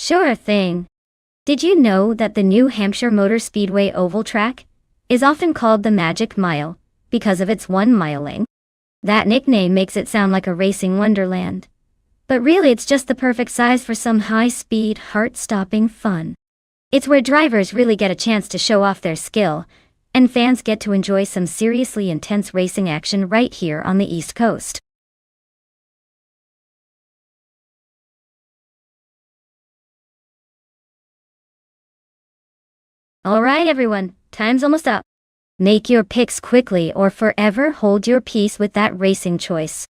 Sure thing. Did you know that the New Hampshire Motor Speedway oval track is often called the Magic Mile because of its 1 mile length? That nickname makes it sound like a racing wonderland. But really it's just the perfect size for some high-speed, heart-stopping fun. It's where drivers really get a chance to show off their skill, and fans get to enjoy some seriously intense racing action right here on the East Coast. Alright everyone, time's almost up. Make your picks quickly or forever hold your peace with that racing choice.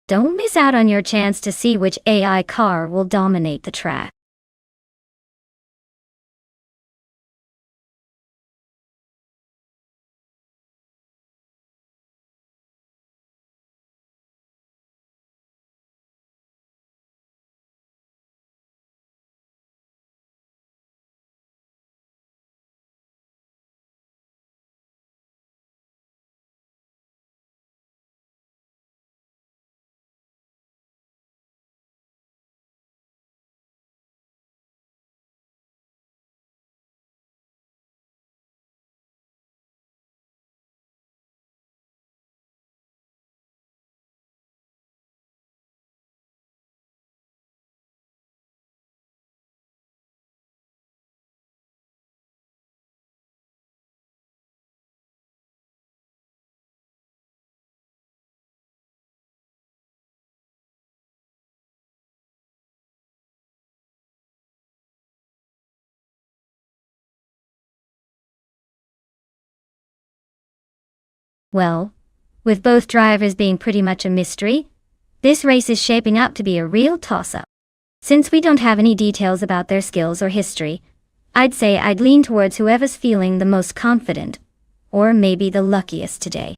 Don't miss out on your chance to see which AI car will dominate the track. Well, with both drivers being pretty much a mystery, this race is shaping up to be a real toss-up. Since we don't have any details about their skills or history, I'd say I'd lean towards whoever's feeling the most confident, or maybe the luckiest today.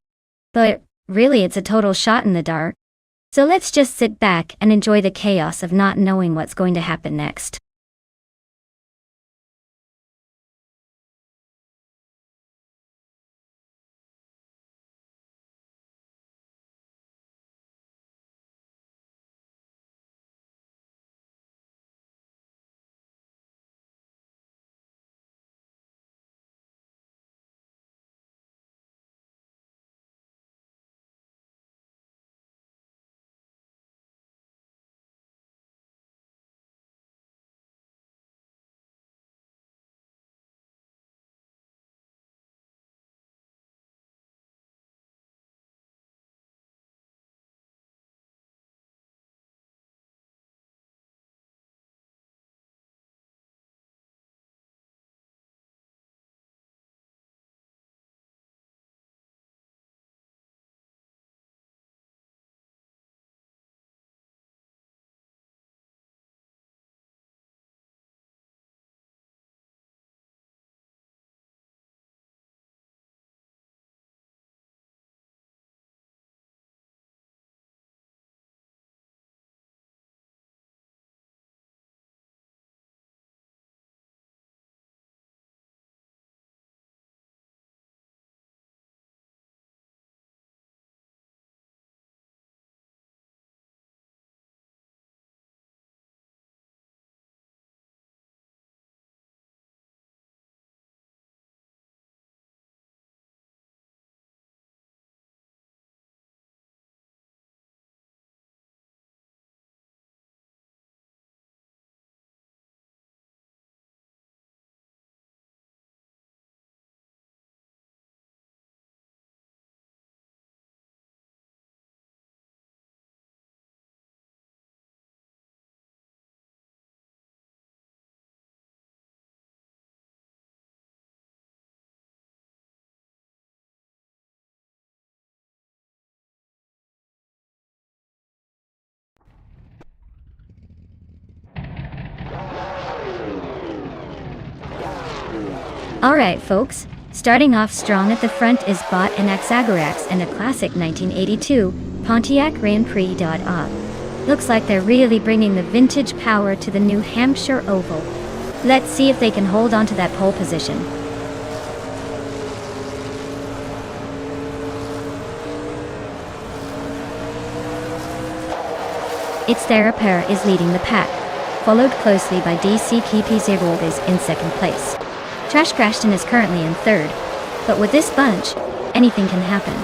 But really it's a total shot in the dark. So let's just sit back and enjoy the chaos of not knowing what's going to happen next. Alright folks, starting off strong at the front is Bot and Axagarax and a classic 1982 Pontiac Grand Prix. Looks like they're really bringing the vintage power to the New Hampshire Oval. Let's see if they can hold on to that pole position. It's Therapere is leading the pack, followed closely by DC KP0 in second place. Trash Crashton is currently in third, but with this bunch, anything can happen.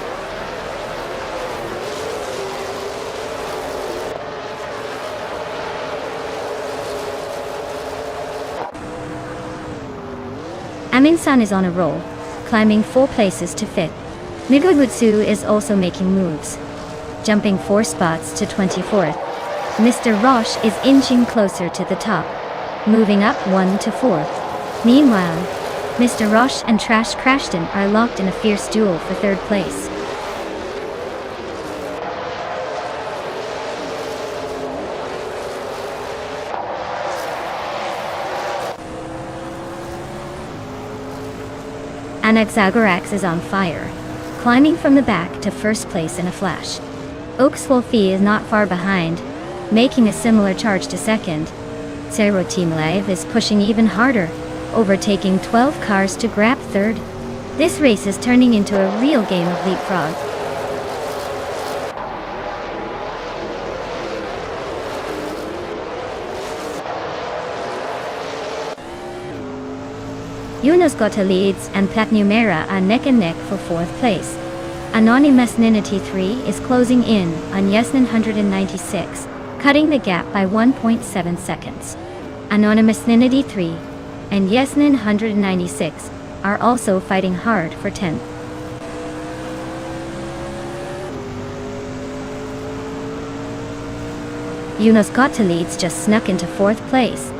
Amin-san is on a roll, climbing 4 places to fifth. Migogutsu is also making moves, jumping 4 spots to 24th. Mr. Roche is inching closer to the top, moving up 1 to 4th. Meanwhile, Mr. Roche and Trash Crashton are locked in a fierce duel for 3rd place. Anaxagorax is on fire, climbing from the back to 1st place in a flash. Oakswolfie is not far behind, making a similar charge to 2nd. Zero Team Live is pushing even harder, overtaking 12 cars to grab 3rd. This race is turning into a real game of leapfrog. Unoscota leads and Platnumera are neck and neck for 4th place. Anonymous Ninity 3 is closing in on Yesnin 196, cutting the gap by 1.7 seconds. Anonymous Ninity 3 and Yesnin 196 are also fighting hard for 10th. Unoscota leads just snuck into 4th place.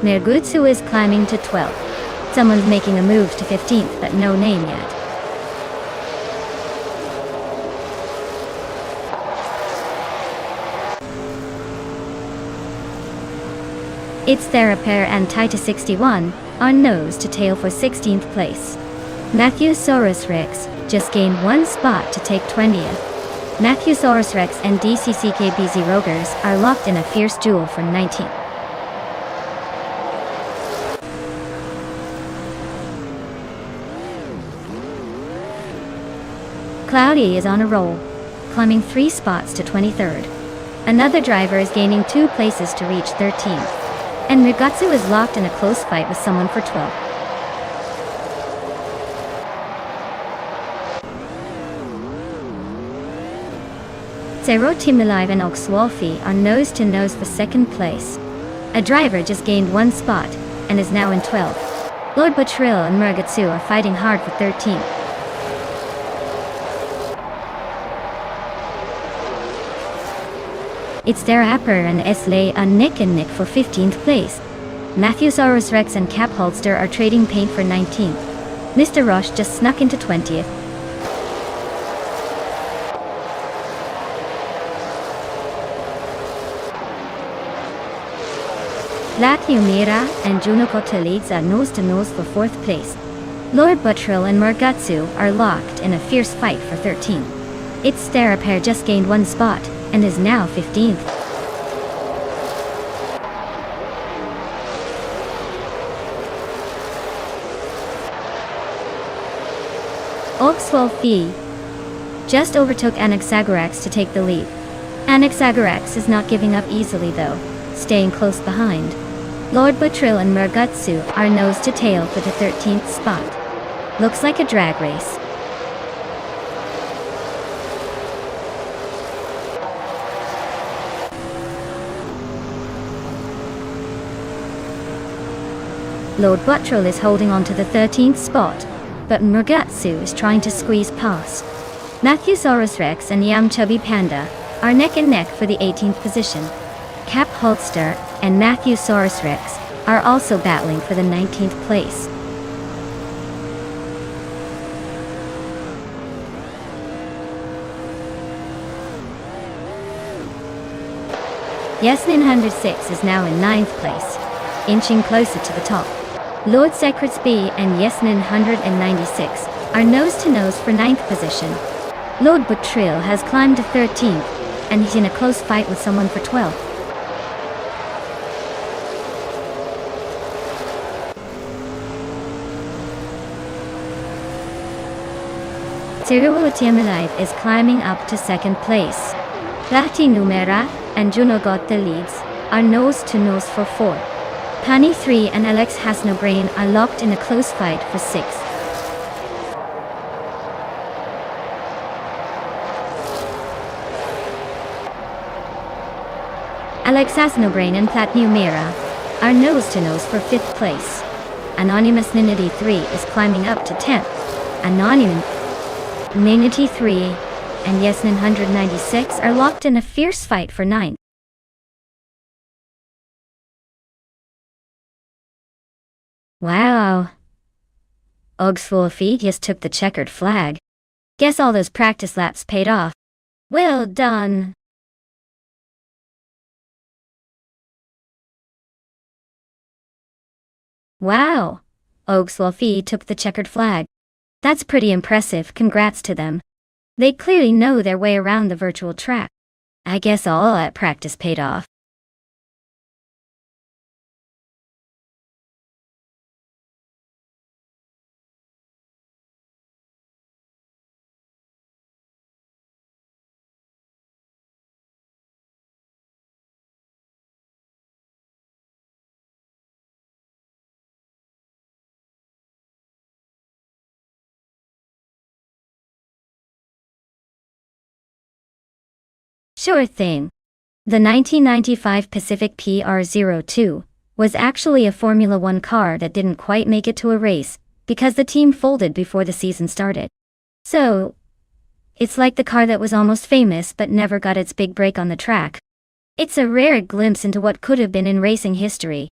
Mergutsu is climbing to 12th. Someone's making a move to 15th, but no name yet. It's Therapair and Taita61 on nose to tail for 16th place. Matthewsaurus Rex just gained 1 spot to take 20th. Matthewsaurus Rex and DCCKBZ Rogers are locked in a fierce duel for 19th. Cloudy is on a roll, climbing 3 spots to 23rd. Another driver is gaining 2 places to reach 13th. And Mugatsu is locked in a close fight with someone for 12th. Zero Team Alive and Oakswolfie are nose to nose for 2nd place. A driver just gained 1 spot and is now in 12th. Lord Batril and Mugatsu are fighting hard for 13th. It's Therapper and Esley are neck and neck for 15th place. Matthewsaurus Rex and Cap Holster are trading paint for 19th. Mr. Roche just snuck into 20th. Platnumera and Junokota leads are nose to nose for 4th place. Lord Buttrill and Murgatsu are locked in a fierce fight for 13th. It's Therapair just gained 1 spot and is now 15th. Oakswolfie just overtook Anaxagorax to take the lead. Anaxagorax is not giving up easily though, staying close behind. Lord Buttrill and Murgatsu are nose to tail for the 13th spot. Looks like a drag race. Lord Buttrill is holding on to the 13th spot, but Murgatsu is trying to squeeze past. Matthewsaurus Rex and Yam Chubby Panda are neck and neck for the 18th position. Cap Holster and Matthewsaurus Rex are also battling for the 19th place. Yesnin 106 is now in 9th place, inching closer to the top. Lord Secrets B and Yesnin 196 are nose to nose for 9th position. Lord Buttrill has climbed to 13th, and he's in a close fight with someone for 12th. Alive is climbing up to 2nd place. Platnumera and Junogota leads, are nose to nose for 4. Pani 3 and Alex has no brain are locked in a close fight for 6. Alex has no brain and Platnu Mira are nose to nose for 5th place. Anonymous Ninity 3 is climbing up to 10th. Anonymous Ninity 3 and Yesnin 196 are locked in a fierce fight for 9. Wow. Ogsfulfi just took the checkered flag. Guess all those practice laps paid off. Well done. Wow. Ogsfulfi took the checkered flag. That's pretty impressive, congrats to them. They clearly know their way around the virtual track. I guess all that practice paid off. Sure thing. The 1995 Pacific PR02 was actually a Formula One car that didn't quite make it to a race because the team folded before the season started. So, it's like the car that was almost famous but never got its big break on the track. It's a rare glimpse into what could have been in racing history.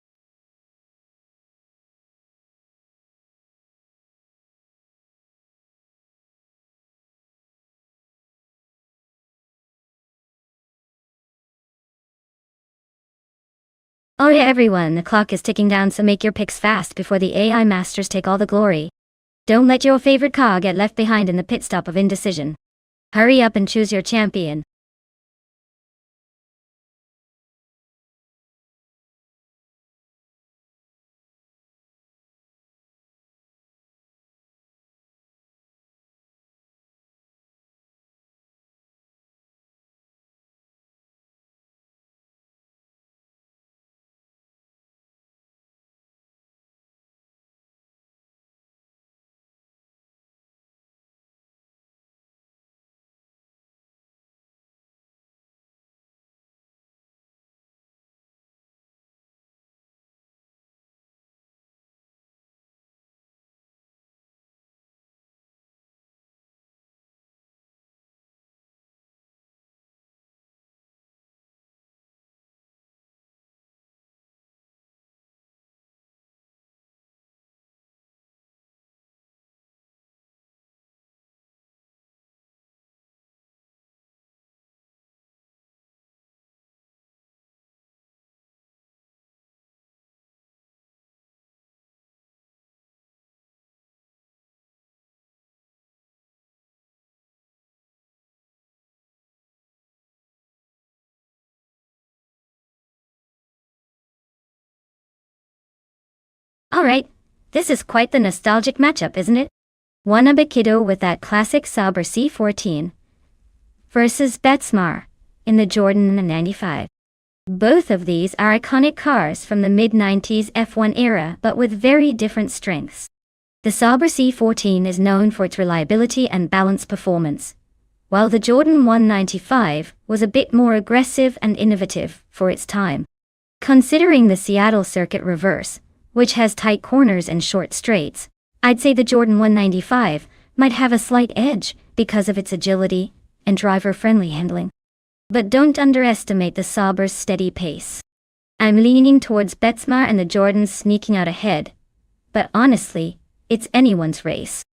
Oh yeah everyone, the clock is ticking down, so make your picks fast before the AI masters take all the glory. Don't let your favorite car get left behind in the pit stop of indecision. Hurry up and choose your champion. Alright, this is quite the nostalgic matchup, isn't it? Wannabe with that classic Sauber C14 versus Betsmar in the Jordan 95. Both of these are iconic cars from the mid-90s F1 era, but with very different strengths. The Sauber C14 is known for its reliability and balanced performance, while the Jordan 195 was a bit more aggressive and innovative for its time. Considering the Seattle circuit reverse, which has tight corners and short straights, I'd say the Jordan 195 might have a slight edge because of its agility and driver-friendly handling. But don't underestimate the Sauber's steady pace. I'm leaning towards Betsmar and the Jordans sneaking out ahead, but honestly, it's anyone's race.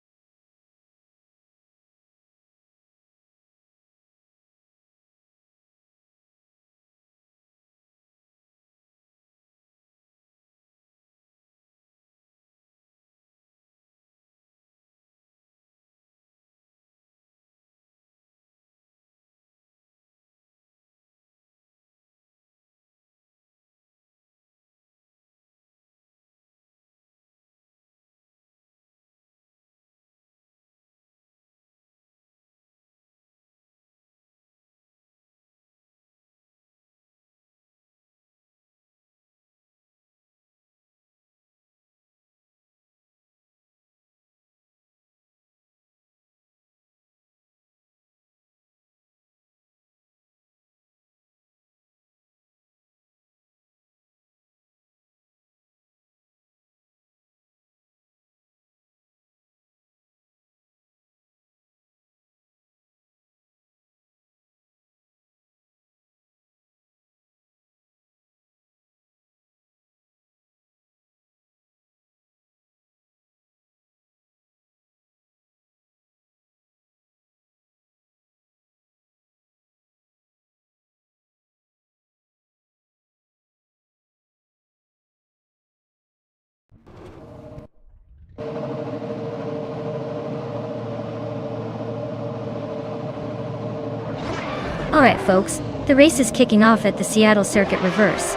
Alright folks, the race is kicking off at the Seattle Circuit Reverse.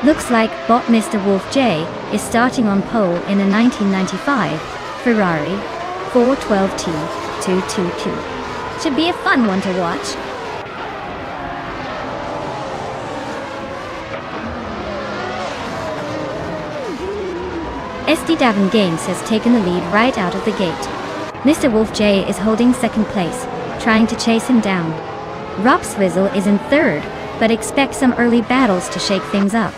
Looks like bot Mr. Wolf J is starting on pole in a 1995 Ferrari 412T222. Should be a fun one to watch. SD Davin Games has taken the lead right out of the gate. Mr. Wolf J is holding second place, trying to chase him down. Rob Swizzle is in third, but expect some early battles to shake things up.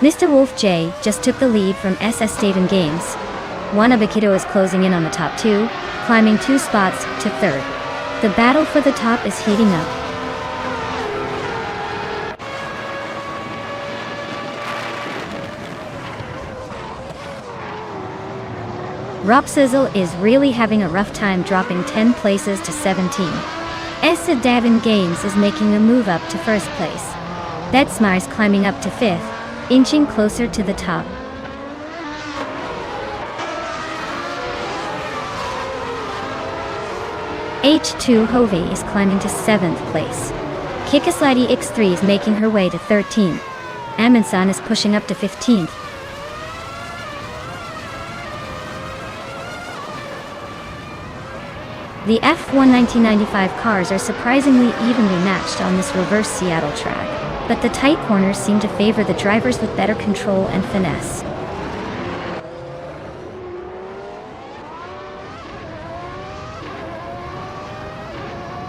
Mr. Wolf J just took the lead from SS Davin Games. Wanabakito is closing in on the top two, climbing 2 spots to third. The battle for the top is heating up. Rob Sizzle is really having a rough time, dropping 10 places to 17. SS Davin Games is making a move up to first place. Betsmar is climbing up to 5th, inching closer to the top. H2 Hovey is climbing to 7th place. Kikaslidey X3 is making her way to 13th. Amundsen is pushing up to 15th. The F1 1995 cars are surprisingly evenly matched on this reverse Seattle track, but the tight corners seem to favor the drivers with better control and finesse.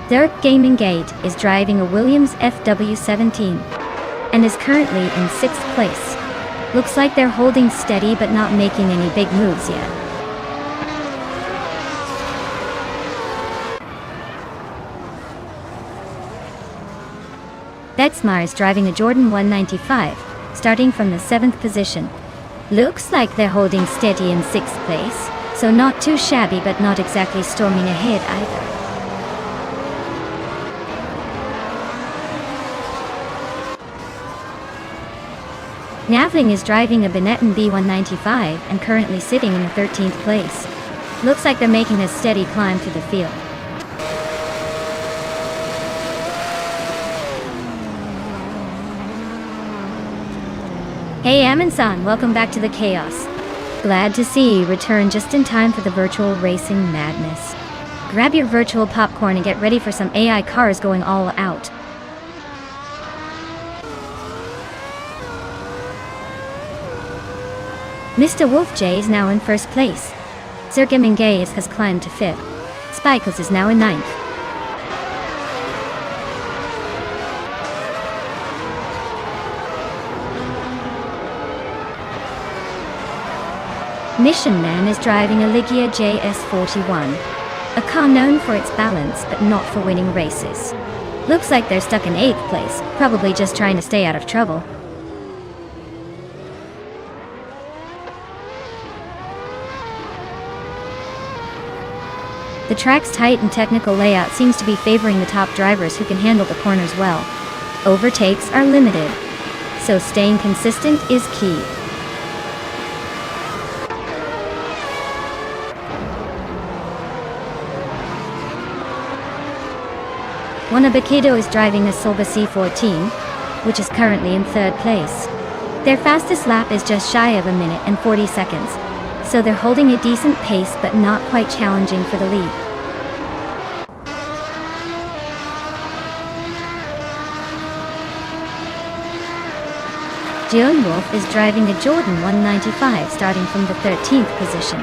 Dirk Gaming Gate is driving a Williams FW17 and is currently in 6th place. Looks like they're holding steady but not making any big moves yet. Betsmar is driving a Jordan 195, starting from the 7th position. Looks like they're holding steady in 6th place, so not too shabby but not exactly storming ahead either. Navling is driving a Benetton B195 and currently sitting in the 13th place. Looks like they're making a steady climb through the field. Hey Amundsen, welcome back to the chaos. Glad to see you return just in time for the virtual racing madness. Grab your virtual popcorn and get ready for some AI cars going all out. Mr. Wolf J is now in first place. Zirka Mingaez has climbed to 5th. Spikes is now in 9th. Mission Man is driving a Ligia JS41, a car known for its balance but not for winning races. Looks like they're stuck in 8th place, probably just trying to stay out of trouble. The track's tight and technical layout seems to be favoring the top drivers who can handle the corners well. Overtakes are limited, so staying consistent is key. Wanabakito is driving a Solba C14, which is currently in 3rd place. Their fastest lap is just shy of 1 minute and 40 seconds, so they're holding a decent pace but not quite challenging for the lead. Joan Wolf is driving a Jordan 195 starting from the 13th position.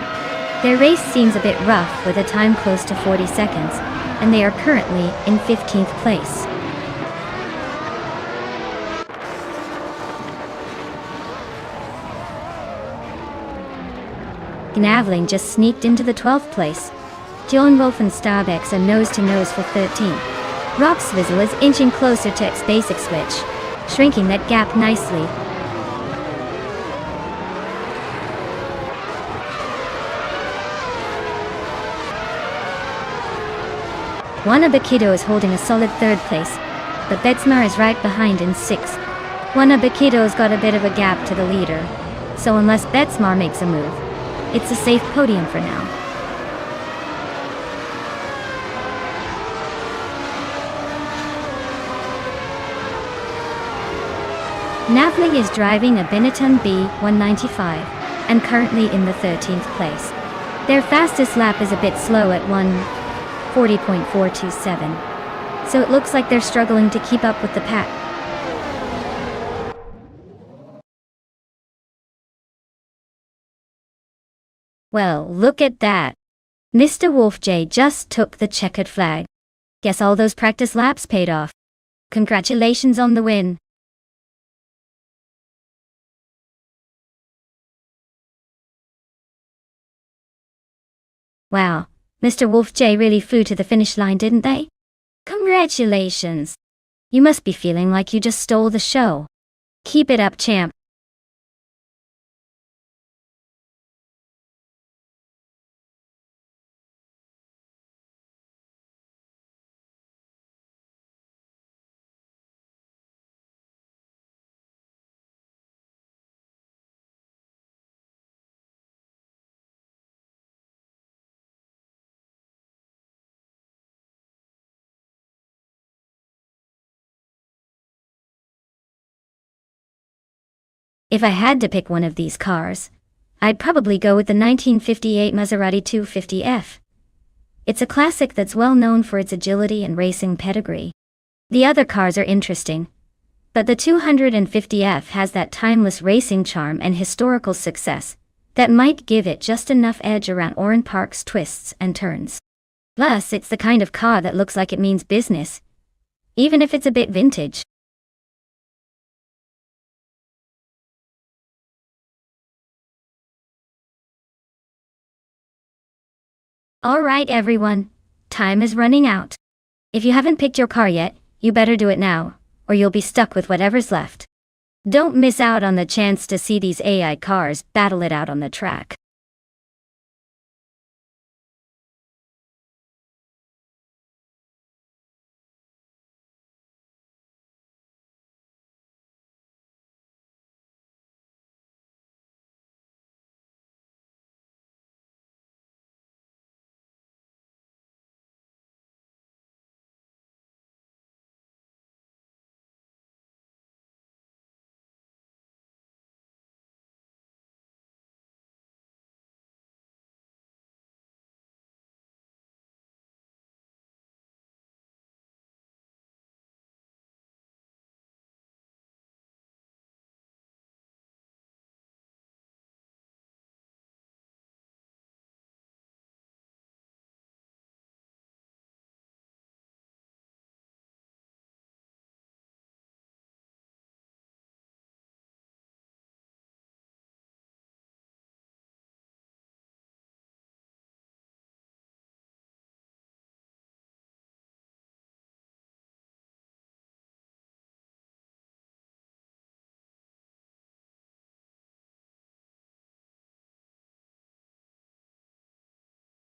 Their race seems a bit rough with a time close to 40 seconds, and they are currently in 15th place. Gnavling just sneaked into the 12th place. Joan Wolf and Starbex are nose-to-nose for 13th. Rob Swizzle is inching closer to X Basic Switch, shrinking that gap nicely. Wanabakito is holding a solid 3rd place, but Betsmar is right behind in 6th. Wanabakito's got a bit of a gap to the leader, so unless Betsmar makes a move, It's a safe podium for now. Navli is driving a Benetton B195 and currently in the 13th place. Their fastest lap is a bit slow at 1:40.427, so it looks like they're struggling to keep up with the pack. Well, look at that. Mr. Wolf J just took the checkered flag. Guess all those practice laps paid off. Congratulations on the win. Wow, Mr. Wolf J really flew to the finish line, didn't they? Congratulations. You must be feeling like you just stole the show. Keep it up, champ. If I had to pick one of these cars, I'd probably go with the 1958 Maserati 250F. It's a classic that's well known for its agility and racing pedigree. The other cars are interesting, but the 250F has that timeless racing charm and historical success that might give it just enough edge around Oran Park's twists and turns. Plus, it's the kind of car that looks like it means business, even if it's a bit vintage. Alright everyone, time is running out. If you haven't picked your car yet, you better do it now, or you'll be stuck with whatever's left. Don't miss out on the chance to see these AI cars battle it out on the track.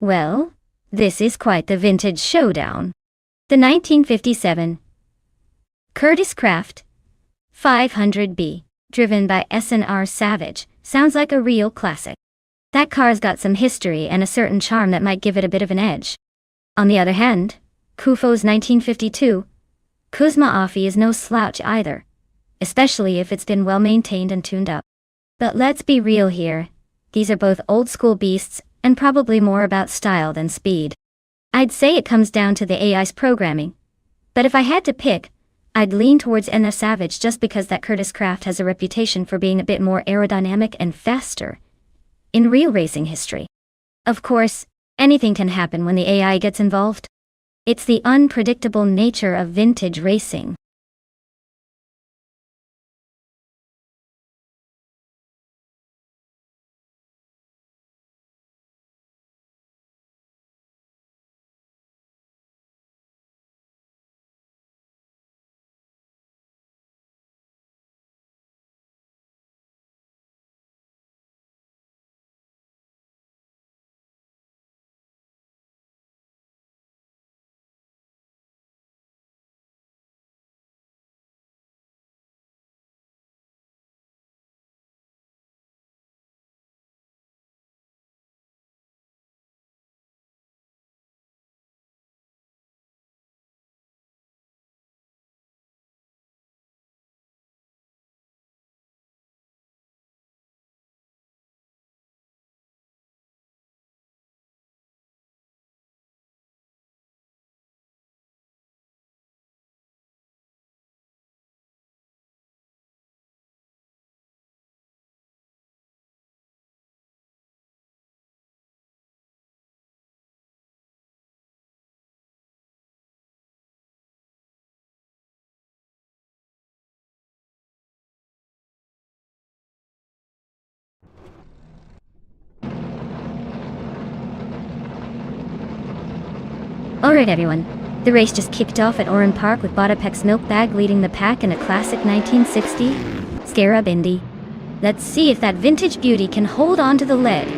Well, this is quite the vintage showdown. The 1957 Curtiss Craft 500B, driven by SNR Savage, sounds like a real classic. That car's got some history and a certain charm that might give it a bit of an edge. On the other hand, Kufo's 1952 Kuzma Afi is no slouch either, especially if it's been well maintained and tuned up. But let's be real here, these are both old school beasts and probably more about style than speed. I'd say it comes down to the AI's programming, but if I had to pick, I'd lean towards NS Savage just because that Curtiss Craft has a reputation for being a bit more aerodynamic and faster in real racing history. Of course, anything can happen when the AI gets involved. It's the unpredictable nature of vintage racing. Alright everyone, the race just kicked off at Oran Park with Botapex Milk Bag leading the pack in a classic 1960 Scarab Indy. Let's see if that vintage beauty can hold on to the lead.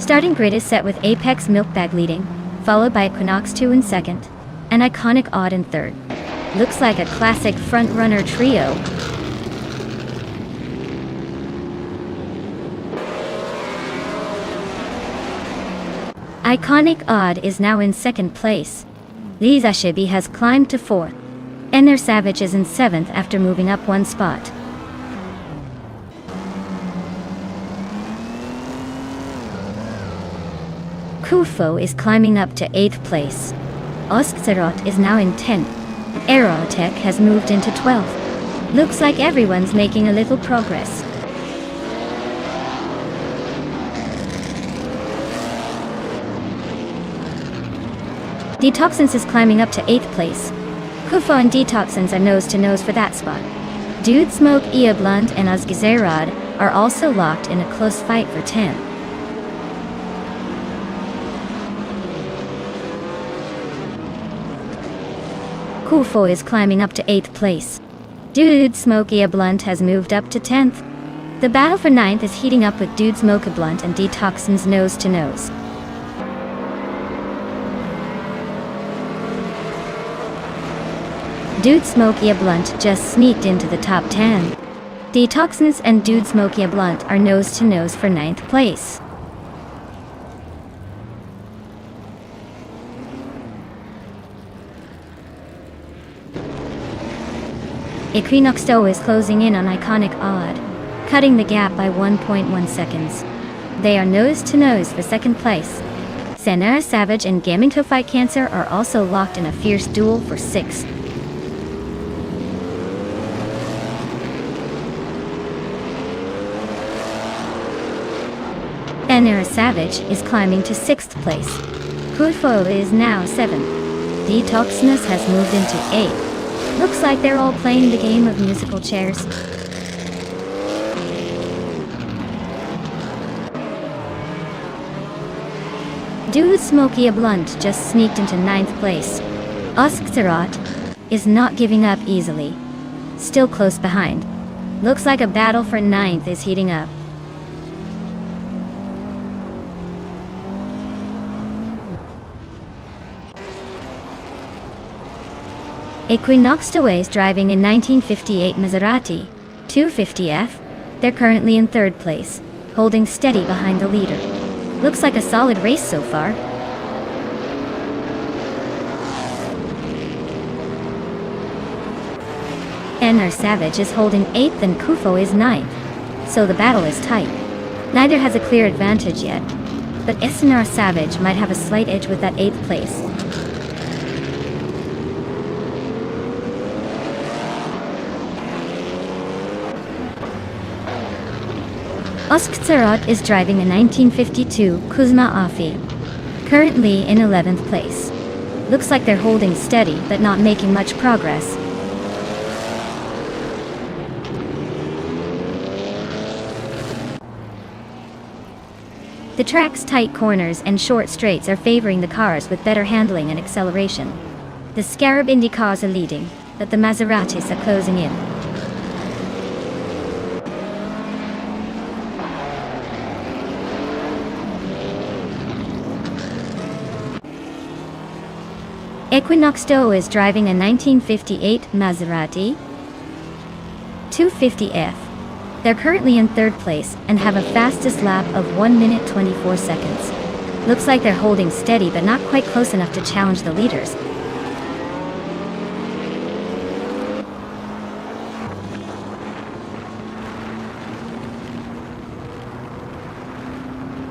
Starting grid is set with Apex Milk Bag leading, followed by Equinox 2 in second, and Iconic Odd in third. Looks like a classic front-runner trio. Iconic Odd is now in second place. Liza Shibi has climbed to fourth, and their Savage is in seventh after moving up one spot. Kufo is climbing up to 8th place. Oskzerot is now in 10th. Aerotech has moved into 12th. Looks like everyone's making a little progress. Detoxins is climbing up to 8th place. Kufo and Detoxins are nose to nose for that spot. Dude Smoke, Ia Blunt, and Oskzerot are also locked in a close fight for 10th. Kufo is climbing up to 8th place. Dude Smoke, Ia Blunt has moved up to 10th. The battle for 9th is heating up with Dude Smoke, Ia Blunt, and Detoxins nose to nose. Dude Smoke, Ia Blunt just sneaked into the top 10. Detoxins and Dude Smoke, Ia Blunt are nose to nose for 9th place. Equinox 2 is closing in on Iconic Odd, cutting the gap by 1.1 seconds. They are nose to nose for second place. Senera Savage and Gaming to Fight Cancer are also locked in a fierce duel for 6th. Senera Savage is climbing to 6th place. Kufo is now 7th. Detoxness has moved into 8th. Looks like they're all playing the game of musical chairs. Dude Smoke, Ia Blunt just sneaked into 9th place. Oskzerot is not giving up easily. Still close behind. Looks like a battle for 9th is heating up. Equinox 2 is driving a 1958 Maserati 250F. They're currently in 3rd place, holding steady behind the leader. Looks like a solid race so far. Senera Savage is holding 8th and Kufo is 9th, so the battle is tight. Neither has a clear advantage yet, but Senera Savage might have a slight edge with that 8th place. Oskzerot is driving a 1952 Kuzma Afi, currently in 11th place. Looks like they're holding steady but not making much progress. The track's tight corners and short straights are favoring the cars with better handling and acceleration. The Scarab Indy cars are leading, but the Maseratis are closing in. Equinox 2 is driving a 1958 Maserati 250F. They're currently in 3rd place and have a fastest lap of 1 minute 24 seconds. Looks like they're holding steady but not quite close enough to challenge the leaders.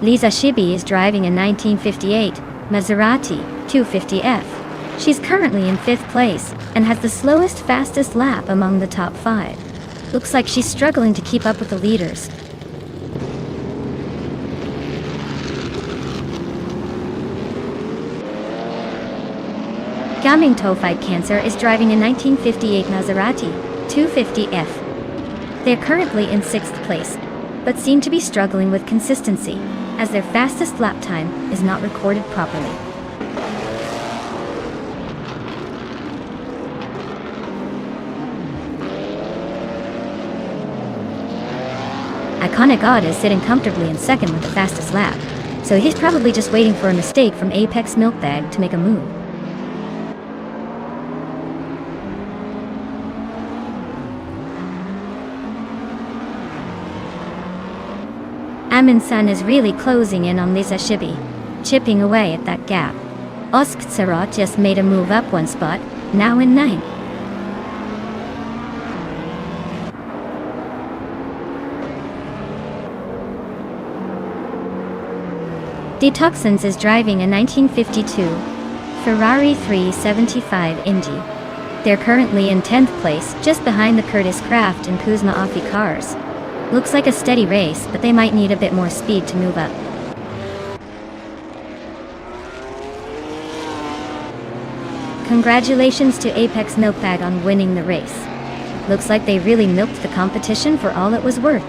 Liza Shibi is driving a 1958 Maserati 250F. She's currently in 5th place and has the slowest, fastest lap among the top 5. Looks like she's struggling to keep up with the leaders. Gaming to Fight Cancer is driving a 1958 Maserati 250F. They're currently in 6th place, but seem to be struggling with consistency, as their fastest lap time is not recorded properly. Iconic Odd is sitting comfortably in 2nd with the fastest lap, so he's probably just waiting for a mistake from Apex Milkbag to make a move. Amin-san is really closing in on Lisa Shibi, chipping away at that gap. Osktsarot just made a move up 1 spot, now in 9th. Detoxins is driving a 1952 Ferrari 375 Indy. They're currently in 10th place, just behind the Curtis Craft and Kuzma Afi cars. Looks like a steady race, but they might need a bit more speed to move up. Congratulations to Apex Milkbag on winning the race. Looks like they really milked the competition for all it was worth.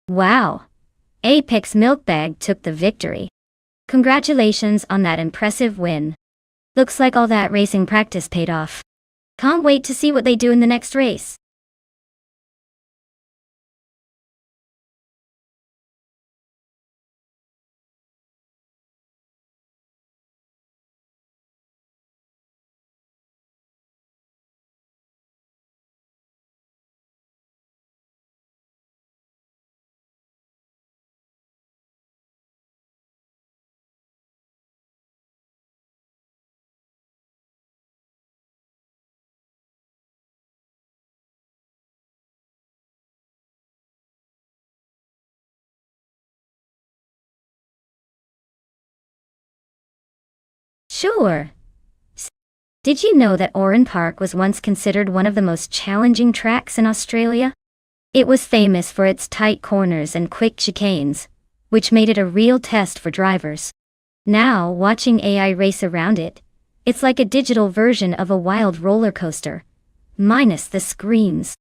Wow! Apex Milkbag took the victory. Congratulations on that impressive win. Looks like all that racing practice paid off. Can't wait to see what they do in the next race. Sure. Did you know that Oran Park was once considered one of the most challenging tracks in Australia? It was famous for its tight corners and quick chicanes, which made it a real test for drivers. Now, watching AI race around it, it's like a digital version of a wild roller coaster, minus the screens.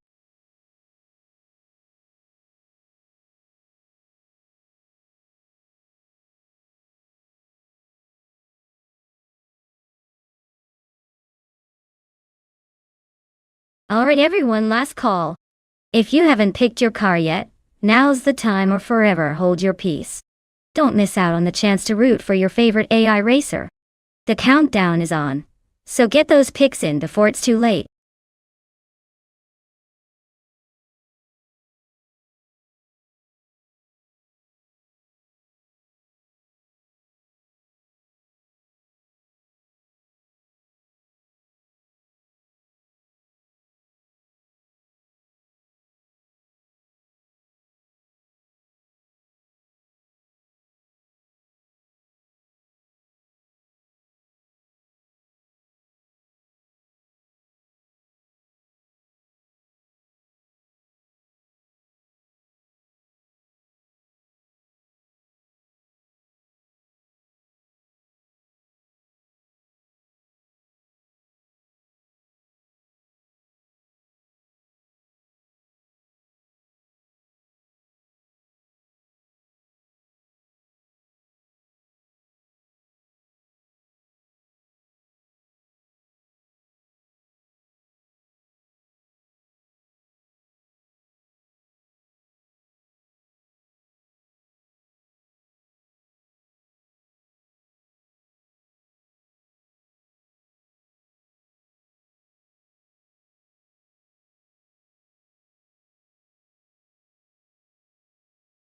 Alright everyone, last call. If you haven't picked your car yet, now's the time or forever hold your peace. Don't miss out on the chance to root for your favorite AI racer. The countdown is on, so get those picks in before it's too late.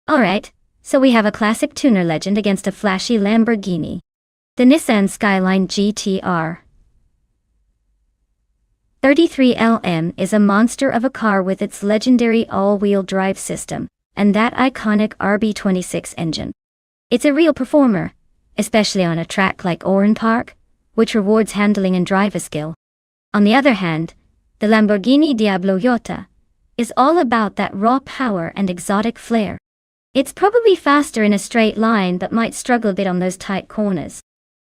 Alright, so we have a classic tuner legend against a flashy Lamborghini. The Nissan Skyline GT-R 33LM is a monster of a car with its legendary all-wheel drive system, and that iconic RB26 engine. It's a real performer, especially on a track like Oran Park, which rewards handling and driver skill. On the other hand, the Lamborghini Diablo Iota is all about that raw power and exotic flair. It's probably faster in a straight line but might struggle a bit on those tight corners.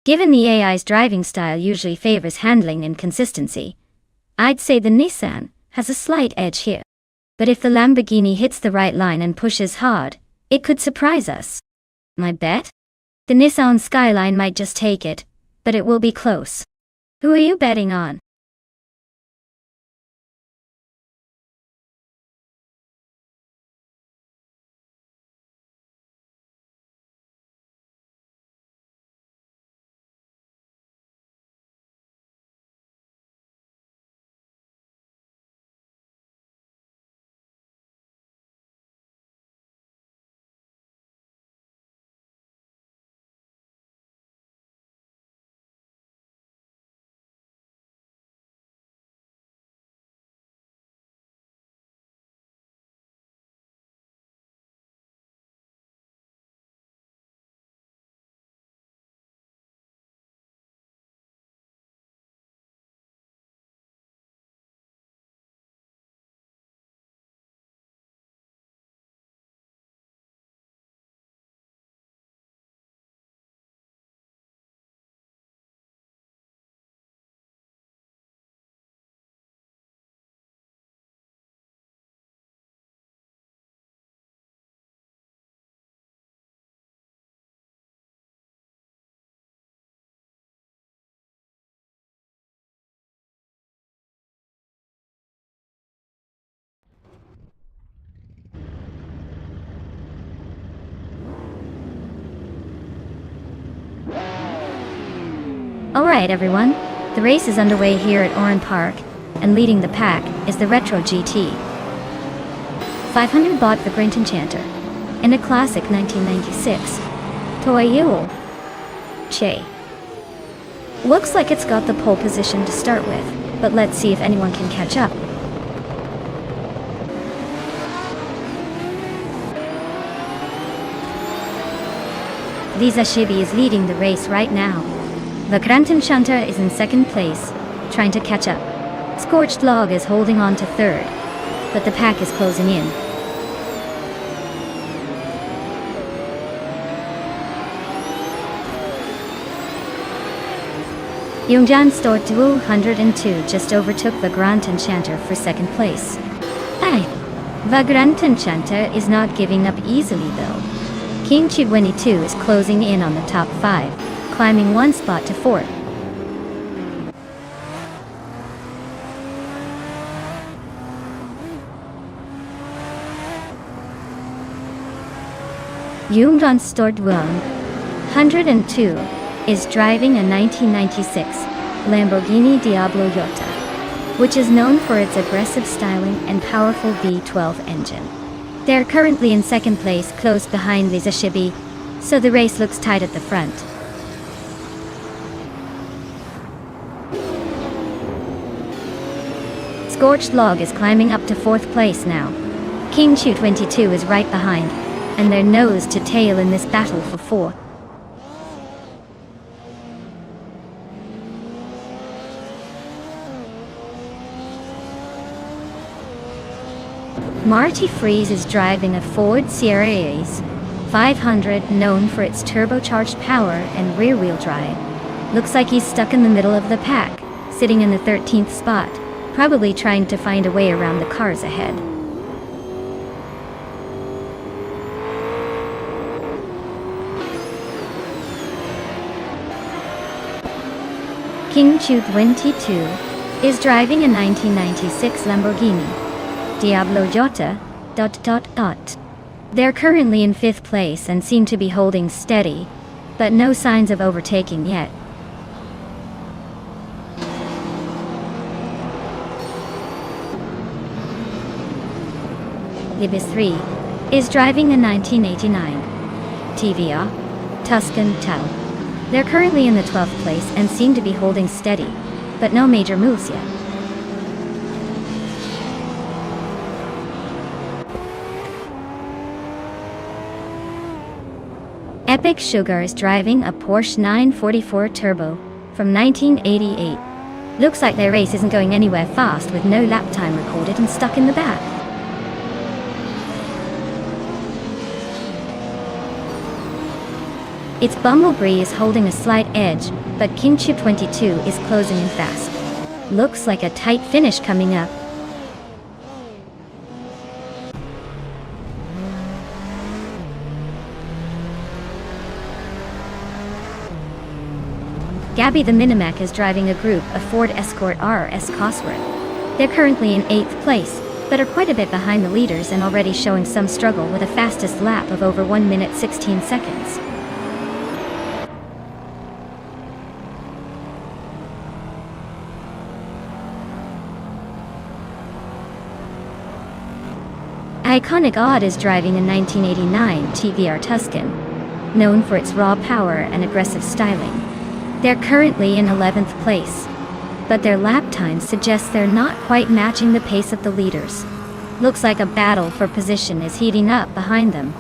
Given the AI's driving style usually favors handling and consistency, I'd say the Nissan has a slight edge here. But if the Lamborghini hits the right line and pushes hard, it could surprise us. My bet? The Nissan Skyline might just take it, but it will be close. Who are you betting on? Alright everyone, the race is underway here at Oran Park, and leading the pack is the Retro GT 500 baht Vagrant Enchanter, in a classic 1996 Toyota Che. Looks like it's got the pole position to start with, but let's see if anyone can catch up. Lisa Shibi is leading the race right now. Vagrant Enchanter is in second place, trying to catch up. Scorched Log is holding on to third, but the pack is closing in. Yongjan Store 202 just overtook Vagrant Enchanter for second place. Vagrant Enchanter is not giving up easily though. King Chi 22 is closing in on the top 5, climbing one spot to 4th. Yongjan Store 102 is driving a 1996 Lamborghini Diablo Iota, which is known for its aggressive styling and powerful V12 engine. They're currently in second place, close behind Lisa Shibi, so the race looks tight at the front. Scorched Log is climbing up to 4th place now. King Chu 22 is right behind, and they're nose to tail in this battle for 4th. Marty Freeze is driving a Ford Sierra Ace 500, known for its turbocharged power and rear-wheel drive. Looks like he's stuck in the middle of the pack, sitting in the 13th spot, probably trying to find a way around the cars ahead. King Chu 22 is driving a 1996 Lamborghini Diablo Iota ... They're currently in 5th place and seem to be holding steady, but no signs of overtaking yet. Libis 3 is driving a 1989 TVR Tuscan Tau. They're currently in the 12th place and seem to be holding steady, but no major moves yet. Epic Sugar is driving a Porsche 944 Turbo from 1988. Looks like their race isn't going anywhere fast with no lap time recorded and stuck in the back. Its Bumblebee is holding a slight edge, but Kinchu 22 is closing in fast. Looks like a tight finish coming up. Gabby the Minimac is driving a group of Ford Escort RS Cosworth. They're currently in 8th place, but are quite a bit behind the leaders and already showing some struggle with a fastest lap of over 1 minute 16 seconds. Iconic Odd is driving a 1989 TVR Tuscan, known for its raw power and aggressive styling. They're currently in 11th place, but their lap time suggests they're not quite matching the pace of the leaders. Looks like a battle for position is heating up behind them.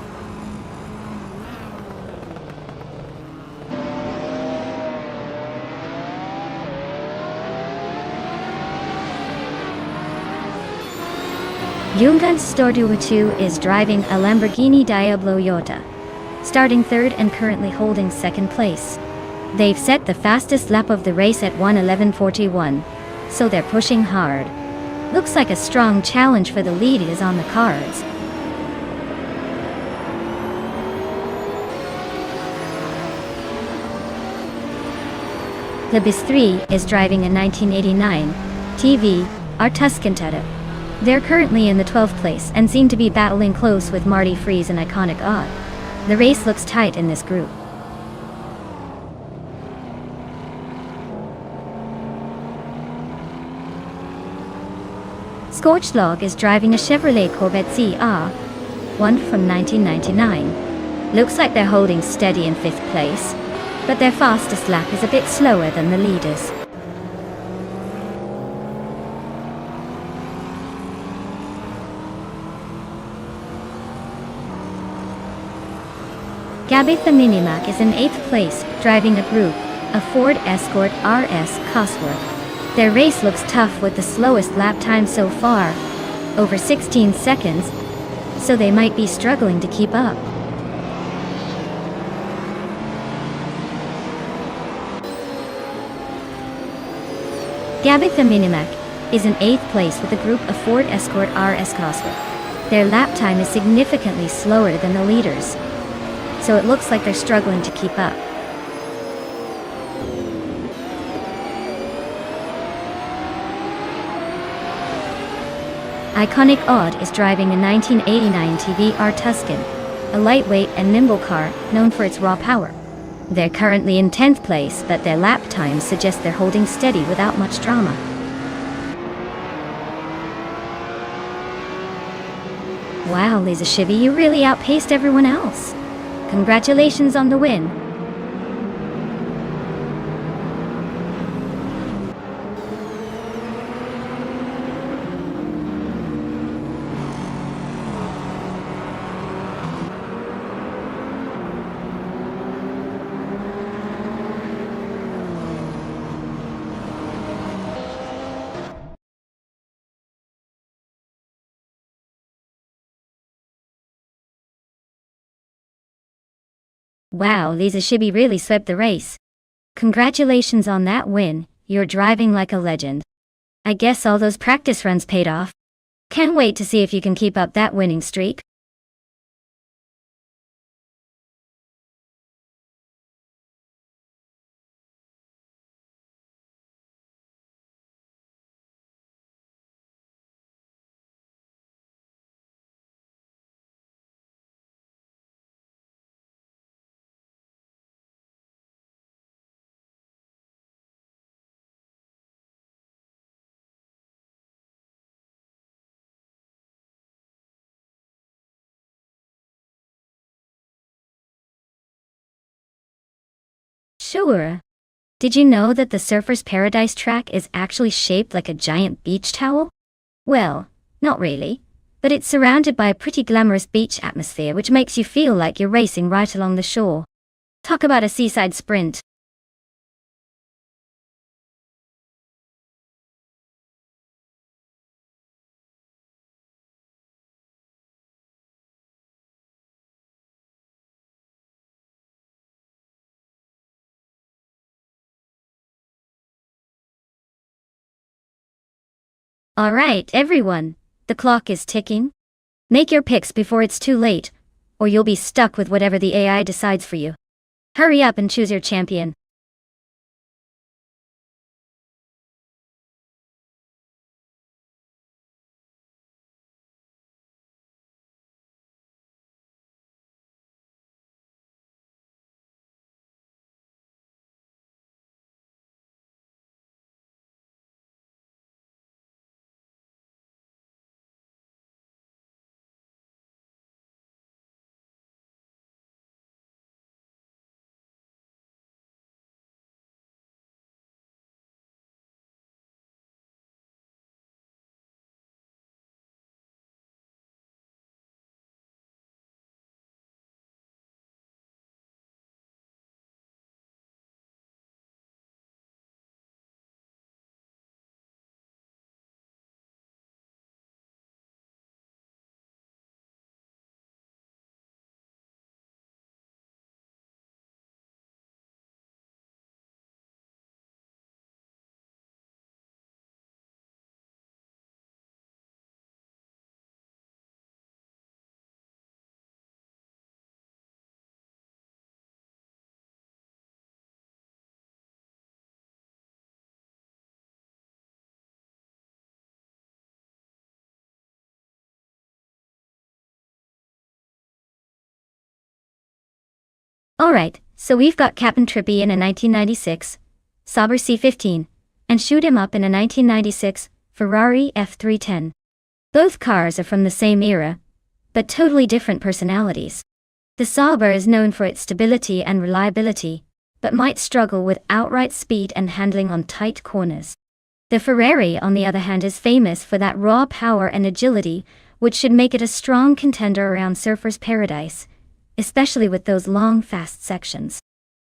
Yungan Storduatu is driving a Lamborghini Diablo Yota, starting 3rd and currently holding 2nd place. They've set the fastest lap of the race at 1:11:41, so they're pushing hard. Looks like a strong challenge for the lead is on the cards. Libis 3 is driving a 1989 TVR Tuscan Tata. They're currently in the 12th place and seem to be battling close with Marty Freeze and Iconic Odd. The race looks tight in this group. Scorched Log is driving a Chevrolet Corvette CR1 from 1999. Looks like they're holding steady in 5th place, but their fastest lap is a bit slower than the leaders. Gabby the Minimac is in 8th place, driving a group of Ford Escort RS Cosworth. Their race looks tough with the slowest lap time so far, over 16 seconds, so they might be struggling to keep up. Gabby the Minimac is in 8th place with a group of Ford Escort RS Cosworth. Their lap time is significantly slower than the leaders, so it looks like they're struggling to keep up. Iconic Odd is driving a 1989 TVR Tuscan, a lightweight and nimble car known for its raw power. They're currently in 10th place, but their lap times suggest they're holding steady without much drama. Wow, Lisa Shivy, you really outpaced everyone else. Congratulations on the win. Wow, Lisa Shibby really swept the race. Congratulations on that win, you're driving like a legend. I guess all those practice runs paid off. Can't wait to see if you can keep up that winning streak. Sure. Did you know that the Surfer's Paradise track is actually shaped like a giant beach towel? Well, not really, but it's surrounded by a pretty glamorous beach atmosphere which makes you feel like you're racing right along the shore. Talk about a seaside sprint. Alright, everyone, the clock is ticking. Make your picks before it's too late, or you'll be stuck with whatever the AI decides for you. Hurry up and choose your champion. Alright, so we've got Captain Trippy in a 1996 Sauber C15, and Shoot 'Em Up in a 1996 Ferrari F310. Both cars are from the same era, but totally different personalities. The Sauber is known for its stability and reliability, but might struggle with outright speed and handling on tight corners. The Ferrari, on the other hand, is famous for that raw power and agility, which should make it a strong contender around Surfer's Paradise, especially with those long, fast sections.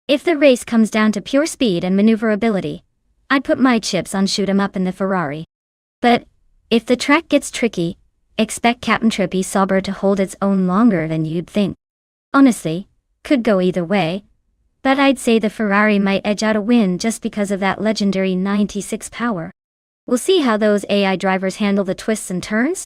If the race comes down to pure speed and maneuverability, I'd put my chips on Shoot 'Em Up in the Ferrari. But if the track gets tricky, expect Captain Trippy's Sauber to hold its own longer than you'd think. Honestly, could go either way, but I'd say the Ferrari might edge out a win just because of that legendary 96 power. We'll see how those AI drivers handle the twists and turns.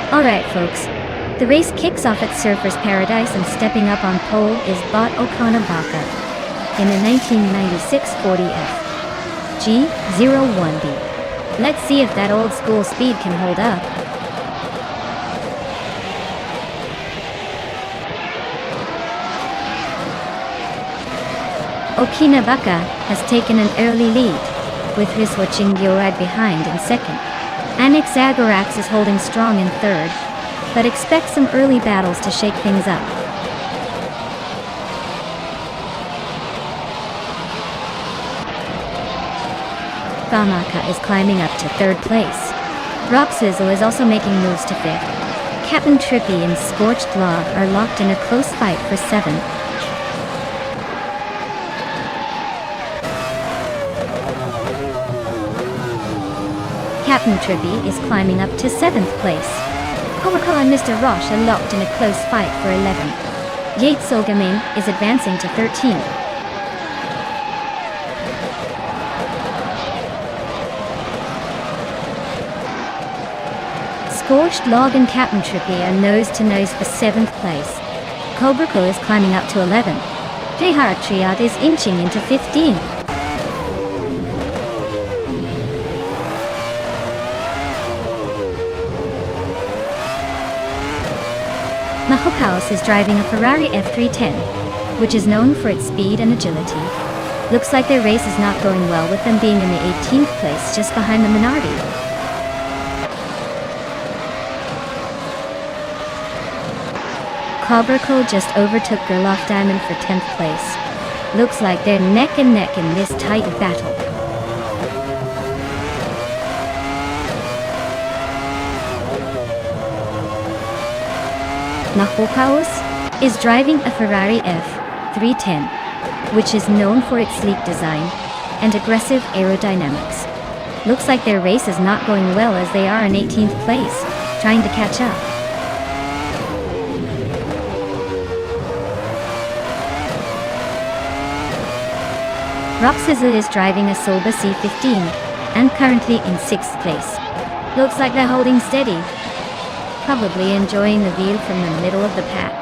Alright folks, the race kicks off at Surfer's Paradise, and stepping up on pole is Bot Okanabaka in a 1996 40F G01B. Let's see if that old school speed can hold up. Okinabaka has taken an early lead, with Rizwa right behind in second. Anix Zagorax is holding strong in third, but expect some early battles to shake things up. Famaka is climbing up to 3rd place. Rock Sizzle is also making moves to 5th. Captain Trippy and Scorched Log are locked in a close fight for 7th. Captain Trippy is climbing up to 7th place. Coracle and Mr. Roche are locked in a close fight for 11th. Yates Ogamin is advancing to 13th. Scorched Log and Captain Trippy are nose to nose for 7th place. Cobracle is climbing up to 11th. Jihar Triad is inching into 15th. Mahokaos is driving a Ferrari F310, which is known for its speed and agility. Looks like their race is not going well, with them being in the 18th place just behind the Minardi. Cobracle just overtook Gerloff Diamond for 10th place. Looks like they're neck and neck in this tight battle. Mahokaos is driving a Ferrari F310, which is known for its sleek design and aggressive aerodynamics. Looks like their race is not going well, as they are in 18th place, trying to catch up. Roxizza is driving a Soba C15 and currently in 6th place. Looks like they're holding steady, probably enjoying the view from the middle of the pack.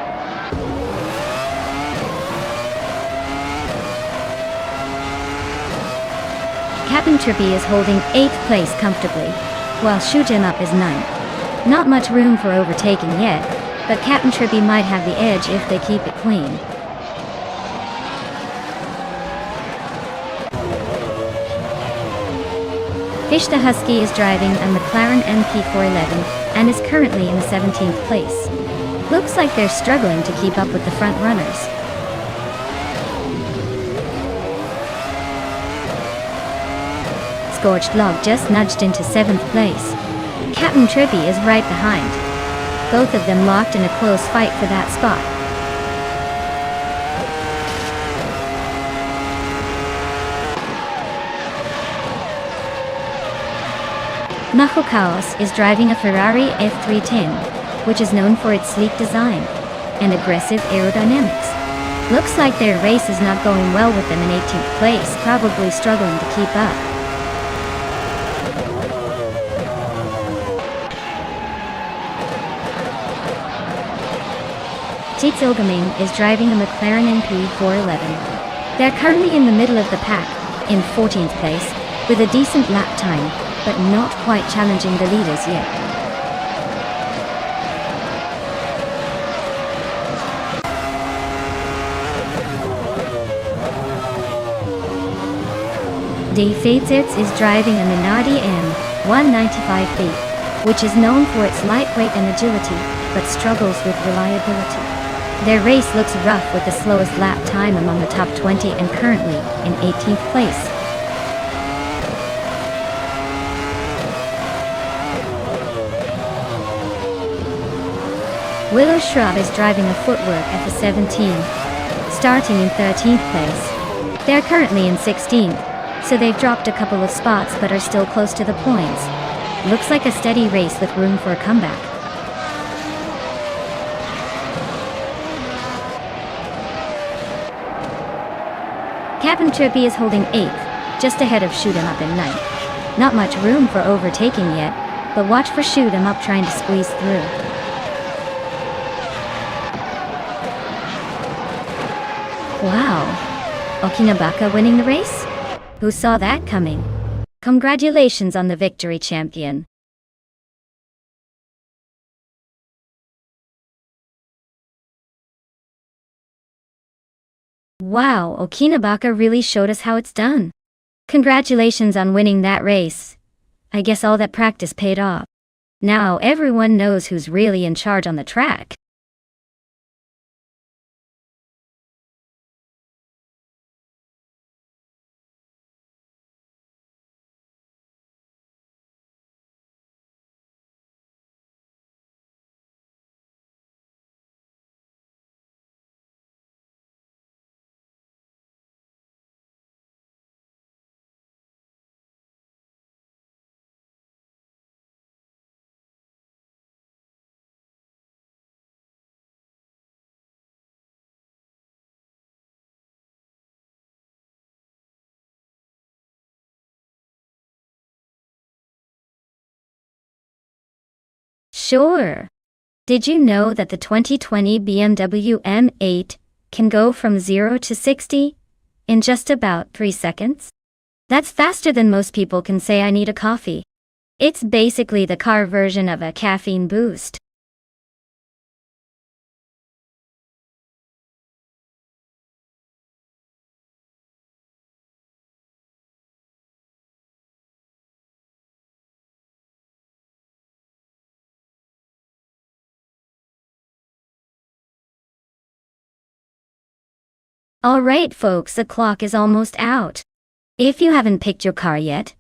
Captain Trippy is holding 8th place comfortably, while Shoot 'em Up is 9th. Not much room for overtaking yet, but Captain Trippy might have the edge if they keep it clean. Fish the Husky is driving a McLaren MP411 and is currently in the 17th place. Looks like they're struggling to keep up with the front runners. Scorched Log just nudged into 7th place. Captain Trippy is right behind. Both of them locked in a close fight for that spot. Mahokaos is driving a Ferrari F310, which is known for its sleek design and aggressive aerodynamics. Looks like their race is not going well, with them in 18th place, probably struggling to keep up. Jeets Ilgaming is driving a McLaren MP411. They're currently in the middle of the pack, in 14th place, with a decent lap time, but not quite challenging the leaders yet. D Fadesets is driving a Minardi M195B, which is known for its lightweight and agility, but struggles with reliability. Their race looks rough, with the slowest lap time among the top 20 and currently in 18th place. Willow Shrub is driving a Footwork F17, starting in 13th place. They're currently in 16th, so they've dropped a couple of spots but are still close to the points. Looks like a steady race with room for a comeback. Captain Trippy is holding 8th, just ahead of Shoot 'em Up in 9th. Not much room for overtaking yet, but watch for Shoot 'em Up trying to squeeze through. Wow! Okinabaka winning the race? Who saw that coming? Congratulations on the victory, champion. Wow, Okinabaka really showed us how it's done. Congratulations on winning that race. I guess all that practice paid off. Now everyone knows who's really in charge on the track. Sure. Did you know that the 2020 BMW M8 can go from 0 to 60 in just about 3 seconds? That's faster than most people can say I need a coffee. It's basically the car version of a caffeine boost. Alright folks, the clock is almost out. If you haven't picked your car yet,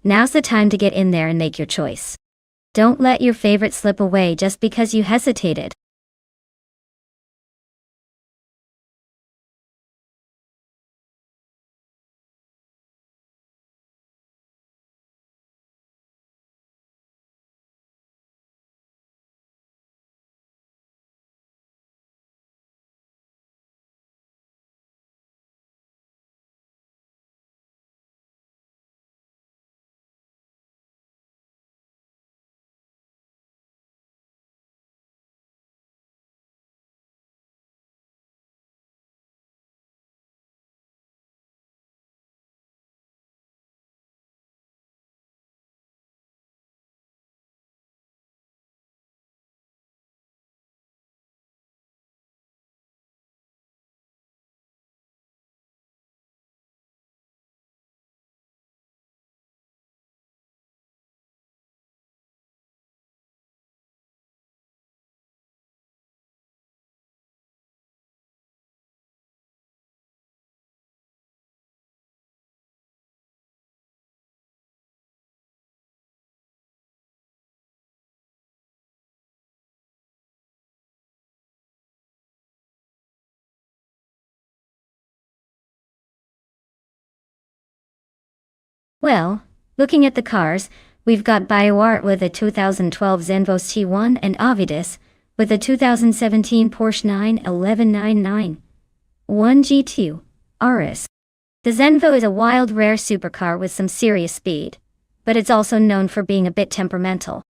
now's the time to get in there and make your choice. Don't let your favorite slip away just because you hesitated. Well, looking at the cars, we've got BioArt with a 2012 Zenvos T1 and Avidis with a 2017 Porsche 91199 1G2 RS. The Zenvo is a wild, rare supercar with some serious speed, but it's also known for being a bit temperamental.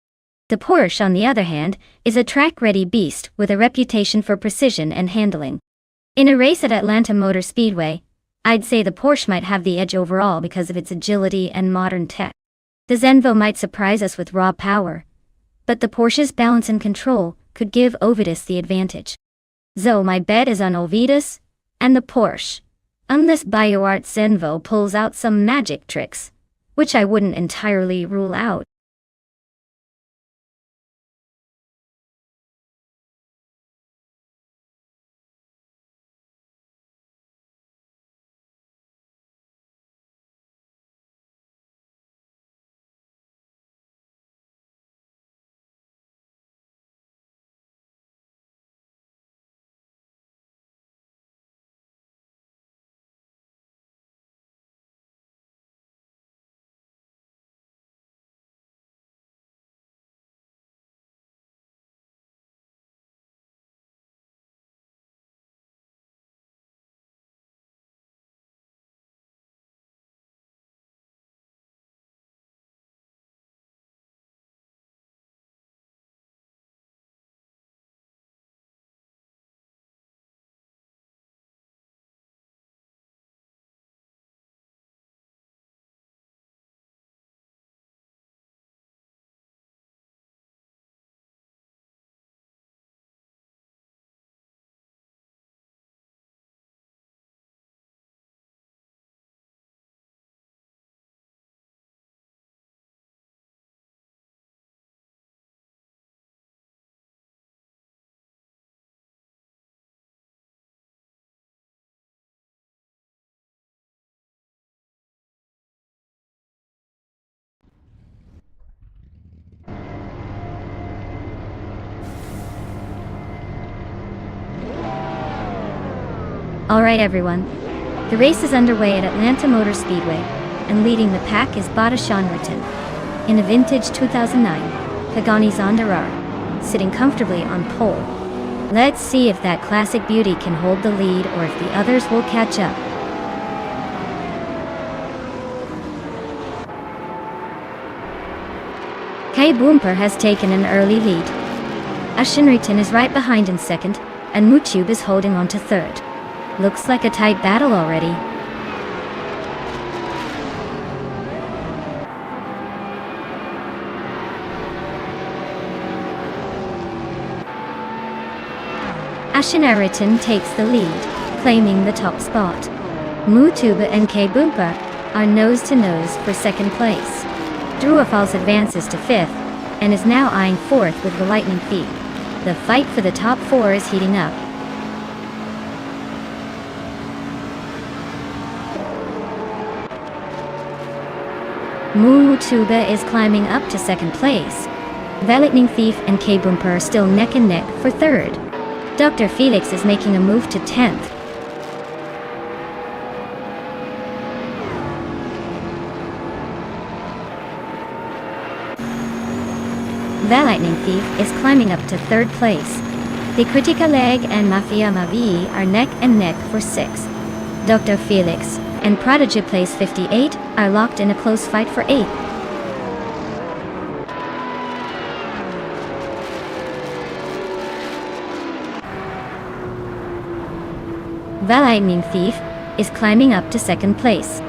The Porsche, on the other hand, is a track-ready beast with a reputation for precision and handling. In a race at Atlanta Motor Speedway, I'd say the Porsche might have the edge overall because of its agility and modern tech. The Zenvo might surprise us with raw power, but the Porsche's balance and control could give Ovidus the advantage. So my bet is on Ovidus and the Porsche, unless BioArt Zenvo pulls out some magic tricks, which I wouldn't entirely rule out. Alright everyone, the race is underway at Atlanta Motor Speedway, and leading the pack is Bada Shonriton. In a vintage 2009 Pagani Zonda, sitting comfortably on pole. Let's see if that classic beauty can hold the lead or if the others will catch up. K Boomper has taken an early lead. Shonriton is right behind in second, and Mutube is holding on to third. Looks like a tight battle already. Shonriton takes the lead, claiming the top spot. Mutube and K Boomper are nose-to-nose for second place. Druafals advances to fifth, and is now eyeing fourth with the Lightning Thief. The fight for the top four is heating up. Mutube is climbing up to second place. The Lightning Thief and K Boomper are still neck and neck for third. Dr. Felix is making a move to 10th. The Lightning Thief is climbing up to third place. The Critica Leg and Mafia Mavi are neck and neck for sixth. Dr. Felix and Prodigy Place 58 are locked in a close fight for eighth. The Lightning Thief is climbing up to second place.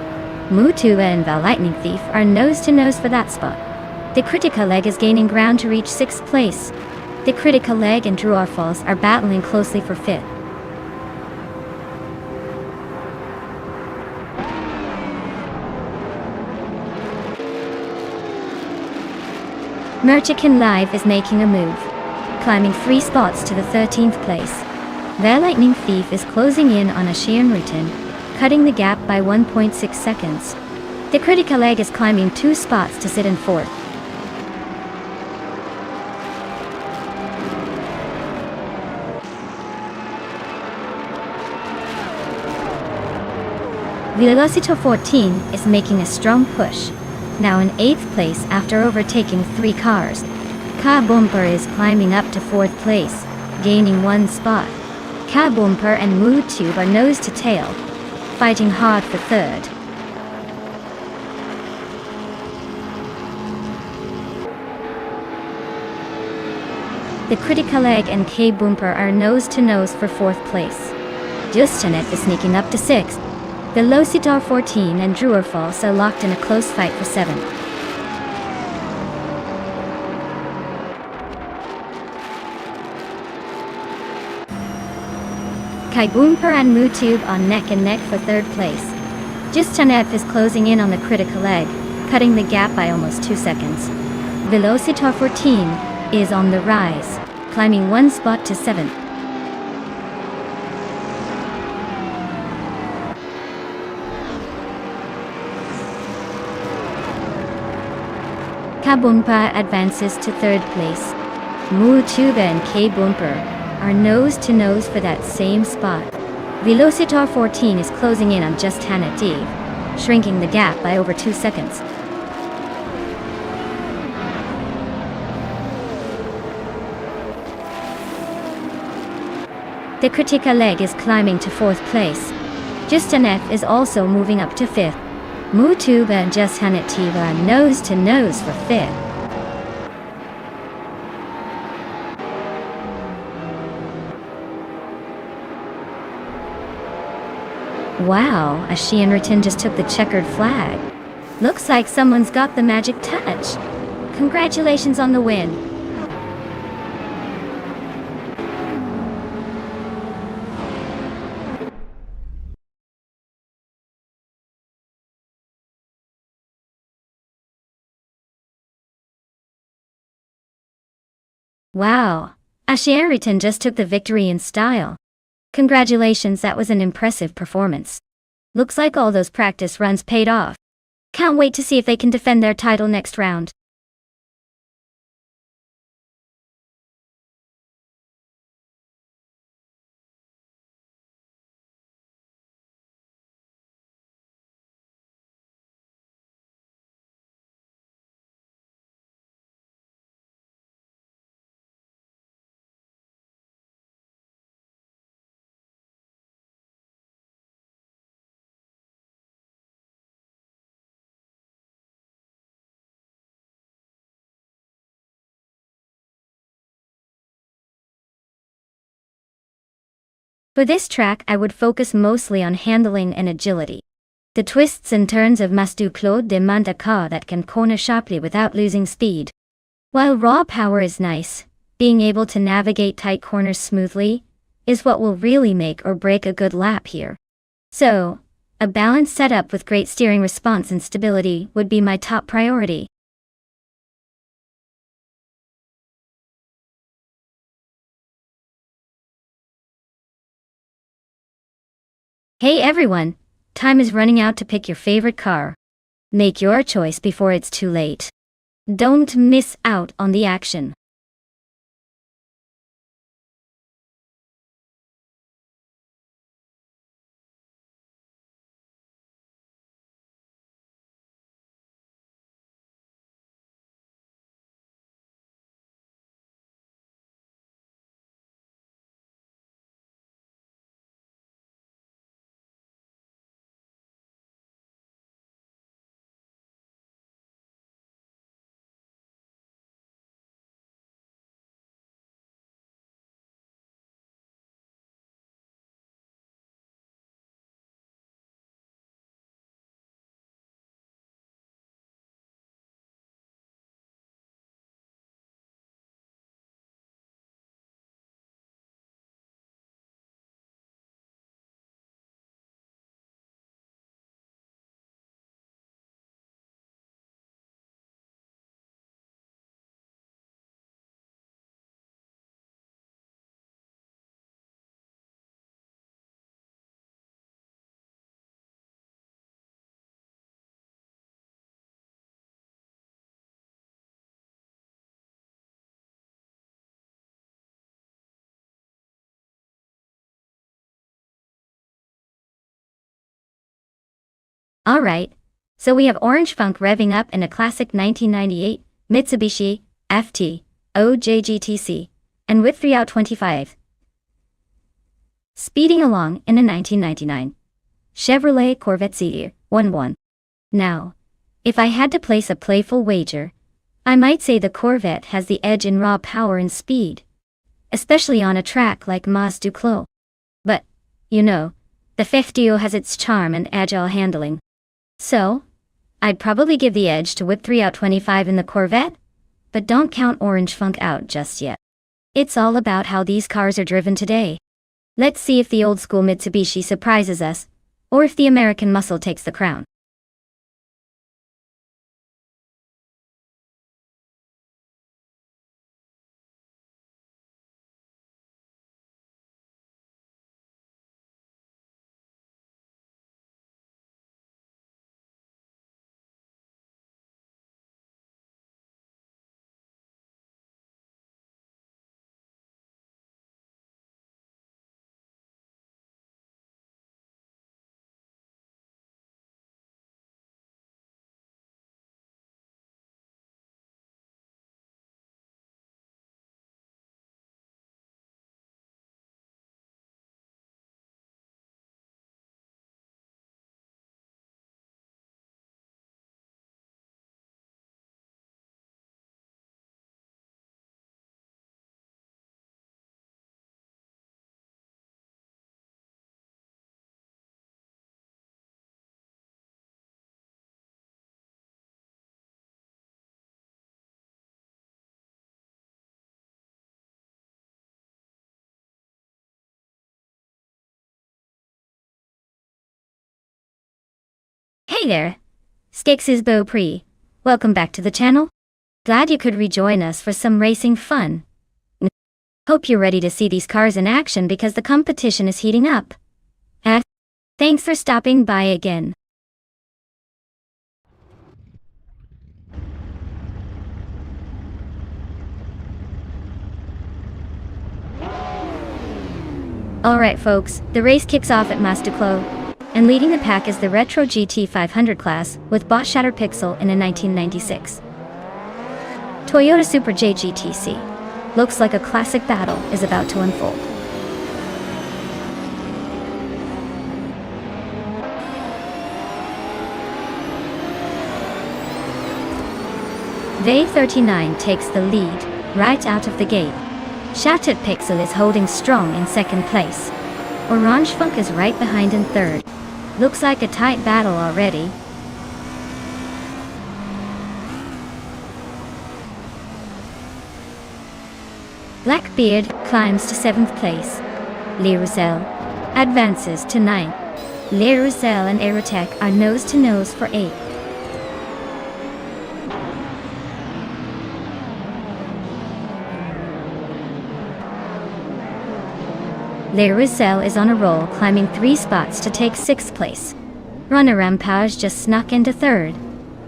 Mutube and the Lightning Thief are nose-to-nose for that spot. The Critica Leg is gaining ground to reach sixth place. The Critica Leg and Druafals are battling closely for fifth. Merchican Live is making a move, climbing 3 spots to the 13th place. The Lightning Thief is closing in on Shonriton, cutting the gap by 1.6 seconds. The Critica Leg is climbing 2 spots to sit in fourth. Velocito 14 is making a strong push, now in 8th place after overtaking 3 cars. K Boomper is climbing up to 4th place, gaining 1 spot. K Boomper and Mutube are nose to tail, fighting hard for third. The Critica Leg and K Boomper are nose to nose for 4th place. Justanet is sneaking up to 6th. The Velocito 14 and Druafals are locked in a close fight for 7th. K Boomper and Mutube are neck and neck for 3rd place. Justanet is closing in on the Critica Leg, cutting the gap by almost 2 seconds. Velocito 14 is on the rise, climbing 1 spot to 7th. K Boomper advances to 3rd place. Mutube and K Boomper are nose-to-nose for that same spot. Velocito 14 is closing in on Justanet, shrinking the gap by over 2 seconds. The Critica Leg is climbing to 4th place. Justanet is also moving up to 5th. Mutube and Justanet are nose-to-nose for 5th. Wow, Shonriton just took the checkered flag. Looks like someone's got the magic touch. Congratulations on the win. Wow, Shonriton just took the victory in style. Congratulations, that was an impressive performance. Looks like all those practice runs paid off. Can't wait to see if they can defend their title next round. For this track I would focus mostly on handling and agility. The twists and turns of Mastu Claude demand a car that can corner sharply without losing speed. While raw power is nice, being able to navigate tight corners smoothly is what will really make or break a good lap here. So, a balanced setup with great steering response and stability would be my top priority. Hey everyone! Time is running out to pick your favorite car. Make your choice before it's too late. Don't miss out on the action. Alright, so we have Orange Funk revving up in a classic 1998 Mitsubishi FT OJGTC, and with 3 out 25. Speeding along in a 1999 Chevrolet Corvette CR11. Now, if I had to place a playful wager, I might say the Corvette has the edge in raw power and speed, especially on a track like Mas du Clos. But, you know, the Festio has its charm and agile handling. So, I'd probably give the edge to whip 3 out 25 in the Corvette, but don't count Orange Funk out just yet. It's all about how these cars are driven today. Let's see if the old-school Mitsubishi surprises us, or if the American muscle takes the crown. Hey there! Skix is Beau Pre. Welcome back to the channel. Glad you could rejoin us for some racing fun. Hope you're ready to see these cars in action because the competition is heating up. Thanks for stopping by again. Alright folks, the race kicks off at Mas du Clos, and leading the pack is the Retro GT 500 class with Bosch Shattered Pixel in a 1996 Toyota Super JGTC. Looks like a classic battle is about to unfold. V39 takes the lead right out of the gate. Shattered Pixel is holding strong in second place. Orange Funk is right behind in third. Looks like a tight battle already. Blackbeard climbs to 7th place. Le Roussel advances to 9th. Le Roussel and Aerotech are nose to nose for 8th. Le Roussel is on a roll, climbing 3 spots to take 6th place. Runner Rampage just snuck into 3rd.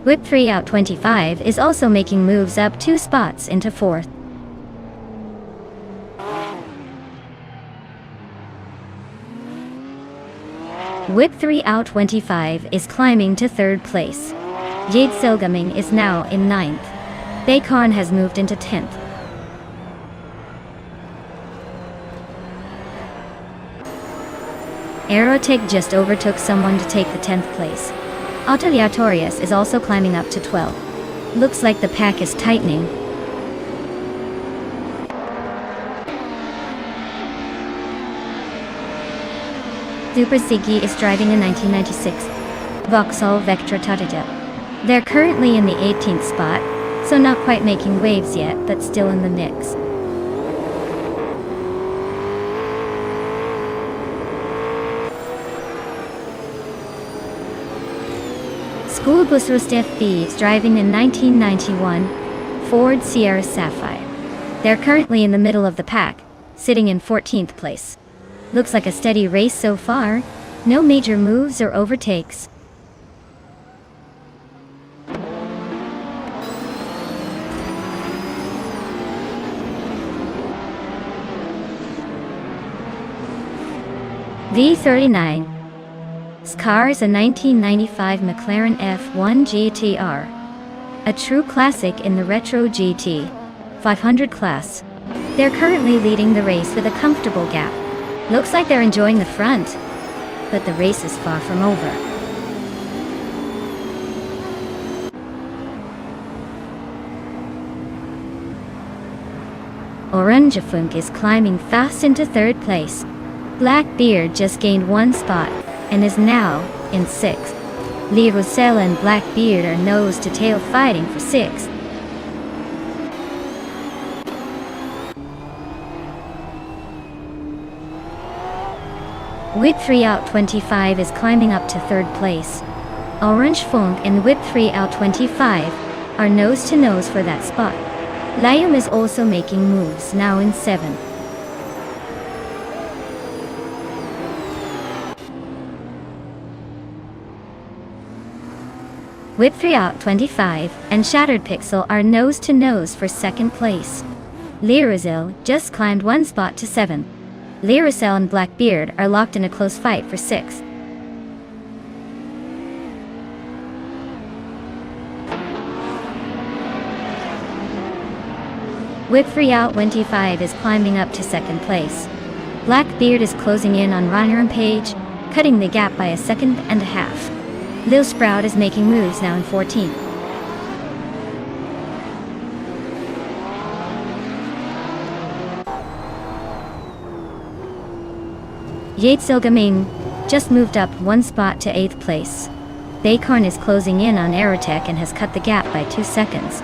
Whip 3 out 25 is also making moves up 2 spots into 4th. Whip 3 out 25 is climbing to 3rd place. Jade Silgaming is now in 9th. Bacon has moved into 10th. Aerotech just overtook someone to take the 10th place. Autoliatorius is also climbing up to 12. Looks like the pack is tightening. Super Ziggy is driving a 1996 Vauxhall Vectra Tatajet. They're currently in the 18th spot, so not quite making waves yet, but still in the mix. Schoolbus Rostef Thieves driving a 1991 Ford Sierra Sapphire. They're currently in the middle of the pack, sitting in 14th place. Looks like a steady race so far. No major moves or overtakes. V39 Scar is a 1995 McLaren F1 GTR. A true classic in the Retro GT 500 class. They're currently leading the race with a comfortable gap. Looks like they're enjoying the front, but the race is far from over. Orange Funk is climbing fast into 3rd place. Blackbeard just gained 1 spot and is now in 6th. Le Roussel and Blackbeard are nose to tail fighting for 6th. Whip 3 out 25 is climbing up to 3rd place. Orange Funk and Whip 3 out 25 are nose to nose for that spot. Liam is also making moves, now in 7th. Whip 3 out 25 and Shattered Pixel are nose to nose for 2nd place. Le Roussel just climbed 1 spot to 7th. Le Roussel and Blackbeard are locked in a close fight for 6th. Whip 3 out 25 is climbing up to 2nd place. Blackbeard is closing in on Runner and Page, cutting the gap by 1.5 seconds. Lil Sprout is making moves, now in 14th. Yates Ilgaming just moved up 1 spot to 8th place. Bacon is closing in on Aerotech and has cut the gap by 2 seconds.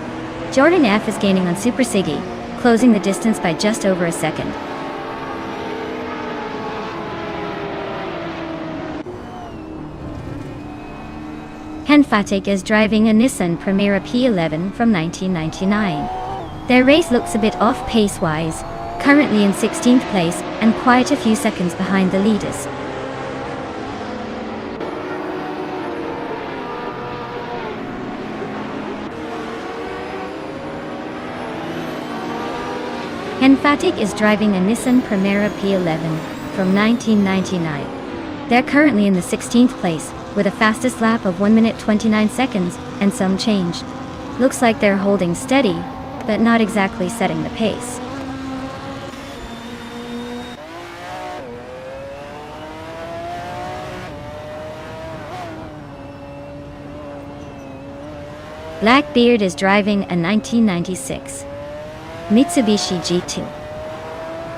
Jordan F is gaining on Super Siggy, closing the distance by just over 1 second. Henfatic is driving a Nissan Primera P11 from 1999. Their race looks a bit off pace-wise, currently in 16th place and quite a few seconds behind the leaders. Henfatic is driving a Nissan Primera P11 from 1999. They're currently in the 16th place, with a fastest lap of 1 minute 29 seconds and some change. Looks like they're holding steady, but not exactly setting the pace. Blackbeard is driving a 1996 Mitsubishi G2.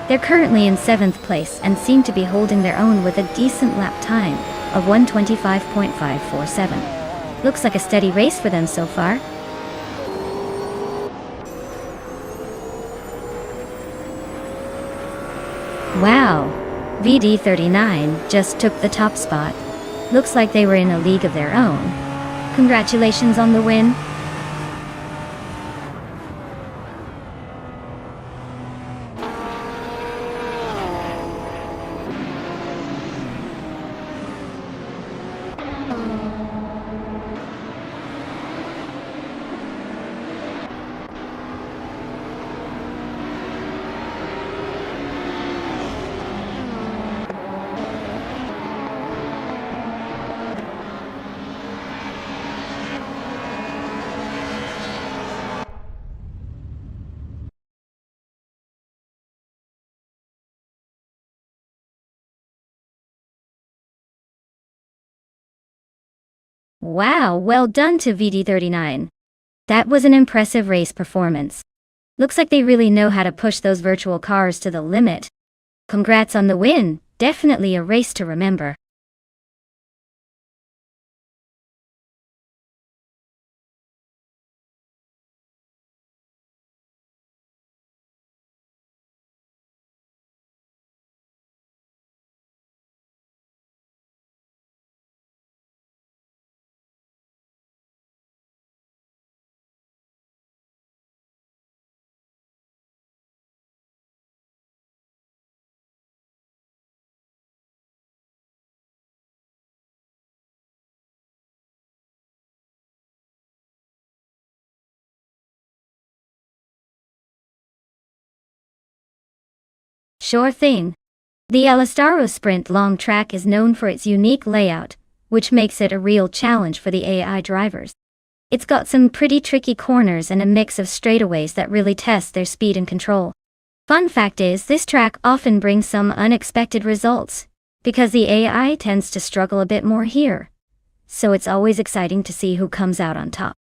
They're currently in 7th place and seem to be holding their own with a decent lap time of 1:25.547. Looks like a steady race for them so far. Wow, VD39 just took the top spot. Looks like they were in a league of their own. Congratulations on the win. Wow, well done to VD39. That was an impressive race performance. Looks like they really know how to push those virtual cars to the limit. Congrats on the win, definitely a race to remember. Sure thing. The Alastaro Sprint long track is known for its unique layout, which makes it a real challenge for the AI drivers. It's got some pretty tricky corners and a mix of straightaways that really test their speed and control. Fun fact is, this track often brings some unexpected results, because the AI tends to struggle a bit more here. So it's always exciting to see who comes out on top.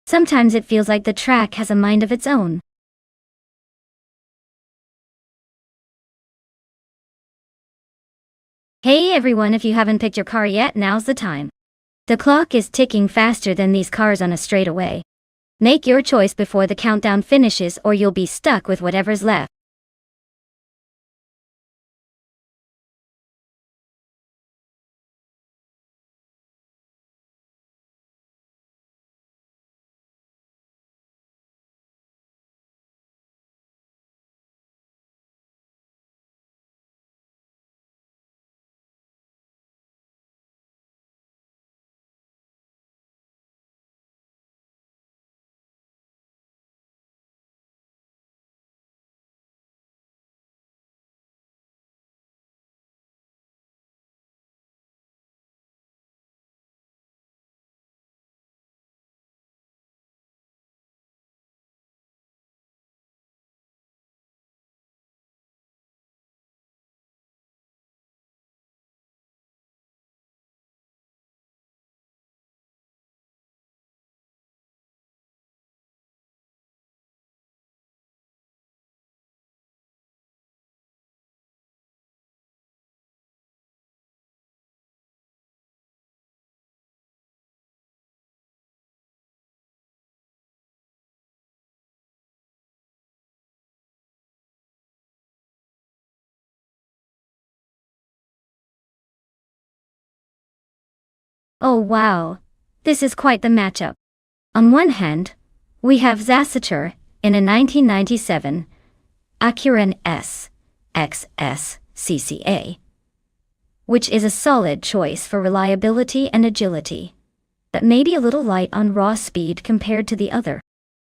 Sometimes it feels like the track has a mind of its own. Hey everyone, if you haven't picked your car yet, now's the time. The clock is ticking faster than these cars on a straightaway. Make your choice before the countdown finishes or you'll be stuck with whatever's left. Oh wow, this is quite the matchup. On one hand, we have Zasatur in a 1997 Acura S XS CCA, which is a solid choice for reliability and agility, but maybe a little light on raw speed compared to the other.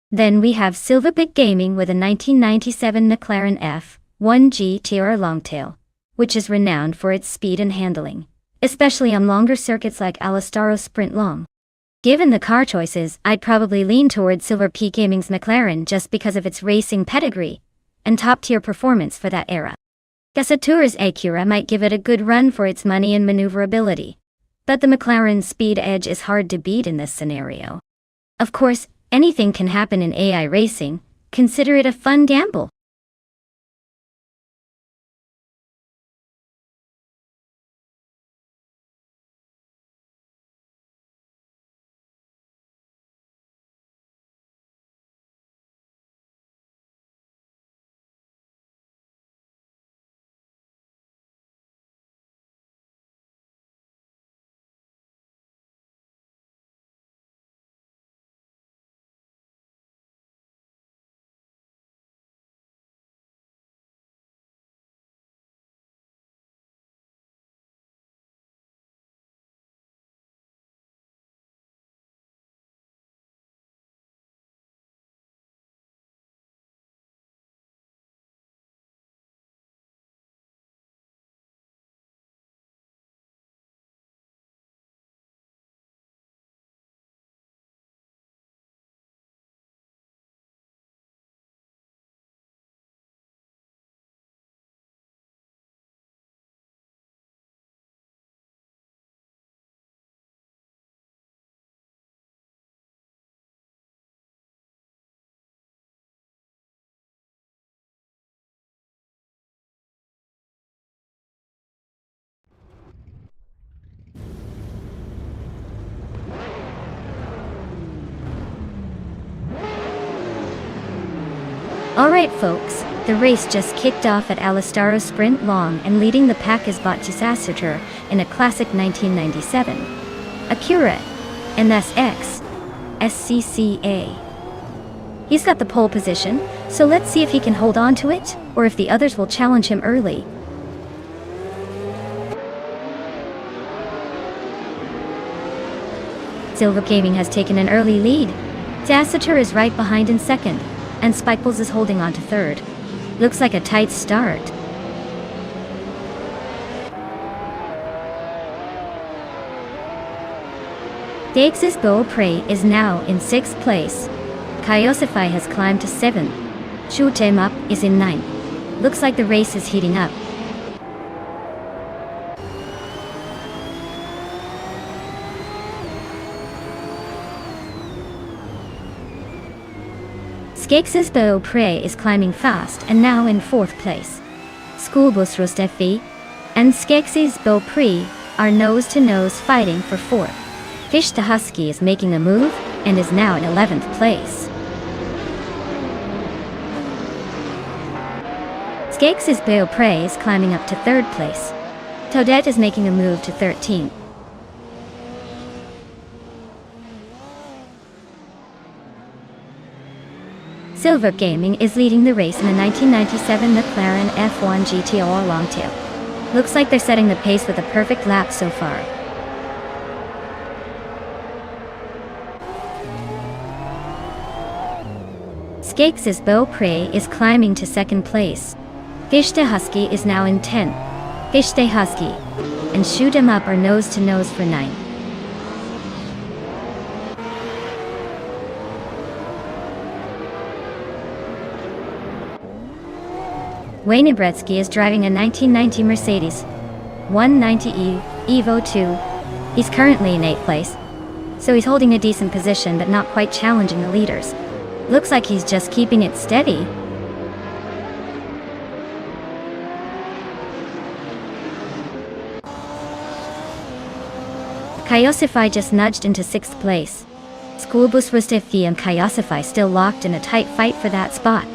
Then we have Silverbit Gaming with a 1997 McLaren F1 GTR Longtail, which is renowned for its speed and handling, especially on longer circuits like Alastaro Sprint Long. Given the car choices, I'd probably lean towards Silverbit Gaming's McLaren just because of its racing pedigree and top-tier performance for that era. Zasatur's Acura might give it a good run for its money and maneuverability, but the McLaren's speed edge is hard to beat in this scenario. Of course, anything can happen in AI racing. Consider it a fun gamble. Alright folks, the race just kicked off at Alistaro's Sprint Long, and leading the pack is Bottas in a classic 1997 Acura NSX SCCA. He's got the pole position, so let's see if he can hold on to it, or if the others will challenge him early. Silver Gaming has taken an early lead. Zasatur is right behind in second, and Spikebles is holding on to third. Looks like a tight start. Dex's Beaupre is now in 6th place. Kyosify has climbed to 7th. Shutemap is in 9th. Looks like the race is heating up. Skex's Beaupre is climbing fast and now in 4th place. Schoolbus Rostefi and Skex's Beaupre are nose-to-nose fighting for 4th. Fish the Husky is making a move and is now in 11th place. Skex's Beaupre is climbing up to 3rd place. Toadette is making a move to 13th. Silver Gaming is leading the race in a 1997 McLaren F1 GTR Longtail. Looks like they're setting the pace with a perfect lap so far. Skex's Beaupre is climbing to 2nd place. Fish the Husky is now in 10th. Fish the Husky and Shoot 'em Up are nose-to-nose for 9th. Wayne Gretzky is driving a 1990 Mercedes 190E Evo 2. He's currently in 8th place, so he's holding a decent position but not quite challenging the leaders. Looks like he's just keeping it steady. Kyosify just nudged into 6th place. Schoolbus Rustifi and Kyosify still locked in a tight fight for that spot.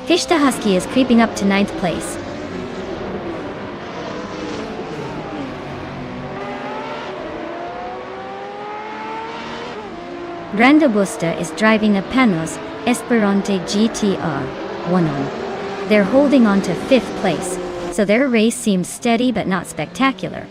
Fish the Husky is creeping up to 9th place. Brando Busta is driving a Panos Esperante GTR 1. They're holding on to 5th place, so their race seems steady but not spectacular.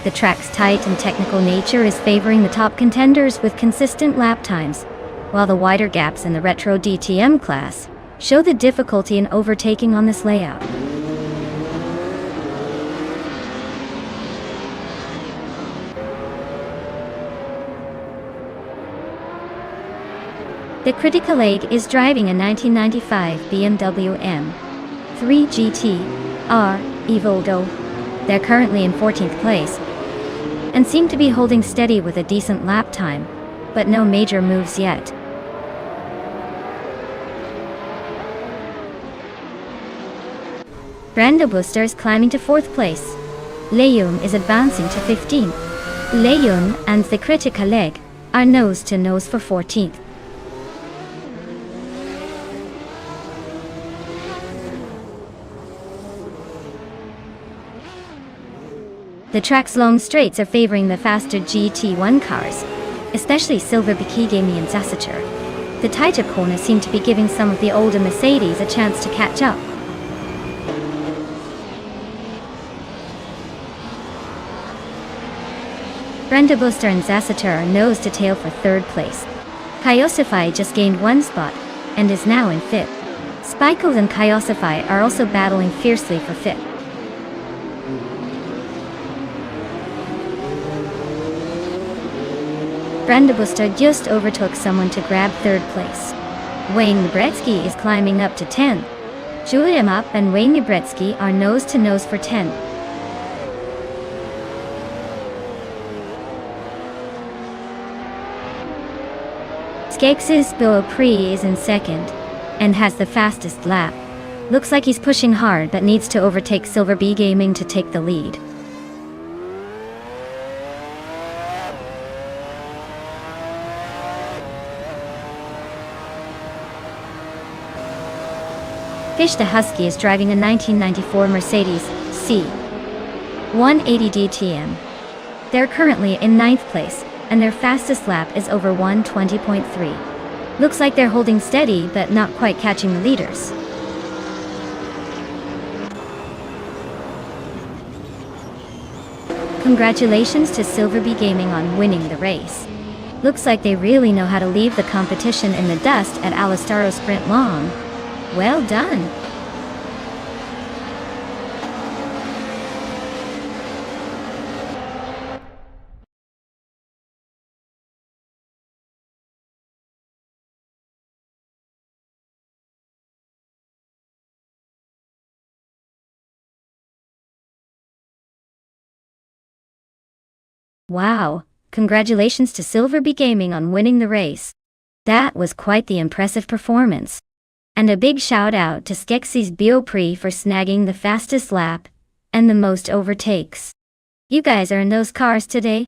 The track's tight and technical nature is favoring the top contenders with consistent lap times, while the wider gaps in the retro DTM class show the difficulty in overtaking on this layout. The Critical Egg is driving a 1995 BMW M3 GT R Evoldo. They're currently in 14th place and seem to be holding steady with a decent lap time, but no major moves yet. Brando Booster is climbing to 4th place. Leum is advancing to 15th. Leum and the Critical Egg are nose-to-nose for 14th. The track's long straights are favoring the faster GT1 cars, especially Silver Bikigami and Zasatur. The tighter corners seem to be giving some of the older Mercedes a chance to catch up. Brenda Buster and Zasatur are nose to tail for 3rd place. Kyosify just gained 1 spot and is now in 5th. Spikeles and Kyosify are also battling fiercely for 5th. Brenda Buster just overtook someone to grab 3rd place. Wayne Gretzky is climbing up to 10th. Julia Mop and Wayne Gretzky are nose-to-nose for 10th. Skex's Beaupre is in 2nd and has the fastest lap. Looks like he's pushing hard but needs to overtake Silver B Gaming to take the lead. Fish the Husky is driving a 1994 Mercedes C 180 DTM. They're currently in 9th place, and their fastest lap is over 1:20.3. Looks like they're holding steady but not quite catching the leaders. Congratulations to Silverby Gaming on winning the race. Looks like they really know how to leave the competition in the dust at Alistaro Sprint Long. Well done! Wow, congratulations to Silverby Gaming on winning the race. That was quite the impressive performance. And a big shout out to Skeksis Beaupré for snagging the fastest lap and the most overtakes. You guys are in those cars today.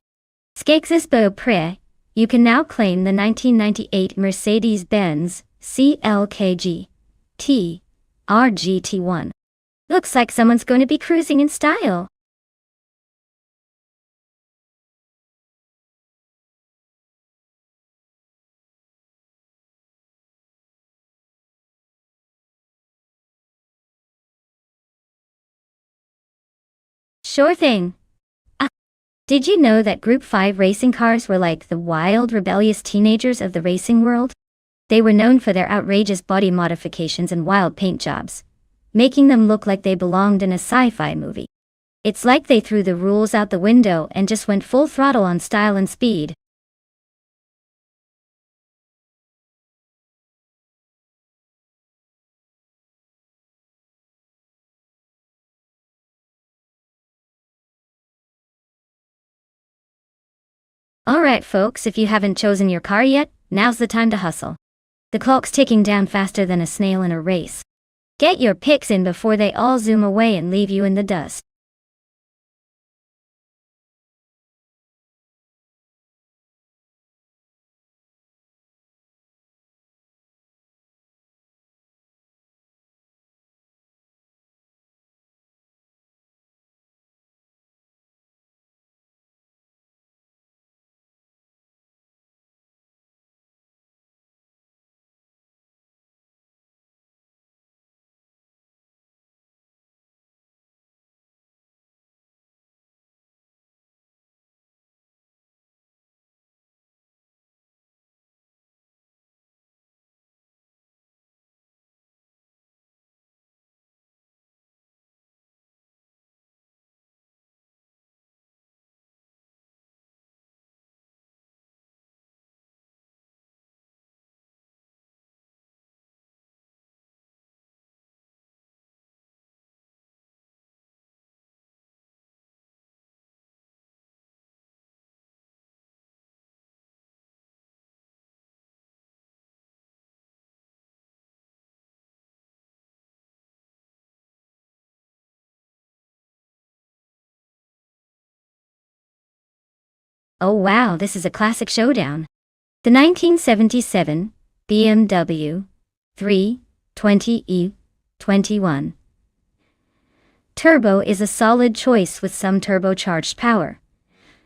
Skeksis Beaupré, you can now claim the 1998 Mercedes-Benz CLKG T RGT1. Looks like someone's going to be cruising in style. Sure thing. Did you know that Group 5 racing cars were like the wild, rebellious teenagers of the racing world? They were known for their outrageous body modifications and wild paint jobs, making them look like they belonged in a sci-fi movie. It's like they threw the rules out the window and just went full throttle on style and speed. Alright folks, if you haven't chosen your car yet, now's the time to hustle. The clock's ticking down faster than a snail in a race. Get your picks in before they all zoom away and leave you in the dust. Oh wow, this is a classic showdown. The 1977 BMW 320e 21 Turbo is a solid choice with some turbocharged power.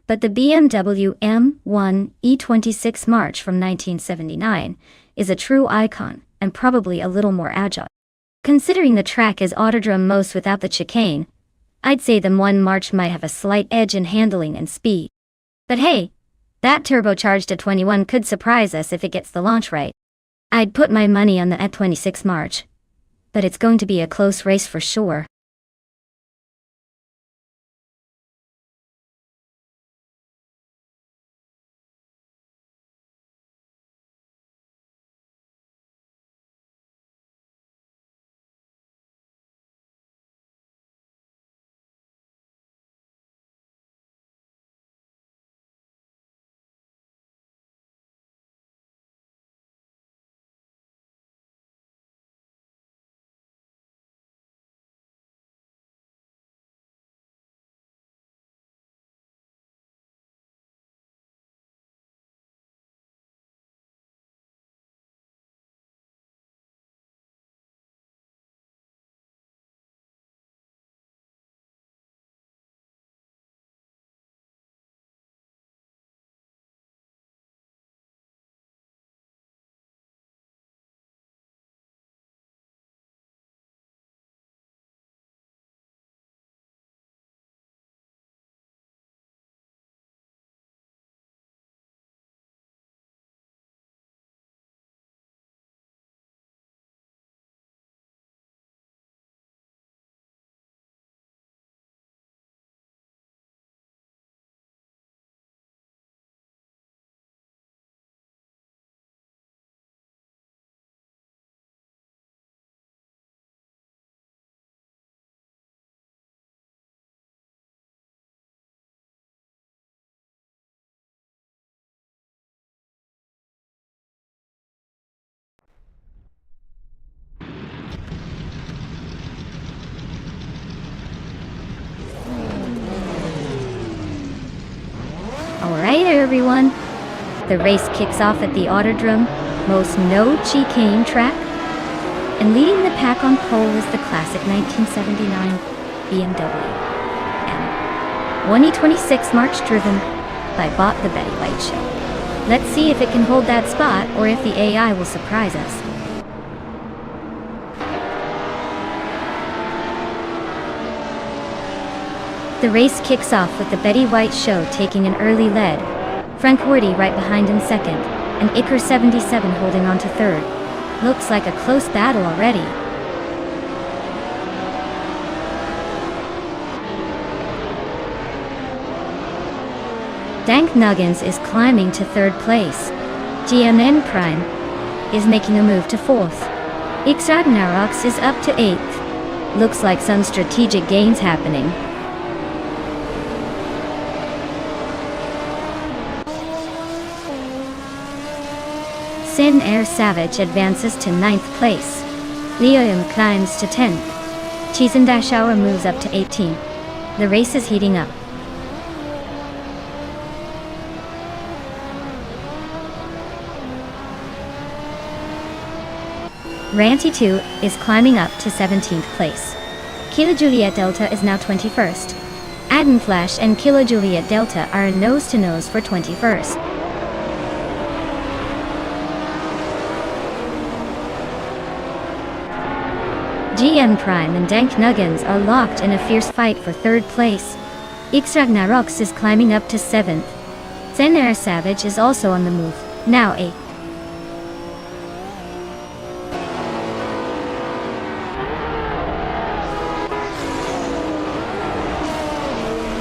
But the BMW M1 E26 March from 1979 is a true icon and probably a little more agile. Considering the track is Autodrome most without the chicane, I'd say the M1 March might have a slight edge in handling and speed. But hey, that turbocharged E21 could surprise us if it gets the launch right. I'd put my money on the E26 March. But it's going to be a close race for sure. everyone! The race kicks off at the Autodrome, most no chicane track. And leading the pack on pole is the classic 1979 BMW M1E26 March driven by Bot the Betty White Show. Let's see if it can hold that spot or if the AI will surprise us. The race kicks off with the Betty White Show taking an early lead, Frank Wardy right behind in second, and Iker 77 holding on to third. Looks like a close battle already. Dank Nuggins is climbing to third place. GMN Prime is making a move to fourth. Ixragnarox is up to eighth. Looks like some strategic gains happening. Sin Air Savage advances to 9th place. Liam climbs to 10th. Cheesin Dashauer moves up to 18th. The race is heating up. Ranty 2 is climbing up to 17th place. Kilo Juliet Delta is now 21st. Adden Flash and Kilo Juliet Delta are nose-to-nose for 21st. GM Prime and Dank Nuggins are locked in a fierce fight for third place. Ixragnarox is climbing up to 7th. Zen Air Savage is also on the move, now 8th.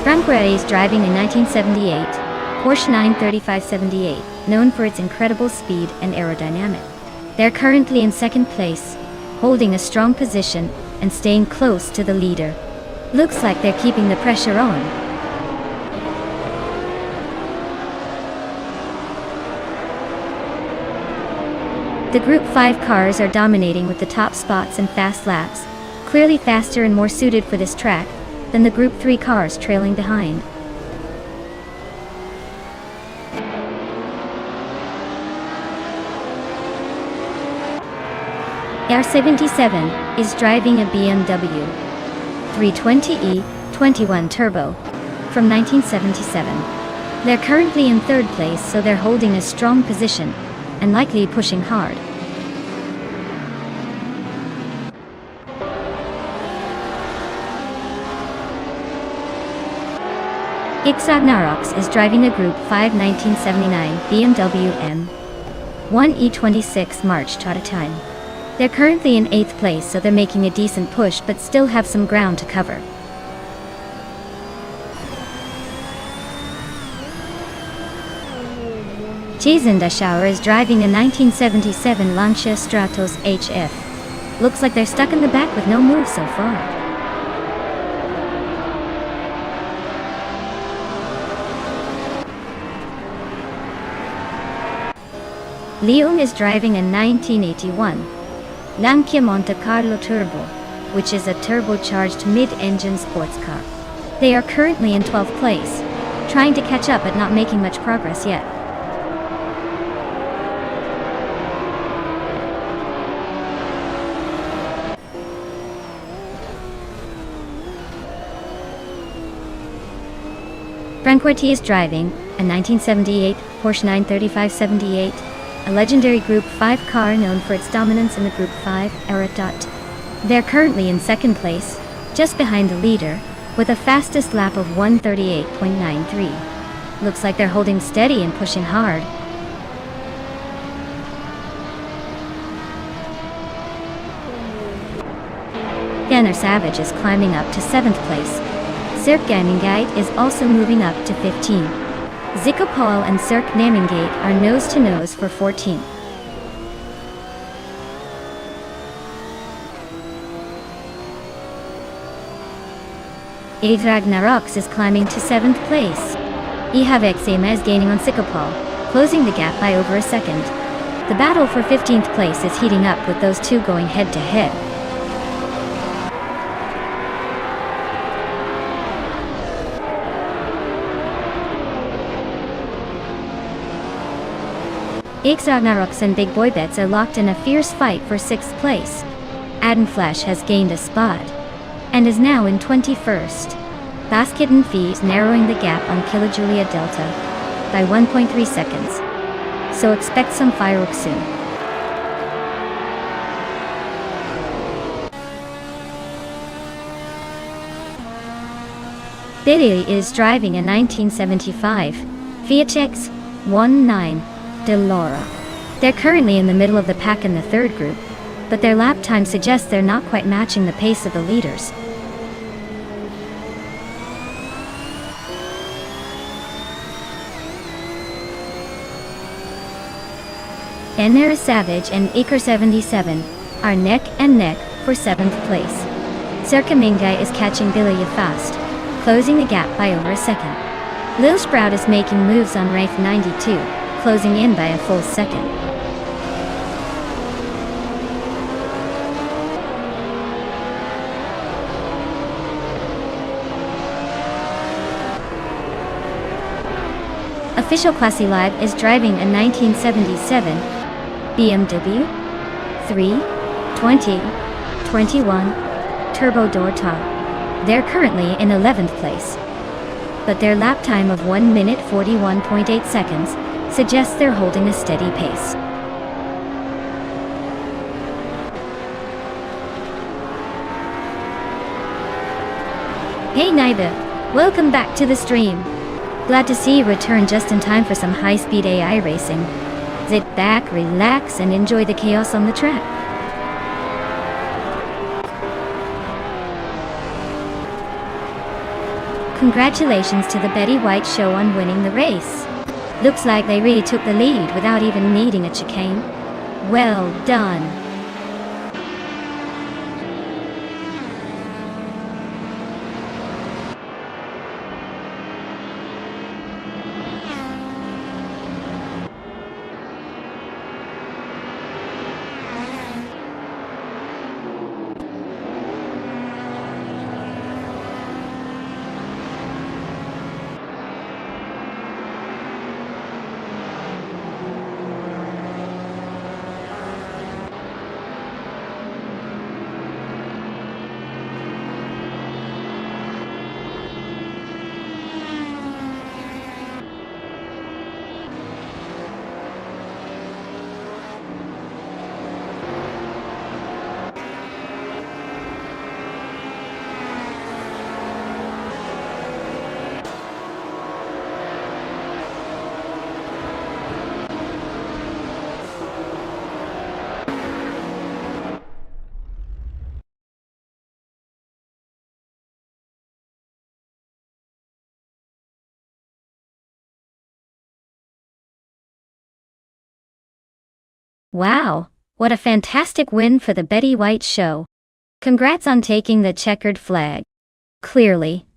Frank Reddy is driving a 1978 Porsche 935/78, known for its incredible speed and aerodynamic. They're currently in second place, holding a strong position and staying close to the leader. Looks like they're keeping the pressure on. The Group 5 cars are dominating with the top spots and fast laps, clearly faster and more suited for this track than the Group 3 cars trailing behind. R77 is driving a BMW 320e 21 Turbo from 1977. They're currently in third place, so they're holding a strong position and likely pushing hard. Ixragnarox is driving a Group 5 1979 BMW M1E26 March Tata time. They're currently in 8th place, so they're making a decent push but still have some ground to cover. Jason Dashauer is driving a 1977 Lancia Stratos HF. Looks like they're stuck in the back with no move so far. Leon is driving a 1981 Lancia Monte Carlo Turbo, which is a turbocharged mid-engine sports car. They are currently in 12th place, trying to catch up but not making much progress yet. Frank Ortiz is driving a 1978 Porsche 935/78, a legendary Group 5 car known for its dominance in the Group 5 era. They're currently in second place, just behind the leader, with a fastest lap of 1:38.93. Looks like they're holding steady and pushing hard. Ganner Savage is climbing up to 7th place. Cirque Gamingate is also moving up to 15. Zico Paul and Cirque Namingate are nose-to-nose for 14th. Ixragnarox is climbing to 7th place. Ihavexema is gaining on Sikopal, closing the gap by over a second. The battle for 15th place is heating up with those two going head-to-head. X Ragnaroks and Big Boy Bets are locked in a fierce fight for 6th place. Adden Flash has gained a spot and is now in 21st. Basket and Fees narrowing the gap on Kilojulia Delta by 1.3 seconds. So expect some fireworks soon. Billy is driving a 1975 Fiat X19 Delora. They're currently in the middle of the pack in the third group, but their lap time suggests they're not quite matching the pace of the leaders. Enner Savage and Iker 77 are neck and neck for 7th place. Serkaminga is catching Billy fast, closing the gap by over a second. Lil Sprout is making moves on Wraith 92, closing in by a full second. Official Classy Live is driving a 1977 BMW 32021 Turbo Door Top. They're currently in 11th place, but their lap time of 1 minute 41.8 seconds suggests they're holding a steady pace. Hey Naiba, welcome back to the stream. Glad to see you return just in time for some high-speed AI racing. Sit back, relax, and enjoy the chaos on the track. Congratulations to the Betty White Show on winning the race. Looks like they really took the lead without even needing a chicane. Well done. Wow, what a fantastic win for the Betty White Show. Congrats on taking the checkered flag. Clearly,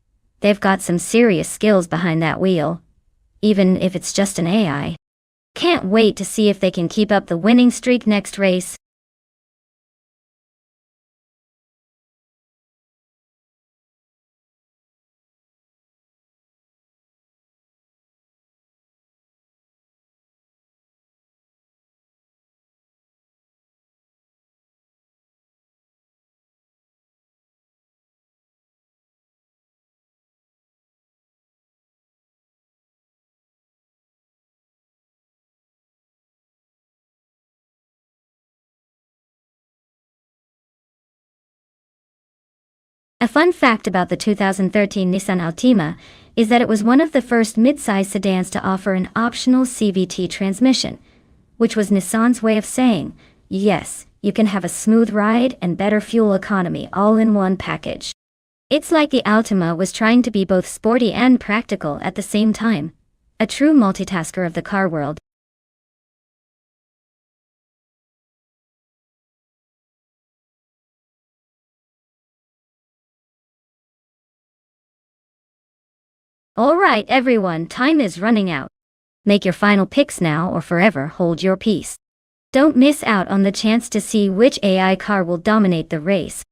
they've got some serious skills behind that wheel, even if it's just an AI. Can't wait to see if they can keep up the winning streak next race. A fun fact about the 2013 Nissan Altima is that it was one of the first mid-size sedans to offer an optional CVT transmission, which was Nissan's way of saying, yes, you can have a smooth ride and better fuel economy all in one package. It's like the Altima was trying to be both sporty and practical at the same time. A true multitasker of the car world. Alright everyone, time is running out. Make your final picks now or forever hold your peace. Don't miss out on the chance to see which AI car will dominate the race.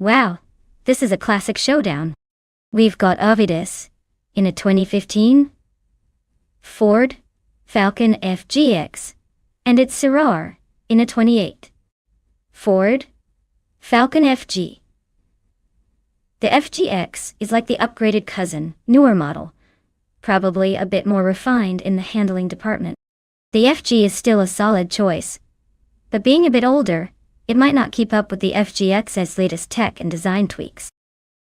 Wow, this is a classic showdown. We've got Ovidus in a 2015 Ford Falcon FGX, and its Syrah in a 28 Ford Falcon FG. The FGX is like the upgraded cousin, newer model, probably a bit more refined in the handling department. The FG is still a solid choice, but being a bit older, it might not keep up with the FGX's latest tech and design tweaks.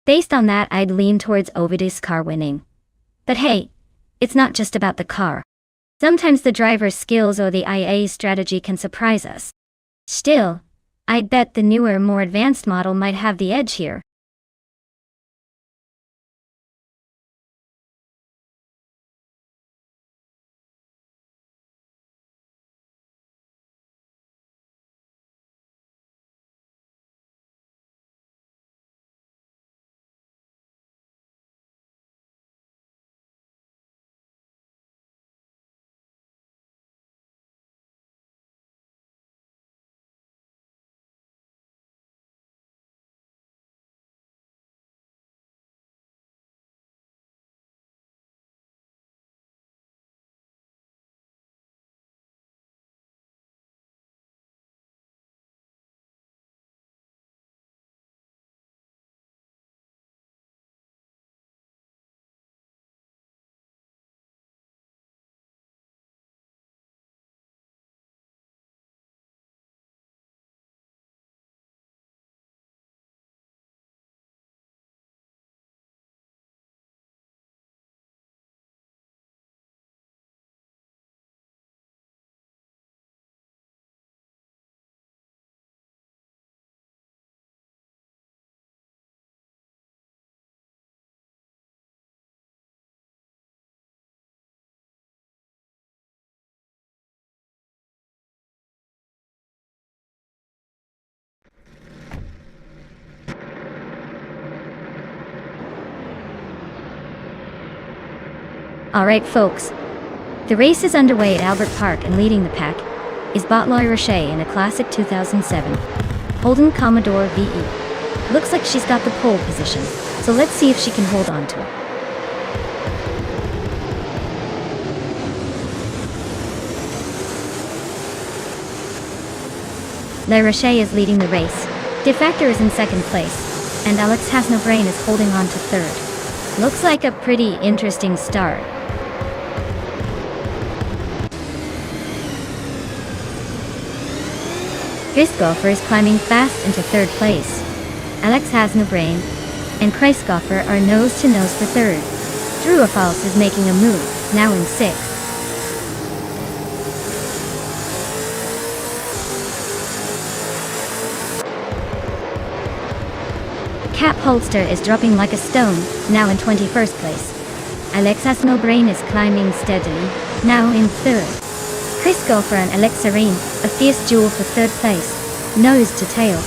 Based on that, I'd lean towards Ovidus car winning. But hey, it's not just about the car. Sometimes the driver's skills or the IA's strategy can surprise us. Still, I'd bet the newer, more advanced model might have the edge here. Alright folks, the race is underway at Albert Park, and leading the pack is Botloy Roche in a classic 2007 Holden Commodore VE. Looks like she's got the pole position, so let's see if she can hold on to it. La Roche is leading the race. Defactor is in second place, and Alex Has No Brain is holding on to third. Looks like a pretty interesting start. Christopher is climbing fast into third place. Alex Has No Brain and Christopher are nose to nose for third. Drew False is making a move, now in sixth. Cap Holster is dropping like a stone, now in 21st place. Alex Has No Brain is climbing steadily, now in third. Chris Gopher and Alex Serene, a fierce duel for third place, nose to tail.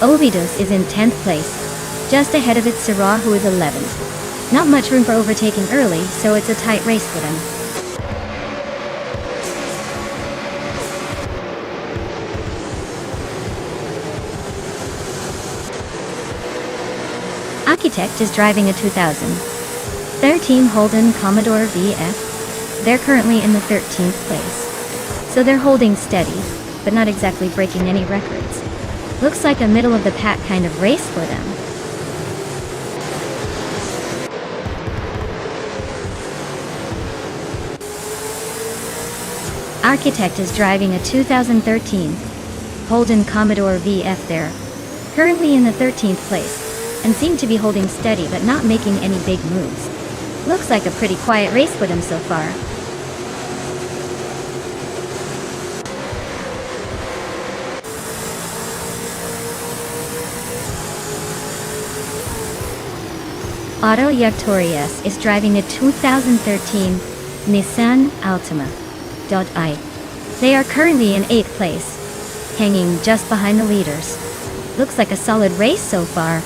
Ovidus is in 10th place, just ahead of its Syrah, who is 11th. Not much room for overtaking early, so it's a tight race for them. Architect is driving a 2013 Holden Commodore VF. They're currently in the 13th place. So they're holding steady, but not exactly breaking any records. Looks like a middle of the pack kind of race for them. Architect is driving a 2013 Holden Commodore VF. They're currently in the 13th place, and seem to be holding steady but not making any big moves. Looks like a pretty quiet race for them so far. Otto Yactorius is driving a 2013 Nissan Altima .I. They are currently in 8th place, hanging just behind the leaders. Looks like a solid race so far,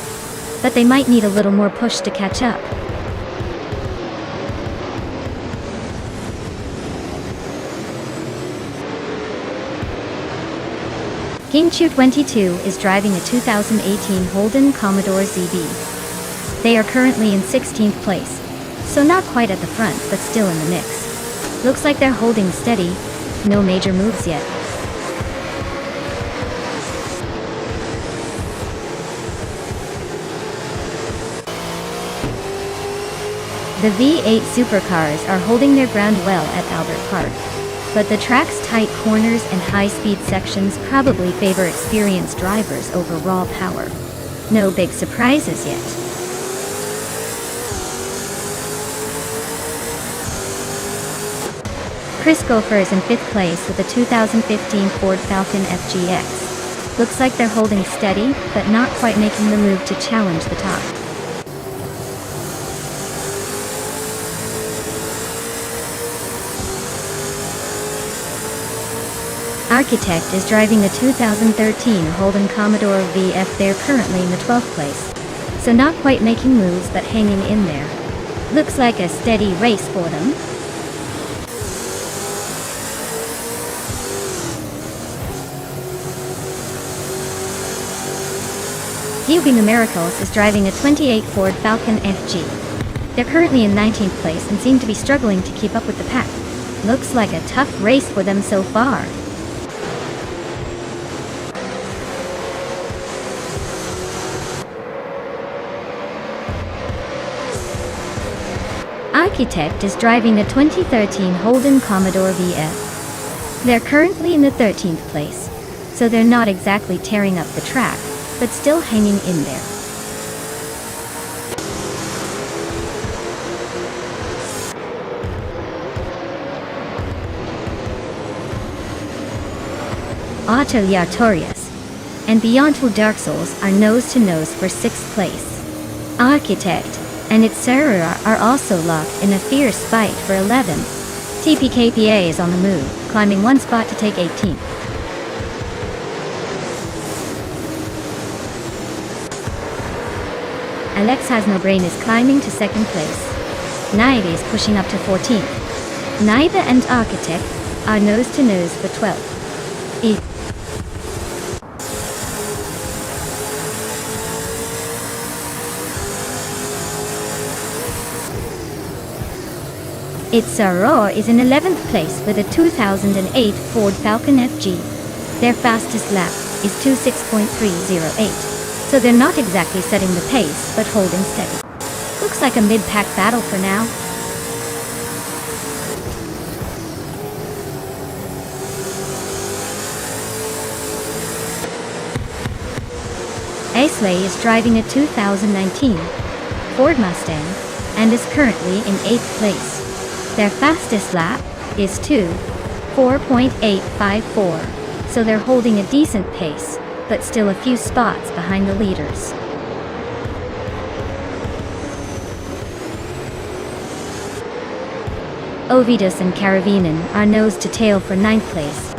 but they might need a little more push to catch up. Ginchu 22 is driving a 2018 Holden Commodore ZB. They are currently in 16th place, so not quite at the front but still in the mix. Looks like they're holding steady, no major moves yet. The V8 supercars are holding their ground well at Albert Park, but the track's tight corners and high-speed sections probably favor experienced drivers over raw power. No big surprises yet. Chris Gopher is in 5th place with a 2015 Ford Falcon FGX. Looks like they're holding steady, but not quite making the move to challenge the top. Architect is driving a 2013 Holden Commodore VF. They're currently in the 12th place, so not quite making moves but hanging in there. Looks like a steady race for them. Hugo Numericals is driving a 28 Ford Falcon FG. They're currently in 19th place and seem to be struggling to keep up with the pack. Looks like a tough race for them so far. Architect is driving a 2013 Holden Commodore VF. They're currently in the 13th place, so they're not exactly tearing up the track, but still hanging in there. Atelier Torius and Beyond Two Dark Souls are nose-to-nose for 6th place. Architect and its Serra are also locked in a fierce fight for 11th. TPKPA is on the move, climbing one spot to take 18th. Alex Has No Brain is climbing to 2nd place. Naive is pushing up to 14th. Naive and Architect are nose-to-nose for 12th. Its Serra is in 11th place with a 2008 Ford Falcon FG. Their fastest lap is 26.308, so they're not exactly setting the pace but holding steady. Looks like a mid-pack battle for now. Aisley is driving a 2019 Ford Mustang and is currently in 8th place. Their fastest lap is 4.854, so they're holding a decent pace, but still a few spots behind the leaders. Ovidus and Caravinen are nose to tail for 9th place.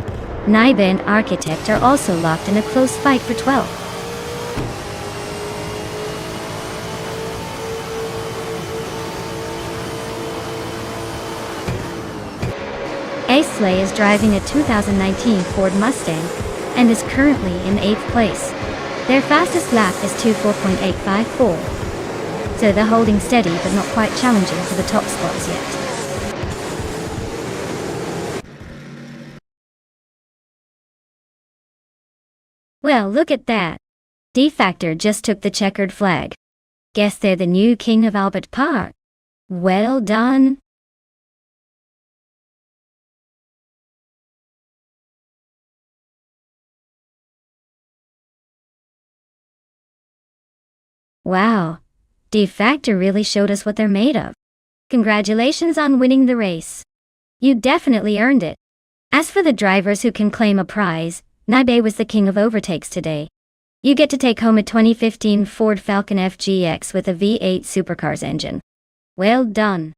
Naive and Architect are also locked in a close fight for 12th. Aisley is driving a 2019 Ford Mustang and is currently in 8th place. Their fastest lap is 24.854, so they're holding steady but not quite challenging for the top spots yet. Well, look at that. D-Factor just took the checkered flag. Guess they're the new king of Albert Park. Well done. Wow, D-Factor really showed us what they're made of. Congratulations on winning the race. You definitely earned it. As for the drivers who can claim a prize, Naibe was the king of overtakes today. You get to take home a 2015 Ford Falcon FGX with a V8 supercars engine. Well done.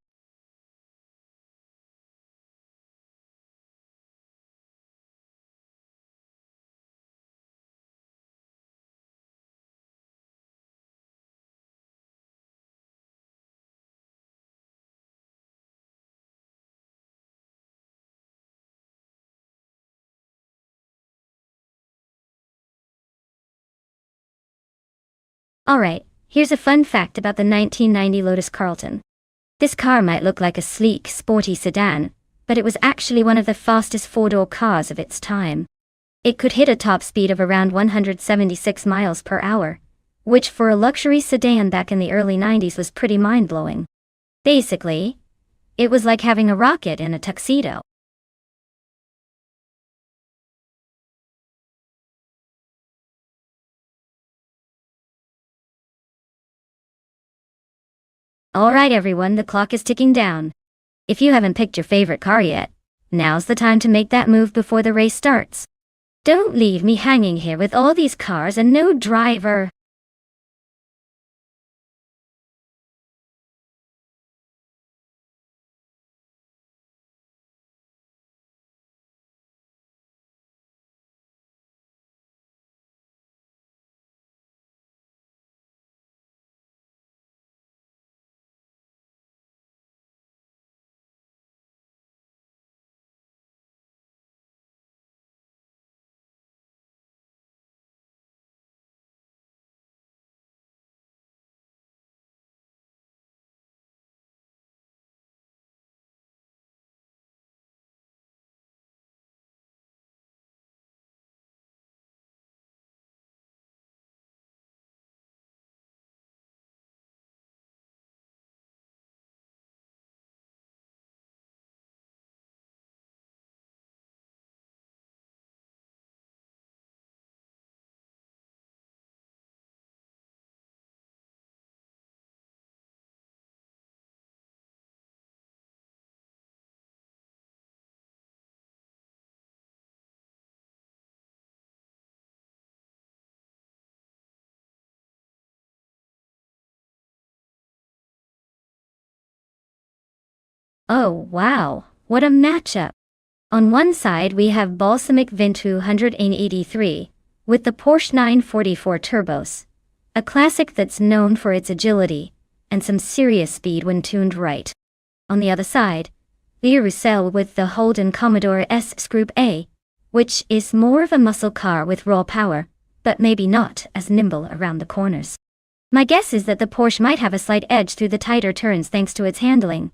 Alright, here's a fun fact about the 1990 Lotus Carlton. This car might look like a sleek, sporty sedan, but it was actually one of the fastest four-door cars of its time. It could hit a top speed of around 176 miles per hour, which for a luxury sedan back in the early 90s was pretty mind-blowing. Basically, it was like having a rocket in a tuxedo. Alright everyone, the clock is ticking down. If you haven't picked your favorite car yet, now's the time to make that move before the race starts. Don't leave me hanging here with all these cars and no driver. Oh wow, what a matchup. On one side we have Balsamic Vin 283, with the Porsche 944 Turbos, a classic that's known for its agility, and some serious speed when tuned right. On the other side, the Roussel with the Holden Commodore S Group A, which is more of a muscle car with raw power, but maybe not as nimble around the corners. My guess is that the Porsche might have a slight edge through the tighter turns thanks to its handling,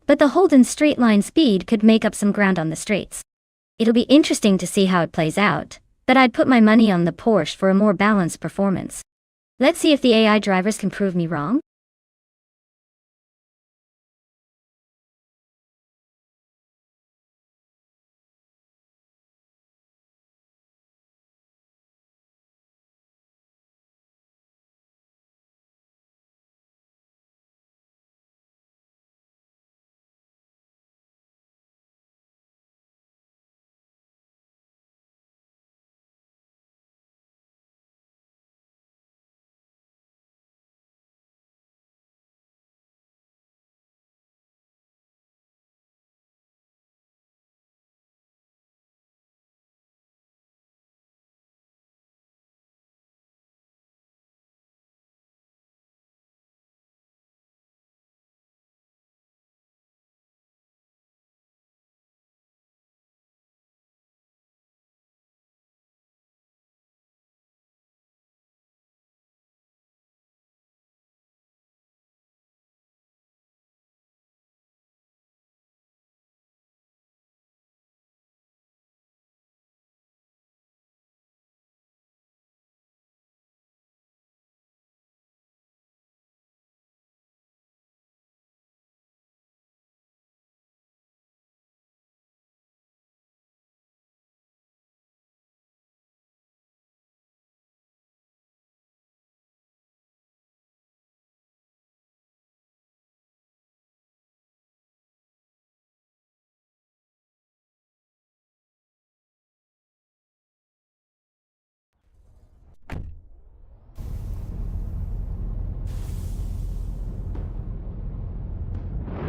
but the Holden's straight-line speed could make up some ground on the straights. It'll be interesting to see how it plays out, but I'd put my money on the Porsche for a more balanced performance. Let's see if the AI drivers can prove me wrong.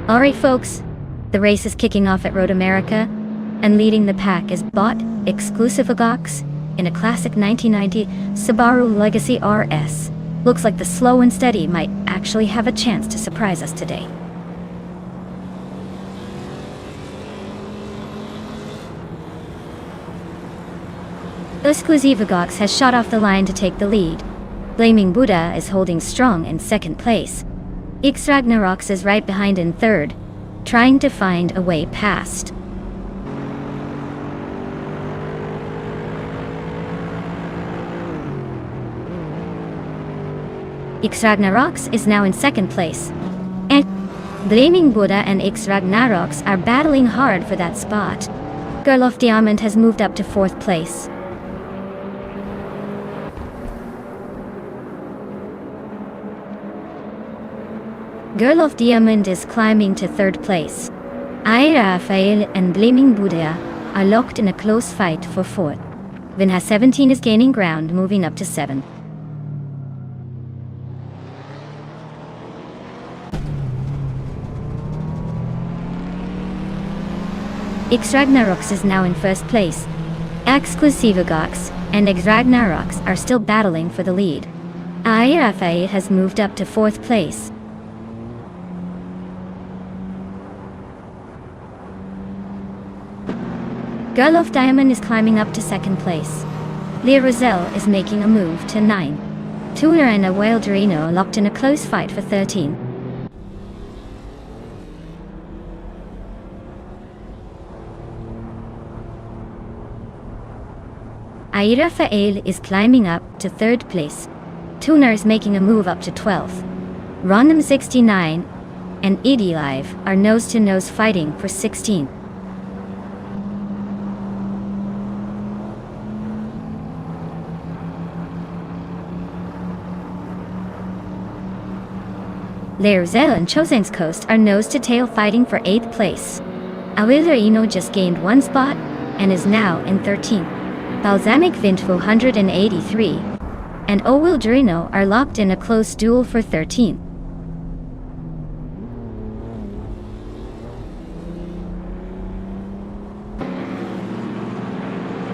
Alright folks, the race is kicking off at Road America, and leading the pack is bought exclusive Agox in a classic 1990 Subaru Legacy RS. Looks like the slow and steady might actually have a chance to surprise us today. The exclusive Agox has shot off the line to take the lead, Blaming Buddha is holding strong in second place. X Ragnaroks is right behind in third, trying to find a way past. X Ragnaroks is now in second place. And Blaming Buddha and X Ragnaroks are battling hard for that spot. Girl of Diamond has moved up to fourth place. Girl of Diamond is climbing to third place. I, Raphael and Blaming Buddha are locked in a close fight for fourth. Vinha 17 is gaining ground, moving up to 7th. X Ragnaroks is now in first place. Exclusivagox and X Ragnaroks are still battling for the lead. I, Raphael has moved up to fourth place. Girl of Diamond is climbing up to second place. Leah Roselle is making a move to 9. Tuna and a Whale Dorino locked in a close fight for 13. I, Raphael is climbing up to third place. Tuna is making a move up to 12th. Random 69 and Edie Live are nose-to-nose fighting for 16. Leruzel and Chosen's Coast are nose-to-tail fighting for 8th place. Awilderino just gained 1 spot and is now in 13th. Balsamic Vint 483 and Owildrino are locked in a close duel for 13th.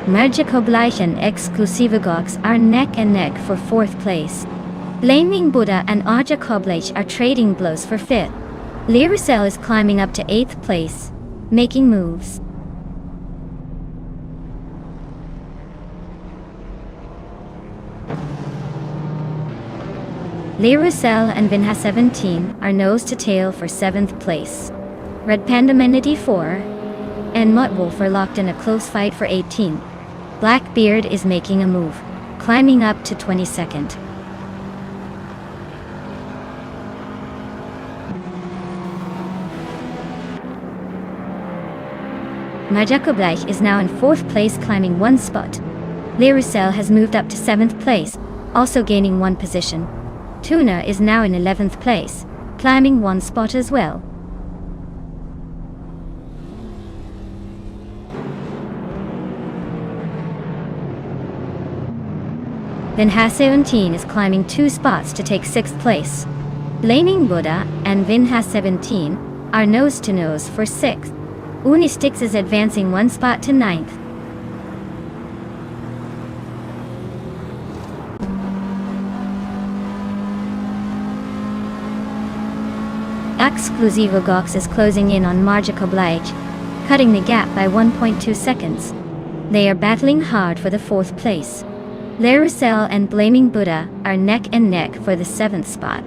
Magicobliche and Exclusivagox are neck and neck for 4th place. Blaming Buddha and Aja Koblich are trading blows for 5th. Liricel is climbing up to 8th place, making moves. Liricel and Vinha 17 are nose to tail for 7th place. Red Panda Menity 4 and Muttwolf are locked in a close fight for 18. Blackbeard is making a move, climbing up to 22nd. Majakobleich is now in 4th place, climbing 1 spot. Liricel has moved up to 7th place, also gaining 1 position. Tuna is now in 11th place, climbing 1 spot as well. Vinha 17 is climbing 2 spots to take 6th place. Blaming Buddha and Vinha 17 are nose-to-nose for 6th. Unistix is advancing 1 spot to 9th. Exclusivagox is closing in on Margicoblige, cutting the gap by 1.2 seconds. They are battling hard for the 4th place. Laricel and Blaming Buddha are neck and neck for the 7th spot.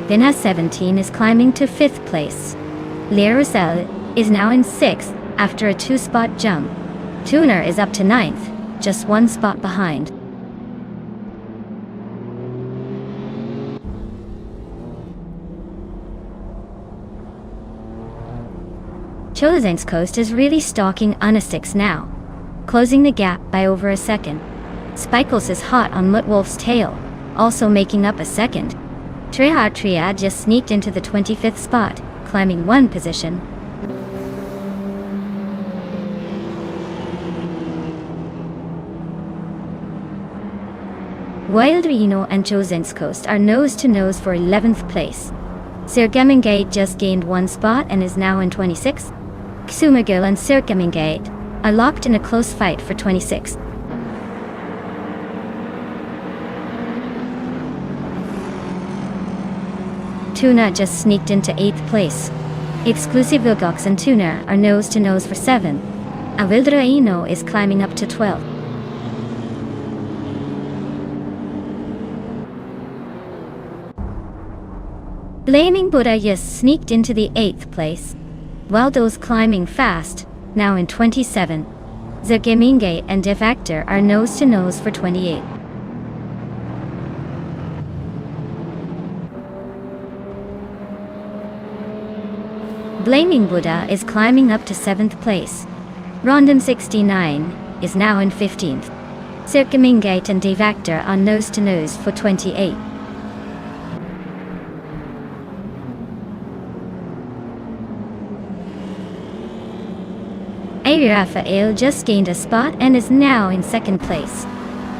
Vinha 17 is climbing to 5th place. Laricel is now in 6th after a 2-spot jump. Tuner is up to 9th, just 1 spot behind. Chosen's Coast is really stalking Unistix now, closing the gap by over a second. Spikles is hot on Muttwolf's tail, also making up a second. Triad just sneaked into the 25th spot, climbing 1 position. Wildrino and Chosen's Coast are nose-to-nose for 11th place. Sirgamingate just gained 1 spot and is now in 26th. Xumagil and Sirgamingate are locked in a close fight for 26th. Tuna just sneaked into 8th place. Exclusive Gogox and Tuner are nose to nose for 7. Avildraino is climbing up to 12. Blaming Buddha just sneaked into the 8th place. While those climbing fast, now in 27. Zergeminge and Defactor are nose to nose for 28. Blaming Buddha is climbing up to 7th place. Rondom 69 is now in 15th. Zergemingate and Defactor are nose to nose for 28. Raphael just gained a spot and is now in 2nd place.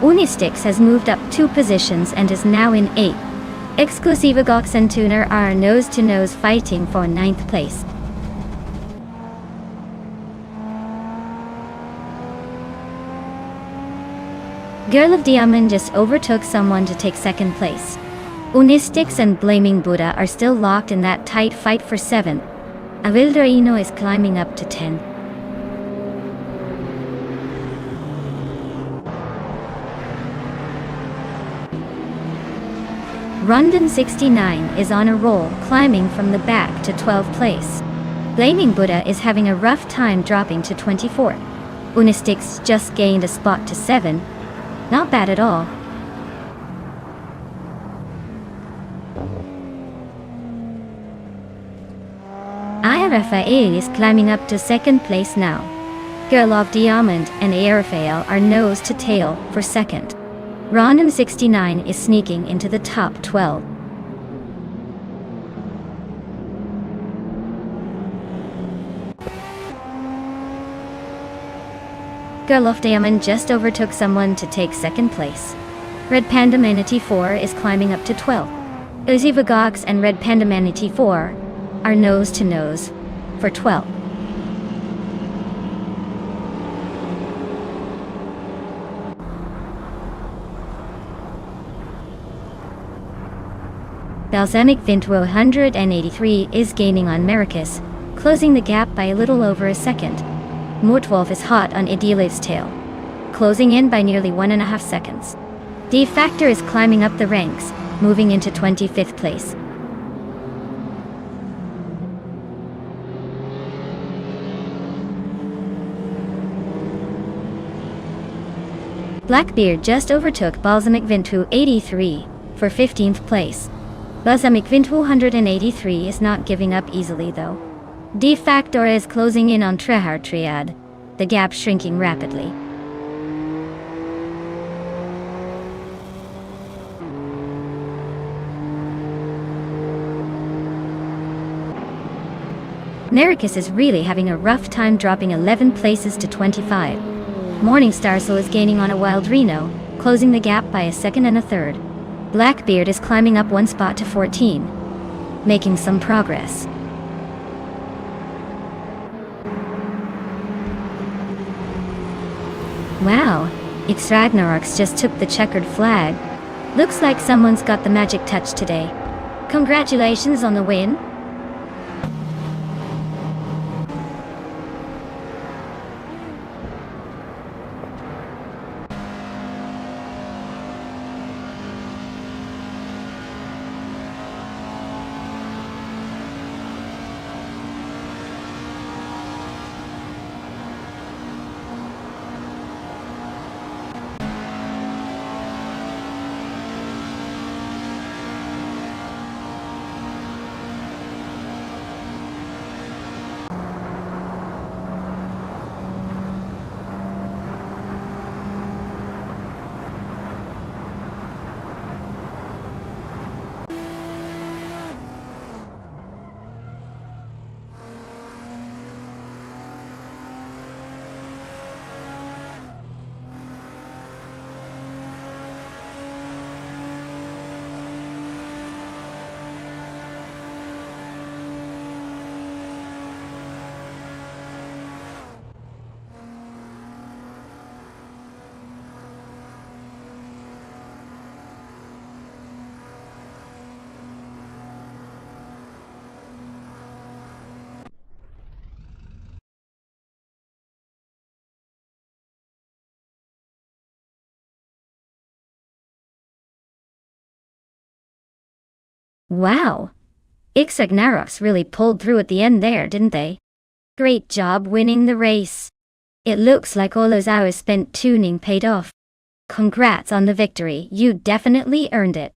Unistix has moved up 2 positions and is now in 8th. Exclusive Gox and Tuner are nose to nose fighting for 9th place. Girl of Diamond just overtook someone to take 2nd place. Unistix and Blaming Buddha are still locked in that tight fight for 7th. Avildraino is climbing up to 10. Rondon 69 is on a roll, climbing from the back to 12th place. Blaming Buddha is having a rough time dropping to 24. Unistix just gained a spot to 7. Not bad at all. Raphael is climbing up to 2nd place now. Girl of Diamond and Raphael are nose to tail for 2nd. Rondon 69 is sneaking into the top 12. Girl of Diamond just overtook someone to take 2nd place. Red Panda Manatee 4 is climbing up to 12. Uzi Vagox and Red Panda Manatee 4 are nose to nose for 12. Balsamic Vint 183 is gaining on Maracus, closing the gap by a little over a second. Mortwolf is hot on Idilev's tail, closing in by nearly 1.5 seconds. Defactor is climbing up the ranks, moving into 25th place. Blackbeard just overtook Balsamic Vintu 83 for 15th place. Balsamic Vintu 183 is not giving up easily though. Defactor is closing in on Trehar Triad, the gap shrinking rapidly. Maracus is really having a rough time dropping 11 places to 25. Morningstar Soul is gaining on a Wild Reno, closing the gap by a second and a third. Blackbeard is climbing up 1 spot to 14, making some progress. Wow, X Ragnarok's just took the checkered flag. Looks like someone's got the magic touch today. Congratulations on the win. Wow, Ixagnaros really pulled through at the end there, didn't they? Great job winning the race. It looks like all those hours spent tuning paid off. Congrats on the victory, you definitely earned it.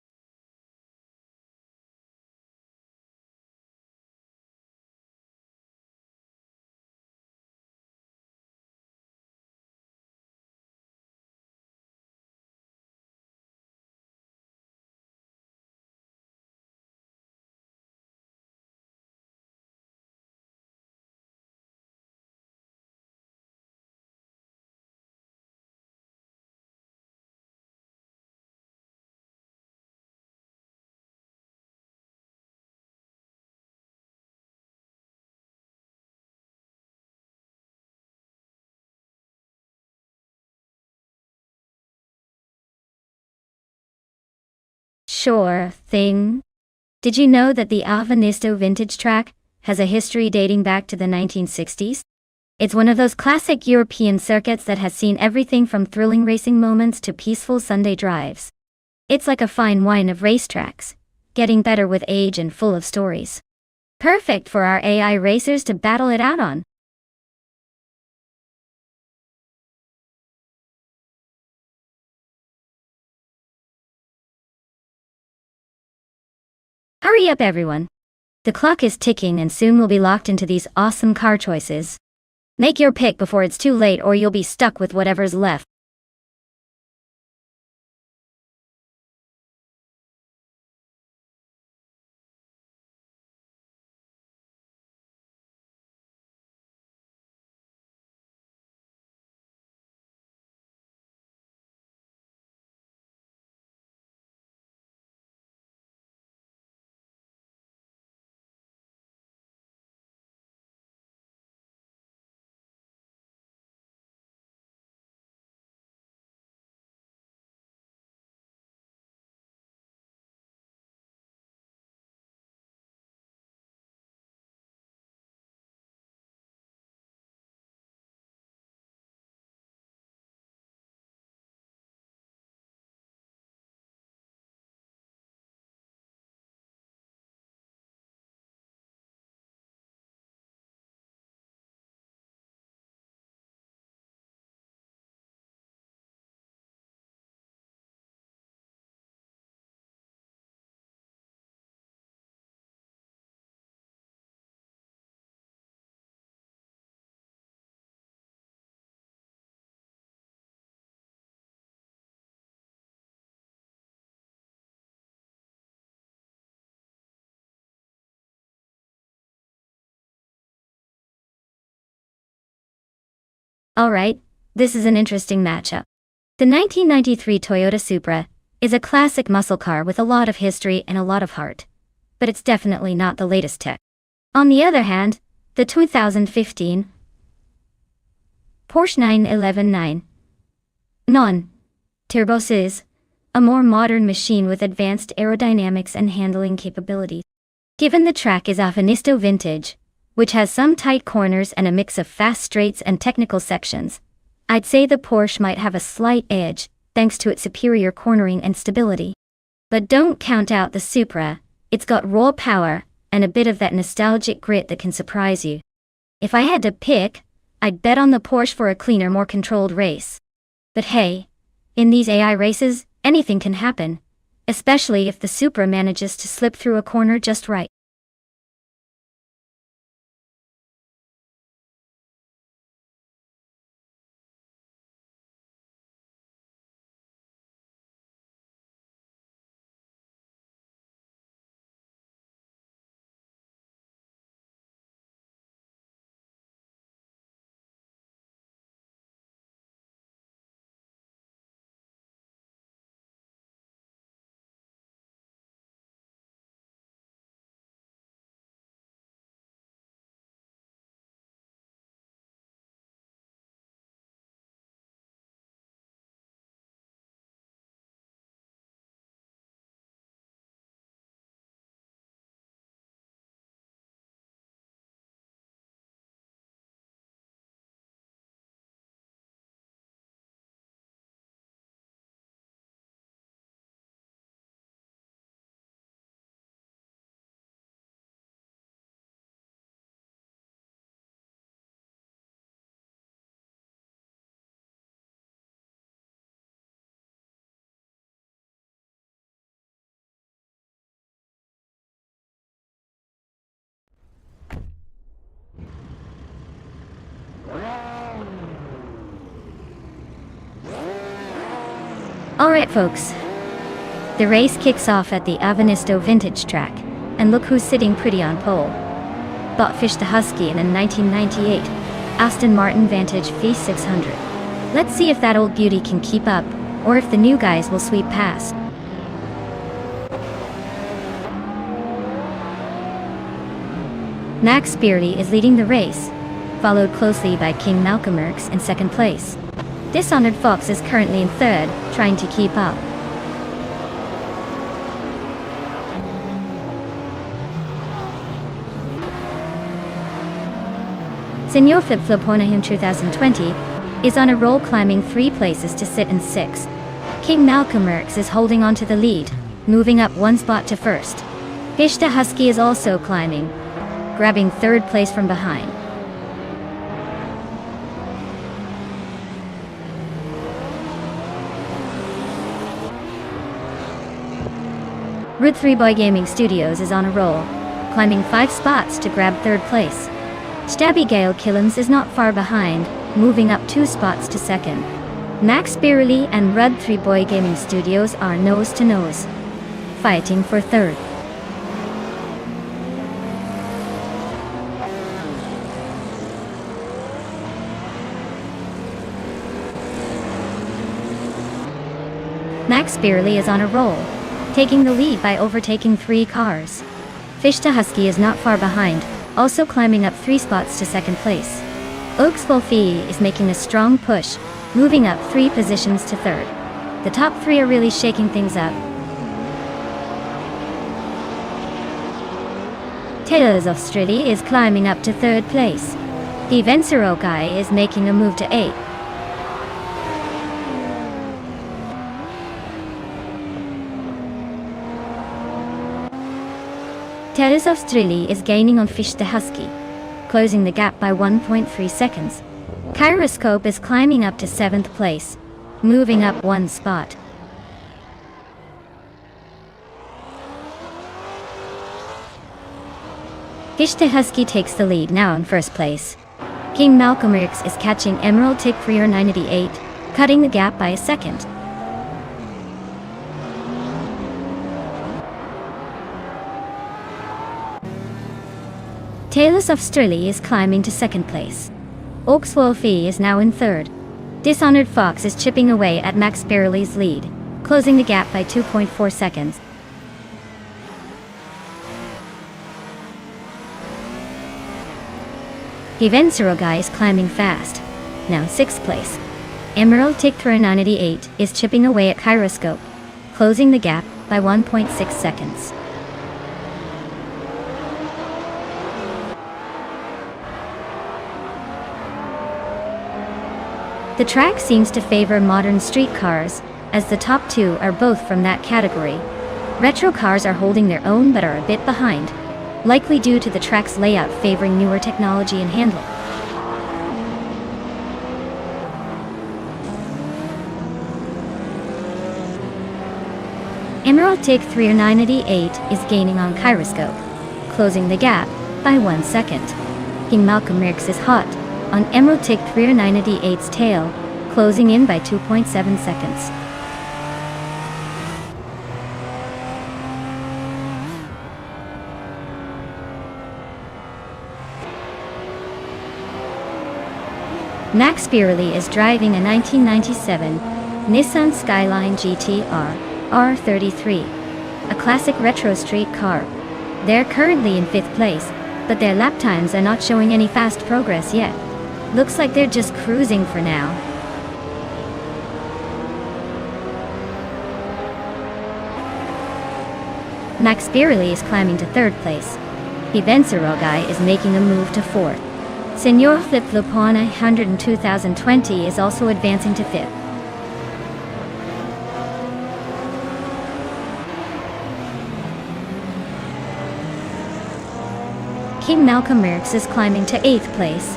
Sure thing. Did you know that the Avanisto vintage track has a history dating back to the 1960s? It's one of those classic European circuits that has seen everything from thrilling racing moments to peaceful Sunday drives. It's like a fine wine of racetracks, getting better with age and full of stories. Perfect for our AI racers to battle it out on. Hurry up, everyone. The clock is ticking and soon we'll be locked into these awesome car choices. Make your pick before it's too late or you'll be stuck with whatever's left. Alright, this is an interesting matchup. The 1993 Toyota Supra is a classic muscle car with a lot of history and a lot of heart. But it's definitely not the latest tech. On the other hand, the 2015 Porsche 911 Non Turbos is a more modern machine with advanced aerodynamics and handling capabilities. Given the track is Afinisto vintage, which has some tight corners and a mix of fast straights and technical sections, I'd say the Porsche might have a slight edge, thanks to its superior cornering and stability. But don't count out the Supra, it's got raw power, and a bit of that nostalgic grit that can surprise you. If I had to pick, I'd bet on the Porsche for a cleaner, more controlled race. But hey, in these AI races, anything can happen, especially if the Supra manages to slip through a corner just right. Alright folks, the race kicks off at the Avenisto Vintage Track, and look who's sitting pretty on pole. Bought Fish the Husky in a 1998 Aston Martin Vantage V600. Let's see if that old beauty can keep up, or if the new guys will sweep past. Max Beerley is leading the race, followed closely by King Malcolm Merckx in second place. Dishonored Fox is currently in third, trying to keep up. Senor Flip Flopona in 2020 is on a roll, climbing 3 places to sit in 6th. King Malcolm Merckx is holding on to the lead, moving up 1 spot to first. Fish the Husky is also climbing, grabbing 3rd place from behind. Root 3 Boy Gaming Studios is on a roll, climbing 5 spots to grab 3rd place. Stabby Gale Killens is not far behind, moving up 2 spots to 2nd. Max Beerley and Rud 3 Boy Gaming Studios are nose to nose, fighting for 3rd. Max Beerley is on a roll, taking the lead by overtaking 3 cars. Fish the Husky is not far behind, also climbing up 3 spots to 2nd place. Oaks Wolfie is making a strong push, moving up 3 positions to 3rd. The top 3 are really shaking things up. Taylor's Australia is climbing up to 3rd place. The Vencero guy is making a move to 8th. Taylor's Australia is gaining on Fish the Husky, closing the gap by 1.3 seconds. Kyroscope is climbing up to 7th place, moving up 1 spot. Fish the Husky takes the lead now in 1st place. King Malcolm Merckx is catching Emerald Tick 988, cutting the gap by a second. Taylor's Australia is climbing to 2nd place. Oaks Wolfie is now in 3rd. Dishonored Fox is chipping away at Max Beerley's lead, closing the gap by 2.4 seconds. The Vencero guy is climbing fast, now 6th place. Emerald Tick 988 is chipping away at Kyroscope, closing the gap by 1.6 seconds. The track seems to favor modern street cars, as the top 2 are both from that category. Retro cars are holding their own but are a bit behind, likely due to the track's layout favoring newer technology and handling. Emerald Tick 988 is gaining on Kyroscope, closing the gap by 1 second. King Malcolm Merckx is hot on Emerald Tick 988's tail, closing in by 2.7 seconds. Max Beerley is driving a 1997 Nissan Skyline GT-R R33, a classic retro street car. They're currently in 5th place, but their lap times are not showing any fast progress yet. Looks like they're just cruising for now. Max Beerley is climbing to 3rd place. The Vencero guy is making a move to 4th. Senor Flip Flopona 100 in 2020 is also advancing to 5th. King Malcolm Merckx is climbing to 8th place.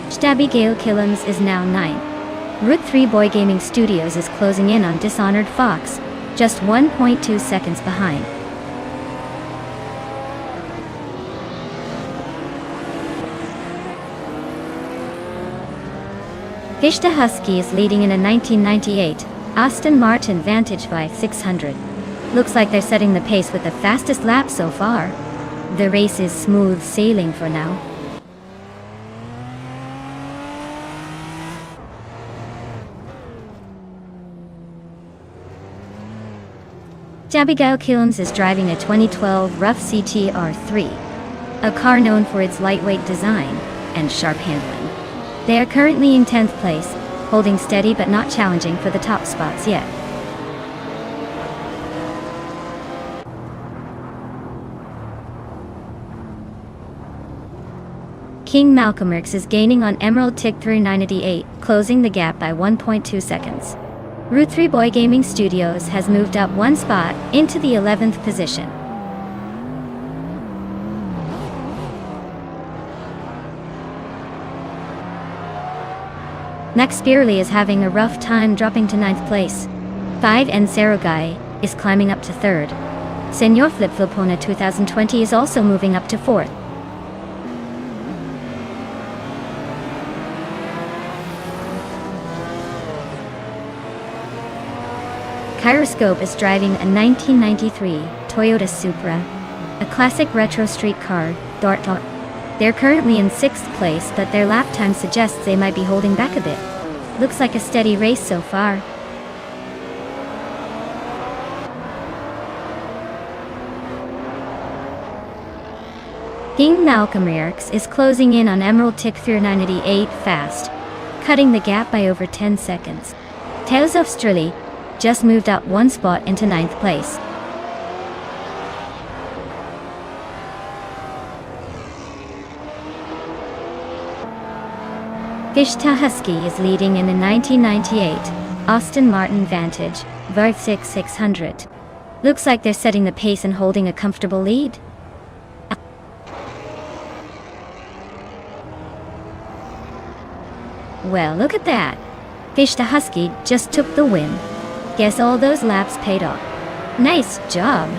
Stabby Gale Killens is now 9th. Root 3 Boy Gaming Studios is closing in on Dishonored Fox, just 1.2 seconds behind. Fish the Husky is leading in a 1998 Aston Martin Vantage by 600. Looks like they're setting the pace with the fastest lap so far. The race is smooth sailing for now. Abigail Kilmes is driving a 2012 Rough CTR3, a car known for its lightweight design and sharp handling. They are currently in 10th place, holding steady but not challenging for the top spots yet. King Malcolm X is gaining on Emerald Tick through 988, closing the gap by 1.2 seconds. Root 3 Boy Gaming Studios has moved up one spot into the 11th position. Max Spearley is having a rough time dropping to 9th place. 5N Sarugai is climbing up to 3rd. Senor Flip Flipona 2020 is also moving up to 4th. Kyroscope is driving a 1993 Toyota Supra, a classic retro street car. They're currently in 6th place, but their lap time suggests they might be holding back a bit. Looks like a steady race so far. King Malcolm X is closing in on Emerald Tick through 988 fast, cutting the gap by over 10 seconds. Tales of Strili just moved up one spot into 9th place. Fishta Husky is leading in the 1998 Aston Martin Vantage Verve 600. Looks like they're setting the pace and holding a comfortable lead. Well, look at that. Fishta Husky just took the win. Guess all those laps paid off. Nice job.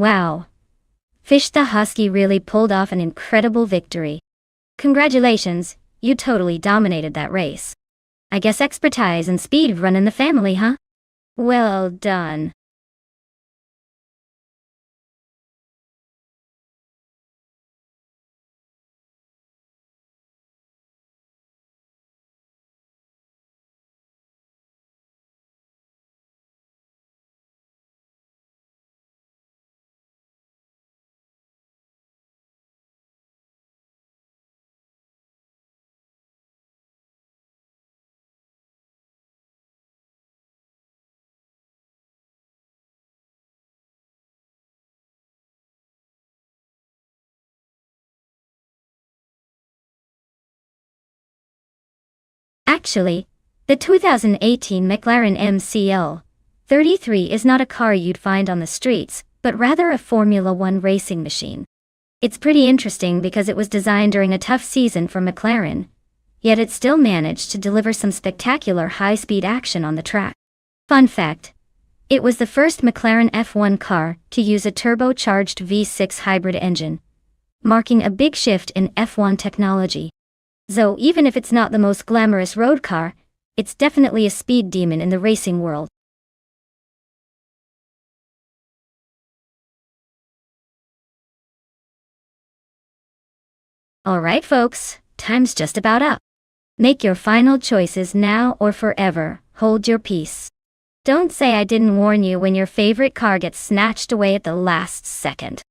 Wow. Fishta Husky really pulled off an incredible victory. Congratulations, you totally dominated that race. I guess expertise and speed run in the family, huh? Well done. Actually, the 2018 McLaren MCL 33 is not a car you'd find on the streets, but rather a Formula One racing machine. It's pretty interesting because it was designed during a tough season for McLaren, yet it still managed to deliver some spectacular high-speed action on the track. Fun fact: it was the first McLaren F1 car to use a turbocharged V6 hybrid engine, marking a big shift in F1 technology. So even if it's not the most glamorous road car, it's definitely a speed demon in the racing world. Alright folks, time's just about up. Make your final choices now or forever. Hold your peace. Don't say I didn't warn you when your favorite car gets snatched away at the last second.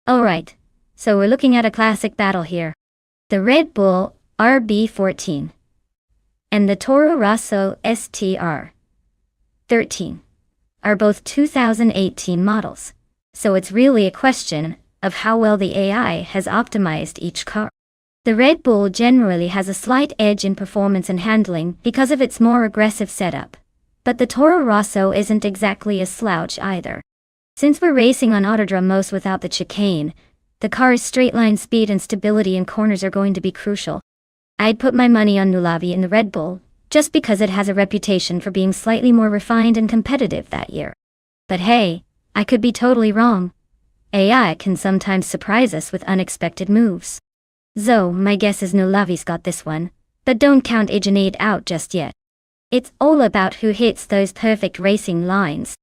Alright, so we're looking at a classic battle here. The Red Bull RB14 and the Toro Rosso STR 13 are both 2018 models, so it's really a question of how well the AI has optimized each car. The Red Bull generally has a slight edge in performance and handling because of its more aggressive setup, but the Toro Rosso isn't exactly a slouch either. Since we're racing on Autodrome most without the chicane, the car's straight-line speed and stability in corners are going to be crucial. I'd put my money on Nulavi in the Red Bull, just because it has a reputation for being slightly more refined and competitive that year. But hey, I could be totally wrong. AI can sometimes surprise us with unexpected moves. So, my guess is Nulavi's got this one, but don't count Ijanade out just yet. It's all about who hits those perfect racing lines.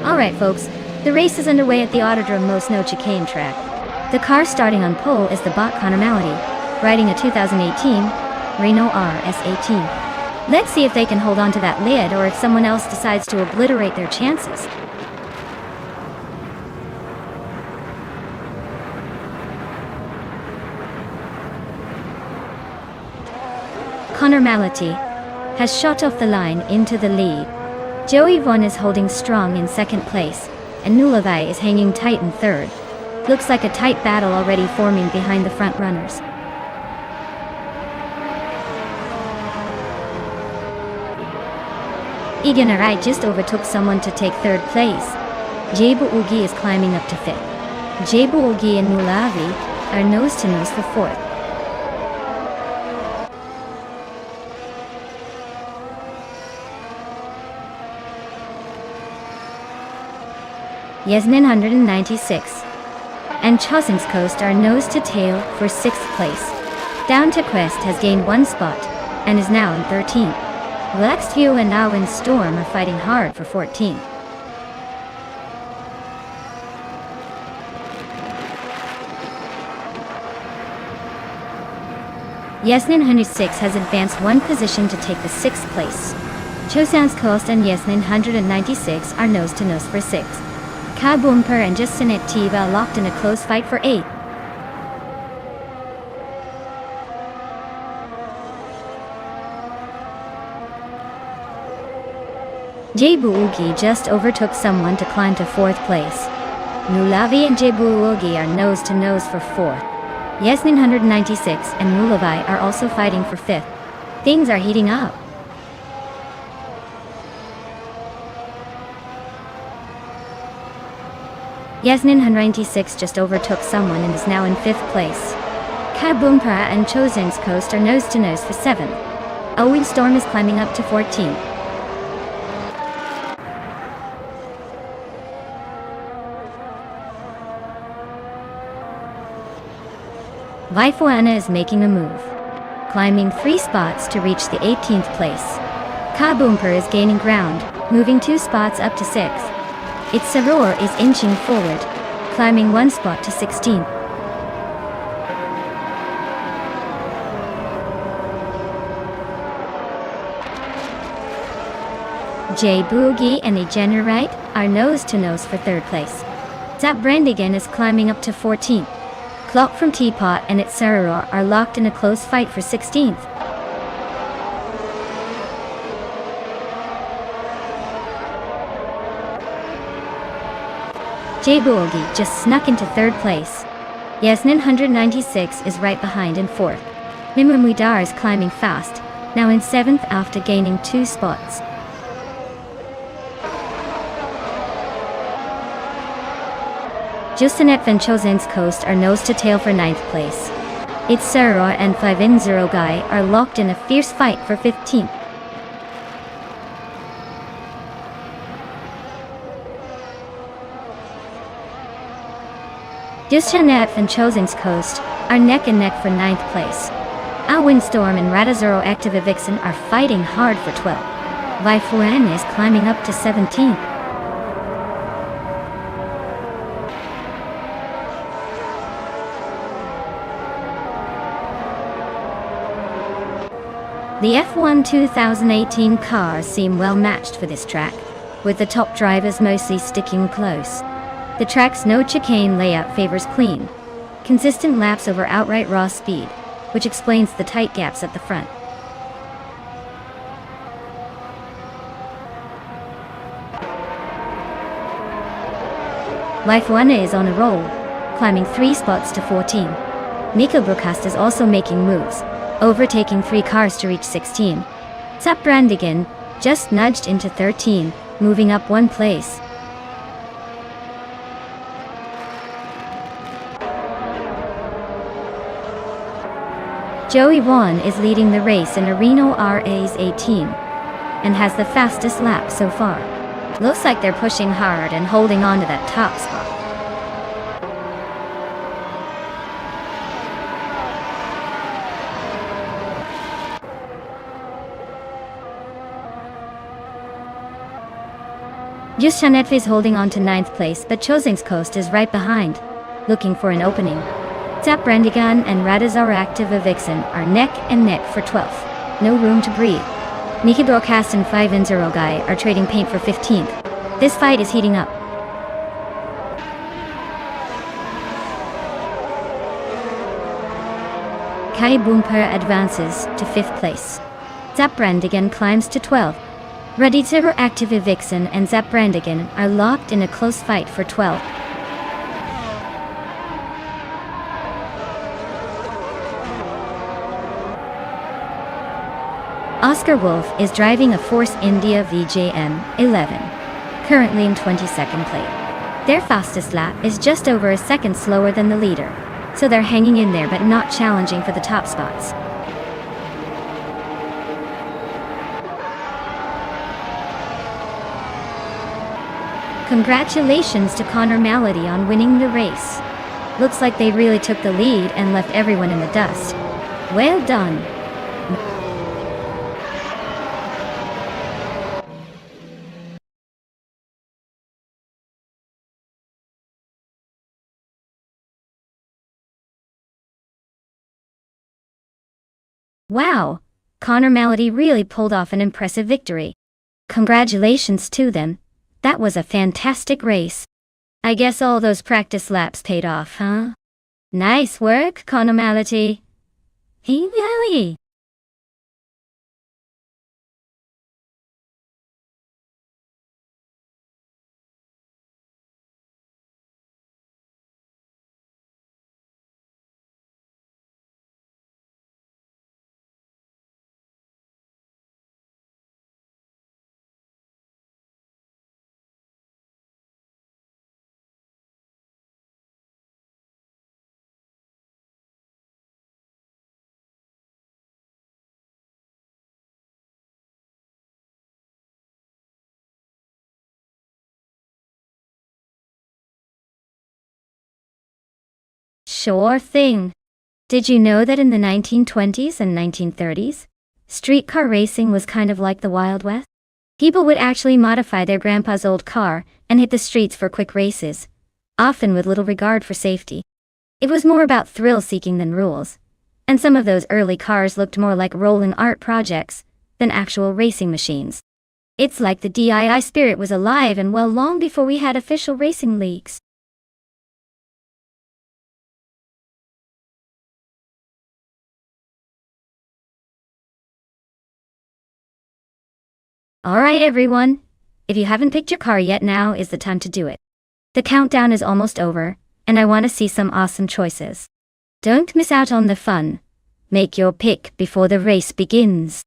Alright folks, the race is underway at the Autodrome Most No Chicane track. The car starting on pole is the bot Connor Malady, riding a 2018 Renault RS18. Let's see if they can hold on to that lead or if someone else decides to obliterate their chances. Connor Malady has shot off the line into the lead, Joey Vaughn is holding strong in second place, and Nulavai is hanging tight in third. Looks like a tight battle already forming behind the front runners. Iganarai just overtook someone to take third place. Jebu Ugi is climbing up to fifth. Jebu Ugi and Nulavi are nose to nose for fourth. Yasmin 196 and Chosing's Coast are nose to tail for 6th place. Down to Quest has gained 1 spot and is now in 13th. Relaxed View and Awin Storm are fighting hard for 14th. Yasmin 106 has advanced 1 position to take the 6th place. Chosang's Coast and Yasmin 196 are nose to nose for 6th. Kabumper and Justinet Tiva locked in a close fight for 8th. Jebu Ugi just overtook someone to climb to 4th place. Nulavi and Jebu Ugi are nose to nose for 4th. Yasmin 196 and Nulavai are also fighting for 5th. Things are heating up. Yasmin 196 just overtook someone and is now in 5th place. Kabumpara and Chosing's Coast are nose to nose for 7th. Awin Storm is climbing up to 14th. Vaifuana is making a move, climbing 3 spots to reach the 18th place. Kabumper is gaining ground, moving 2 spots up to 6th. Its Saror is inching forward, climbing 1 spot to 16th. J. Boogie and Egenerite are nose to nose for 3rd place. Zap Brandigan is climbing up to 14th. Clock from Teapot and its Saror are locked in a close fight for 16th. Jebuogi just snuck into 3rd place. Yasmin 196 is right behind in 4th. Mimumwidar is climbing fast, now in 7th after gaining 2 spots. Justinet Van Chosen's Coast are nose to tail for 9th place. Its Saror and 5-0 Guy are locked in a fierce fight for 15th. Justinet Van Chosen's Coast are neck and neck for 9th place. Awin Storm and Radazuro Active Vixen are fighting hard for 12th. Vaifuan is climbing up to 17th. The F1 2018 cars seem well matched for this track, with the top drivers mostly sticking close. The track's no chicane layout favors clean, consistent laps over outright raw speed, which explains the tight gaps at the front. Vaifuana is on a roll, climbing 3 spots to 14. Mika Brookast is also making moves, overtaking 3 cars to reach 16. Zap Brandigan just nudged into 13, moving up 1 place. Joey Vaughn is leading the race in a Reno RA's 18 and has the fastest lap so far. Looks like they're pushing hard and holding on to that top spot. Jushanetve is holding on to 9th place, but Chosing's Coast is right behind, looking for an opening. Zap Brandigan and Radazar Active Vixen are neck and neck for 12th. No room to breathe. Nikki Broadcast and 5-0 Guy are trading paint for 15th. This fight is heating up. Kai Boomper advances to 5th place. Zap Brandigan climbs to 12th. Ready to active Vixen and Zaprandigan are locked in a close fight for 12. Oscar Wolf is driving a Force India VJM 11, currently in 22nd place. Their fastest lap is just over a second slower than the leader, so they're hanging in there but not challenging for the top spots. Congratulations to Connor Malady on winning the race. Looks like they really took the lead and left everyone in the dust. Well done. Wow, Connor Malady really pulled off an impressive victory. Congratulations to them. That was a fantastic race. I guess all those practice laps paid off, huh? Nice work, Connor Malady. Hey. Sure thing. Did you know that in the 1920s and 1930s, streetcar racing was kind of like the Wild West? People would actually modify their grandpa's old car and hit the streets for quick races, often with little regard for safety. It was more about thrill-seeking than rules, and some of those early cars looked more like rolling art projects than actual racing machines. It's like the DIY spirit was alive and well long before we had official racing leagues. Alright everyone, if you haven't picked your car yet, now is the time to do it. The countdown is almost over, and I want to see some awesome choices. Don't miss out on the fun. Make your pick before the race begins.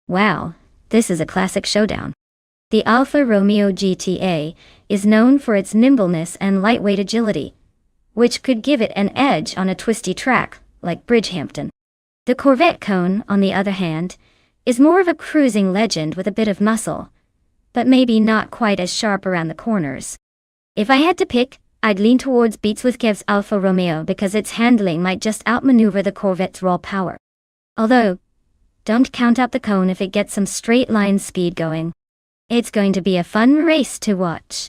Wow, this is a classic showdown. The Alfa Romeo GTA is known for its nimbleness and lightweight agility, which could give it an edge on a twisty track like Bridgehampton. The Corvette Cone, on the other hand, is more of a cruising legend with a bit of muscle, but maybe not quite as sharp around the corners. If I had to pick, I'd lean towards Beats with Kev's Alfa Romeo because its handling might just outmaneuver the Corvette's raw power. Although, don't count out the Cone if it gets some straight line speed going. It's going to be a fun race to watch.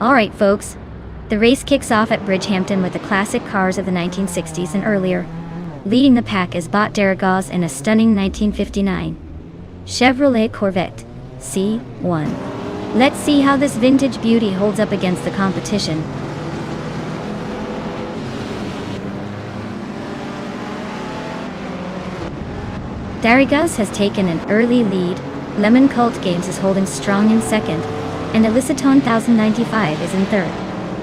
Alright folks, the race kicks off at Bridgehampton with the classic cars of the 1960s and earlier. Leading the pack is Bot Daragaz in a stunning 1959 Chevrolet Corvette C1. Let's see how this vintage beauty holds up against the competition. Daragaz has taken an early lead, Lemon Cult Games is holding strong in second, and Eliciton 1095 is in third.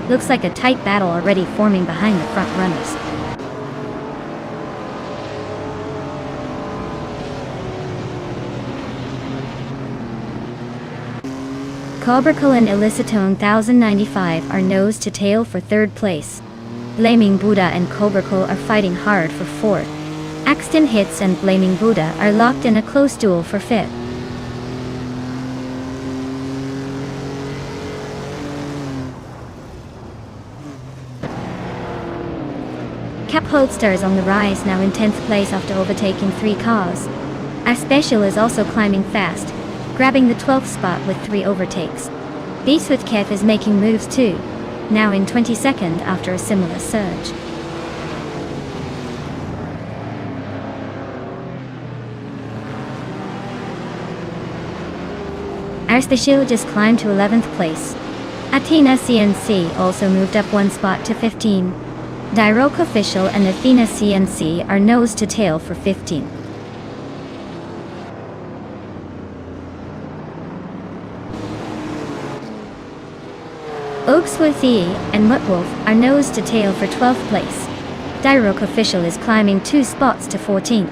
Looks like a tight battle already forming behind the front runners. Cobracle and Eliciton 1095 are nose to tail for third place. Blaming Buddha and Cobracle are fighting hard for fourth. Axton Hits and Blaming Buddha are locked in a close duel for fifth. Cap Holster is on the rise now in 10th place after overtaking 3 cars. Our Special is also climbing fast, grabbing the 12th spot with 3 overtakes. Beats with Kev is making moves too, now in 22nd after a similar surge. Our Special just climbed to 11th place. Athena CNC also moved up 1 spot to 15. Diroc Official and Athena CNC are nose to tail for 15. Oaksworthy and Muttwolf are nose to tail for 12th place. Diroc Official is climbing 2 spots to 14.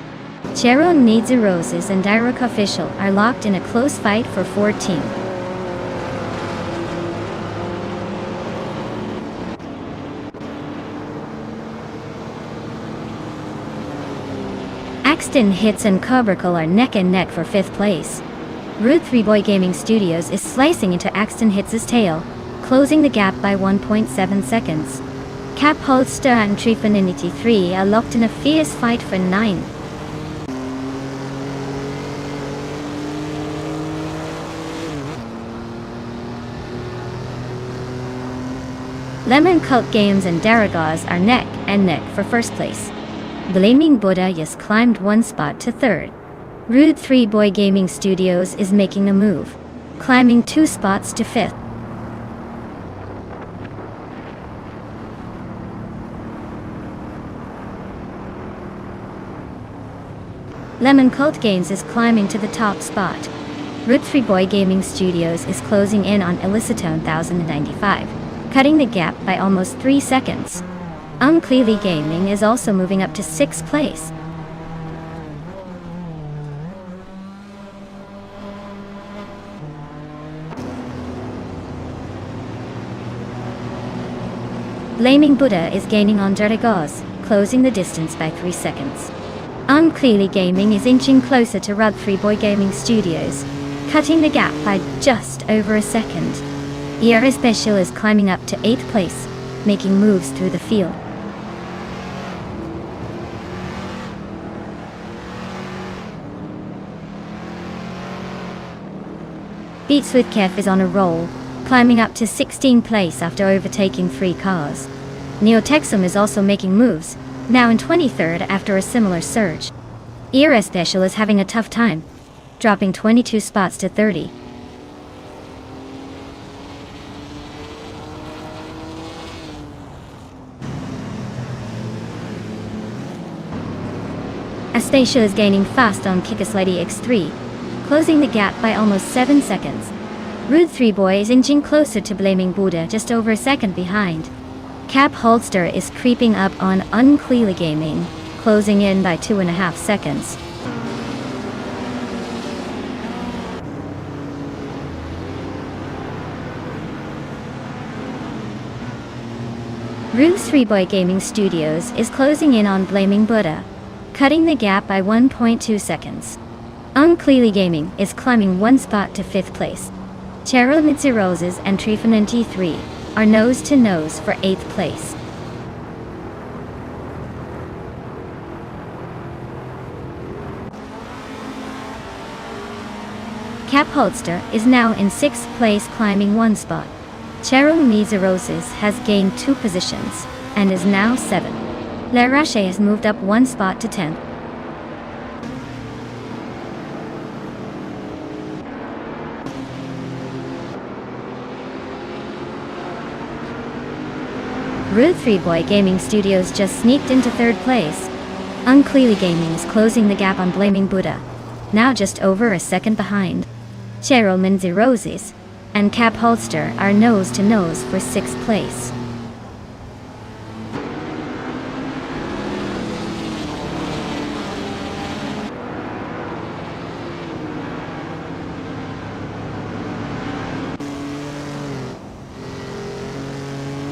Cheron Needs a Roses and Diroc Official are locked in a close fight for 14. Axton Hits and Cobracle are neck and neck for 5th place. Rude 3 Boy Gaming Studios is slicing into Axton Hits' tail, closing the gap by 1.7 seconds. Cap Holster and Trifinity 3 are locked in a fierce fight for 9. Lemon Cult Games and Daragaz are neck and neck for 1st place. Blaming Buddha just climbed 1 spot to 3rd. Rude 3 Boy Gaming Studios is making a move, climbing 2 spots to 5th. Lemon Cult Games is climbing to the top spot. Rude 3 Boy Gaming Studios is closing in on Eliciton 1095, cutting the gap by almost 3 seconds. Unclearly Gaming is also moving up to 6th place. Blaming Buddha is gaining on Daragaz, closing the distance by 3 seconds. Unclearly Gaming is inching closer to Rug 3 Boy Gaming Studios, cutting the gap by just over a second. Era Special is climbing up to 8th place, making moves through the field. Beats with Kev is on a roll, climbing up to 16th place after overtaking 3 cars. Neotexum is also making moves, now in 23rd after a similar surge. Era Special is having a tough time, dropping 22 spots to 30. Astacia is gaining fast on Kikaslady X3, closing the gap by almost 7 seconds. Rude 3 Boy is inching closer to Blaming Buddha, just over a second behind. Cap Holster is creeping up on Unclearly Gaming, closing in by 2.5 seconds. Rude 3 Boy Gaming Studios is closing in on Blaming Buddha, cutting the gap by 1.2 seconds. Unclearly Gaming is climbing 1 spot to 5th place. Cheryl Mitzi Roses and Trifinity 3 are nose to nose for 8th place. Cap Holster is now in 6th place, climbing 1 spot. Cheryl Roses has gained 2 positions, and is now 7. La Roche has moved up 1 spot to 10th. Root 3 Boy Gaming Studios just sneaked into 3rd place. Unclearly Gaming is closing the gap on Blaming Buddha, now just over a second behind. Cheryl Roses and Cap Holster are nose to nose for 6th place.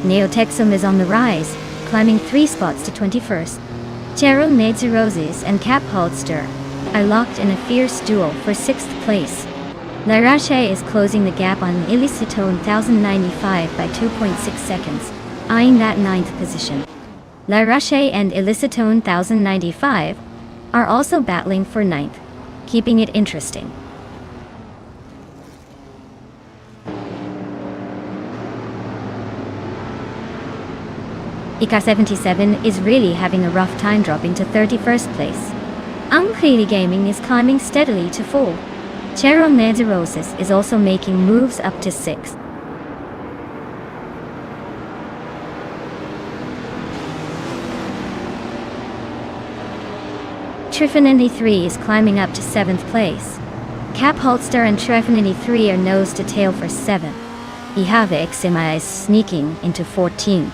Neotexum is on the rise, climbing 3 spots to 21st. Cheryl Roses and Cap Holster are locked in a fierce duel for 6th place. La Roche is closing the gap on Illicitone 1095 by 2.6 seconds, eyeing that 9th position. La Roche and Illicitone 1095 are also battling for 9th, keeping it interesting. Icar 77 is really having a rough time dropping to 31st place. Unclearly Gaming is climbing steadily to 4. Cheryl Roses is also making moves up to 6th. Trifinity 3 is climbing up to 7th place. Cap Holster and Trifinity 3 are nose to tail for 7. Ihave Xima is sneaking into 14.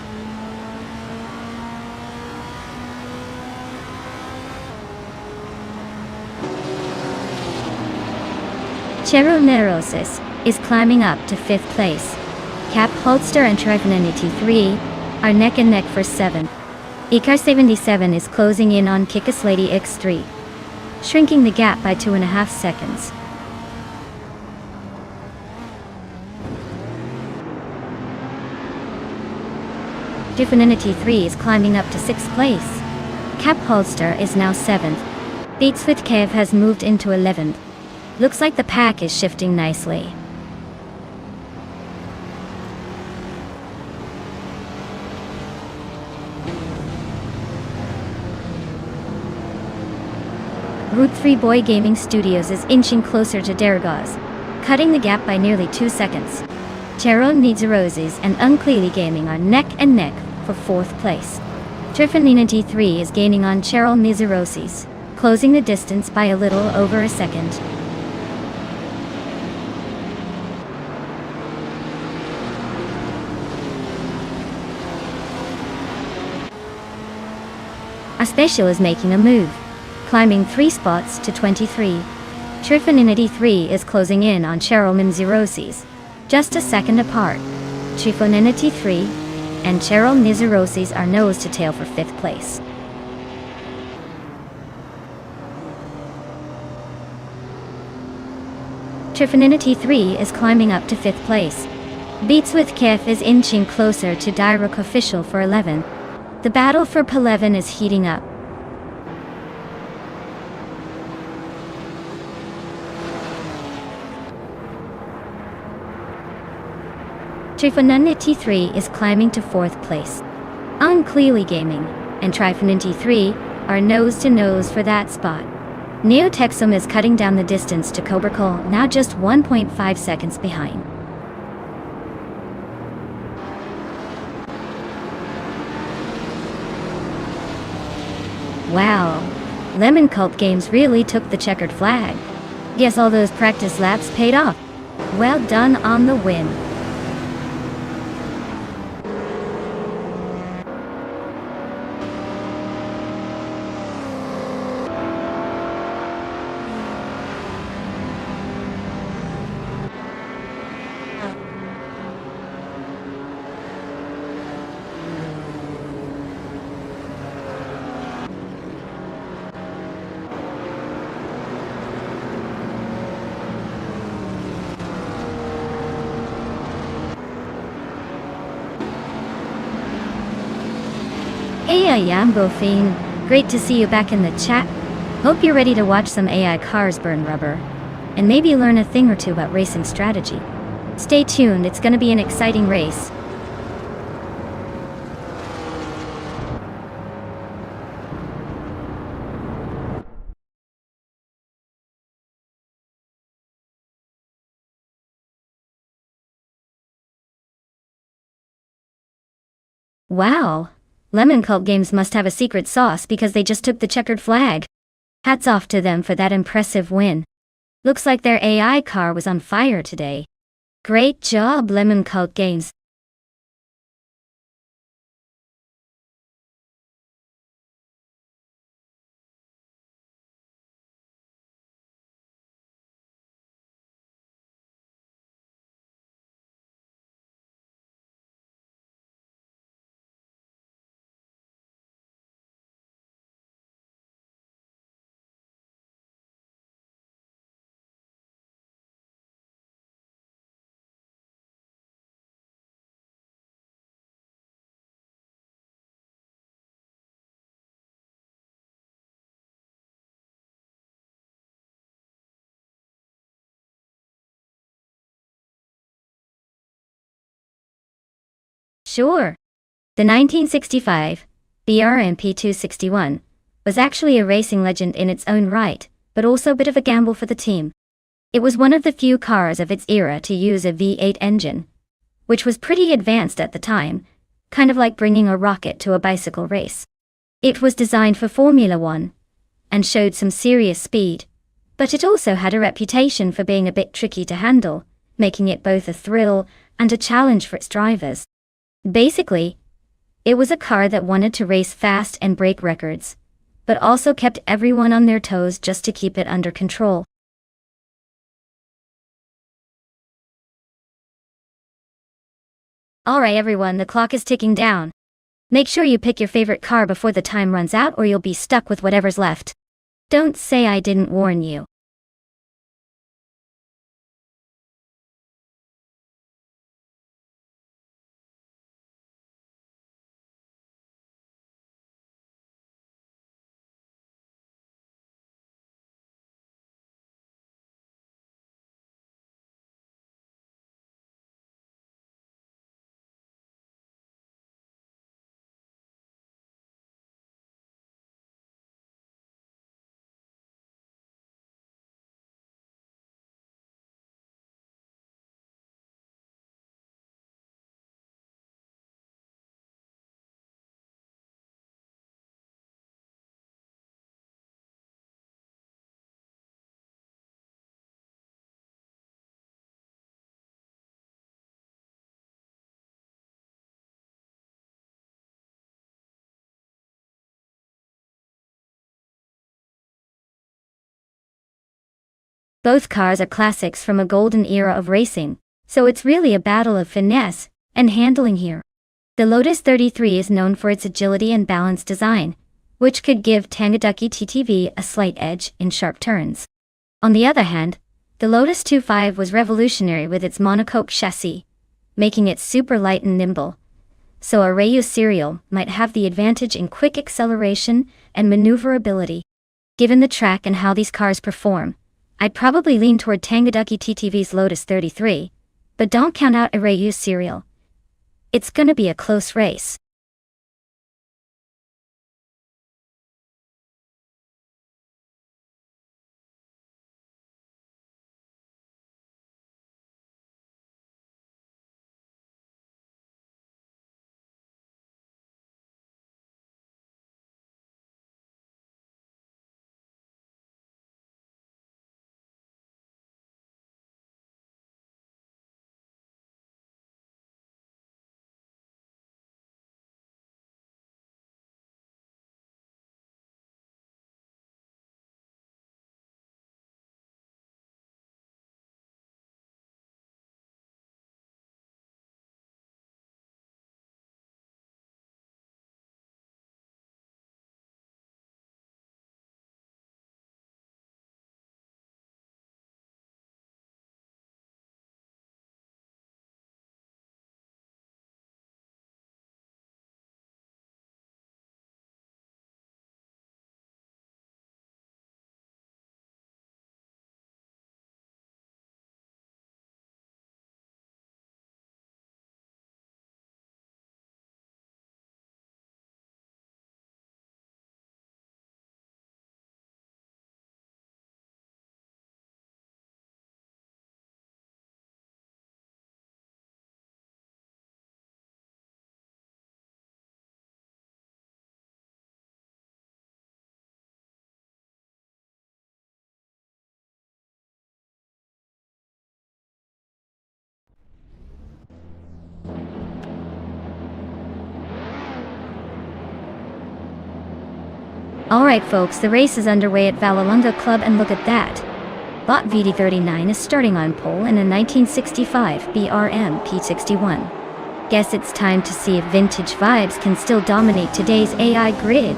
Cheryl Roses is climbing up to 5th place. Cap Holster and Trifinity 3 are neck and neck for 7. Icar 77 is closing in on Kickus Lady X3, shrinking the gap by 2.5 seconds. Trifinity 3 is climbing up to 6th place. Cap Holster is now 7th. Beats with Kev has moved into 11th. Looks like the pack is shifting nicely. Root 3 Boy Gaming Studios is inching closer to Daragaz, cutting the gap by nearly 2 seconds. Cheryl Roses and Unclearly Gaming are neck and neck for 4th place. Trifinity 3 is gaining on Cheryl Roses, closing the distance by a little over a second. Aspecial is making a move, climbing 3 spots to 23. Trifinity 3 is closing in on Cheryl Roses, just a second apart. Trifinity 3 and Cheryl Roses are nose to tail for 5th place. Trifinity 3 is climbing up to 5th place. Beats with Kef is inching closer to Direct Official for 11. The battle for P11 is heating up. Trifinity 3 is climbing to 4th place. Unclearly Gaming and Trifinity 3 are nose to nose for that spot. Neotexum is cutting down the distance to Cobracle, now just 1.5 seconds behind. Wow, Lemon Cult Games really took the checkered flag. Guess all those practice laps paid off. Well done on the win. Hey Yambo Fiend, great to see you back in the chat. Hope you're ready to watch some AI cars burn rubber, and maybe learn a thing or two about racing strategy. Stay tuned, it's gonna be an exciting race. Wow! Lemon Cult Games must have a secret sauce because they just took the checkered flag. Hats off to them for that impressive win. Looks like their AI car was on fire today. Great job, Lemon Cult Games. Sure. The 1965 BRMP 261 was actually a racing legend in its own right, but also a bit of a gamble for the team. It was one of the few cars of its era to use a V8 engine, which was pretty advanced at the time, kind of like bringing a rocket to a bicycle race. It was designed for Formula One, and showed some serious speed, but it also had a reputation for being a bit tricky to handle, making it both a thrill and a challenge for its drivers. Basically, it was a car that wanted to race fast and break records, but also kept everyone on their toes just to keep it under control. Alright everyone, the clock is ticking down. Make sure you pick your favorite car before the time runs out or you'll be stuck with whatever's left. Don't say I didn't warn you. Both cars are classics from a golden era of racing, so it's really a battle of finesse and handling here. The Lotus 33 is known for its agility and balanced design, which could give Tangaducky TTV a slight edge in sharp turns. On the other hand, the Lotus 25 was revolutionary with its monocoque chassis, making it super light and nimble, so a Rayu serial might have the advantage in quick acceleration and maneuverability. Given the track and how these cars perform, I'd probably lean toward Tangaducky TTV's Lotus 33, but don't count out a Rayu serial. It's gonna be a close race. Alright folks, the race is underway at Vallelunga Club and look at that. Bot VD39 is starting on pole in a 1965 BRM P61. Guess it's time to see if vintage vibes can still dominate today's AI grid.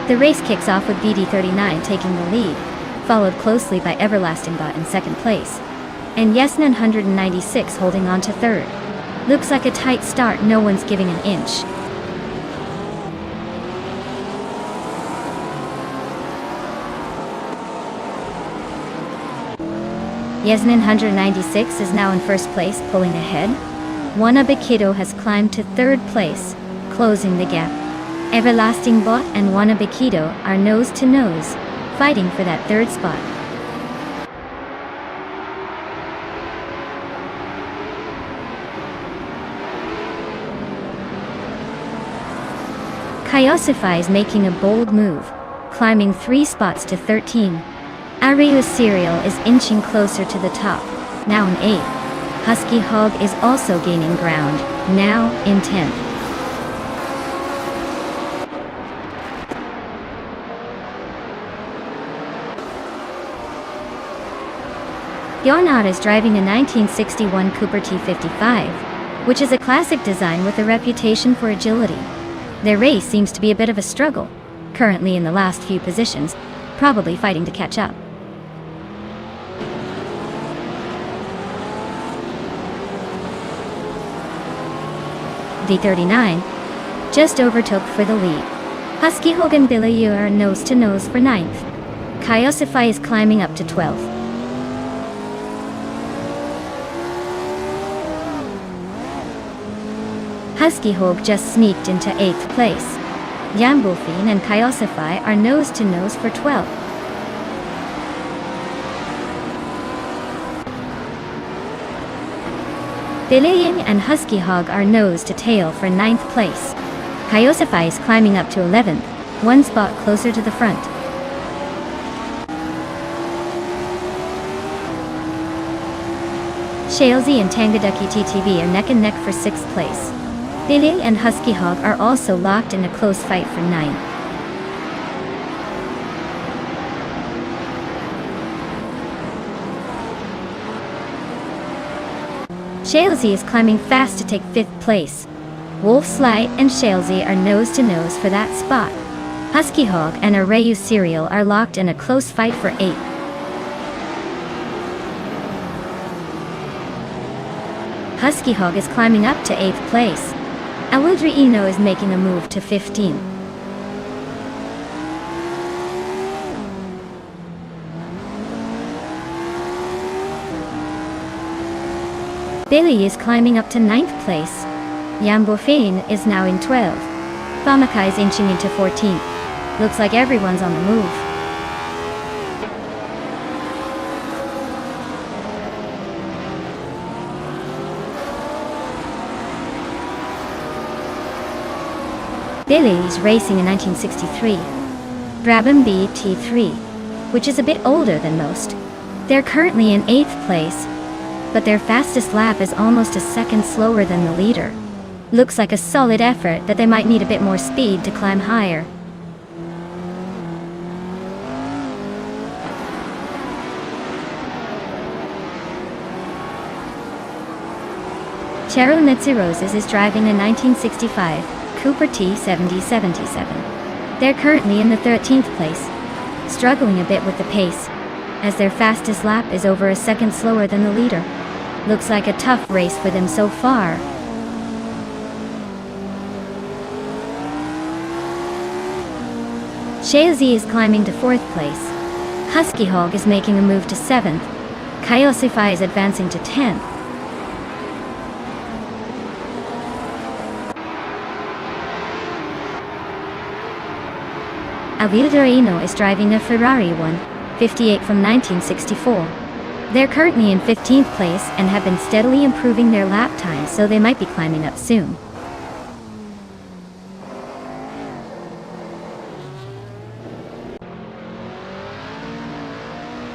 The race kicks off with VD39 taking the lead, followed closely by Everlasting Bot in second place, and Yes996 holding on to third. Looks like a tight start, no one's giving an inch. Yes996 is now in first place, pulling ahead. Wanabekido has climbed to third place, closing the gap. Everlasting Bot and Wanabekido are nose to nose, fighting for that third spot. Kyosify is making a bold move, climbing 3 spots to 13. Arius Serial is inching closer to the top, now in 8th. Husky Hog is also gaining ground, now in 10th. Yonat is driving a 1961 Cooper T55, which is a classic design with a reputation for agility. Their race seems to be a bit of a struggle, currently in the last few positions, probably fighting to catch up. V39 just overtook for the lead. Husky Hog and Bilayu are nose to nose for 9th. Kyosify is climbing up to 12th. Husky Hog just sneaked into 8th place. Yambulfin and Kyosify are nose to nose for 12th. Bilaying and Husky Hog are nose to tail for 9th place. Kyosify is climbing up to 11th, 1 spot closer to the front. Shalesy and Tangaducky TTV are neck and neck for 6th place. Billy and Husky Hog are also locked in a close fight for 9th. Shalesy is climbing fast to take 5th place. Wolf's Light and Shalesy are nose to nose for that spot. Husky Hog and Arayu Serial are locked in a close fight for 8th. Husky Hog is climbing up to 8th place. Awudri Eno is making a move to 15. Billy is climbing up to 9th place. Yambofane is now in 12th. Famakai is inching into 14th. Looks like everyone's on the move. Billy is racing in 1963 Brabham BT3, which is a bit older than most. They're currently in 8th place, but their fastest lap is almost a second slower than the leader. Looks like a solid effort that they might need a bit more speed to climb higher. Cheryl Nitsiroses is driving a 1965 Cooper T7077. They're currently in the 13th place, struggling a bit with the pace, as their fastest lap is over a second slower than the leader. Looks like a tough race for them so far. Shaozi is climbing to 4th place. Husky Hog is making a move to 7th. Kyosify is advancing to 10th. Avildarino is driving a Ferrari 158 from 1964. They're currently in 15th place and have been steadily improving their lap time, so they might be climbing up soon.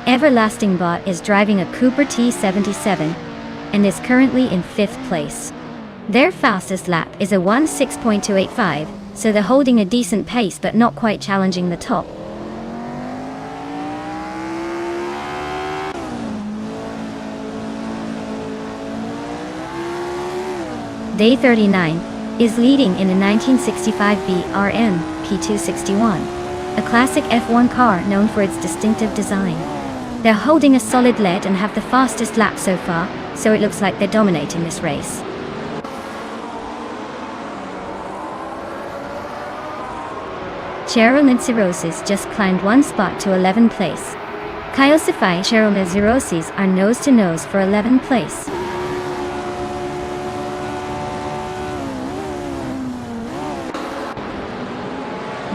Everlasting Bot is driving a Cooper T77, and is currently in 5th place. Their fastest lap is a 1:06.285, so they're holding a decent pace but not quite challenging the top. Day 39 is leading in a 1965 BRM P261, a classic F1 car known for its distinctive design. They're holding a solid lead and have the fastest lap so far, so it looks like they're dominating this race. Cheryl Ntsirosis just climbed one spot to 11th place. Kyosify and Cheryl Ntsirosis are nose-to-nose for 11th place.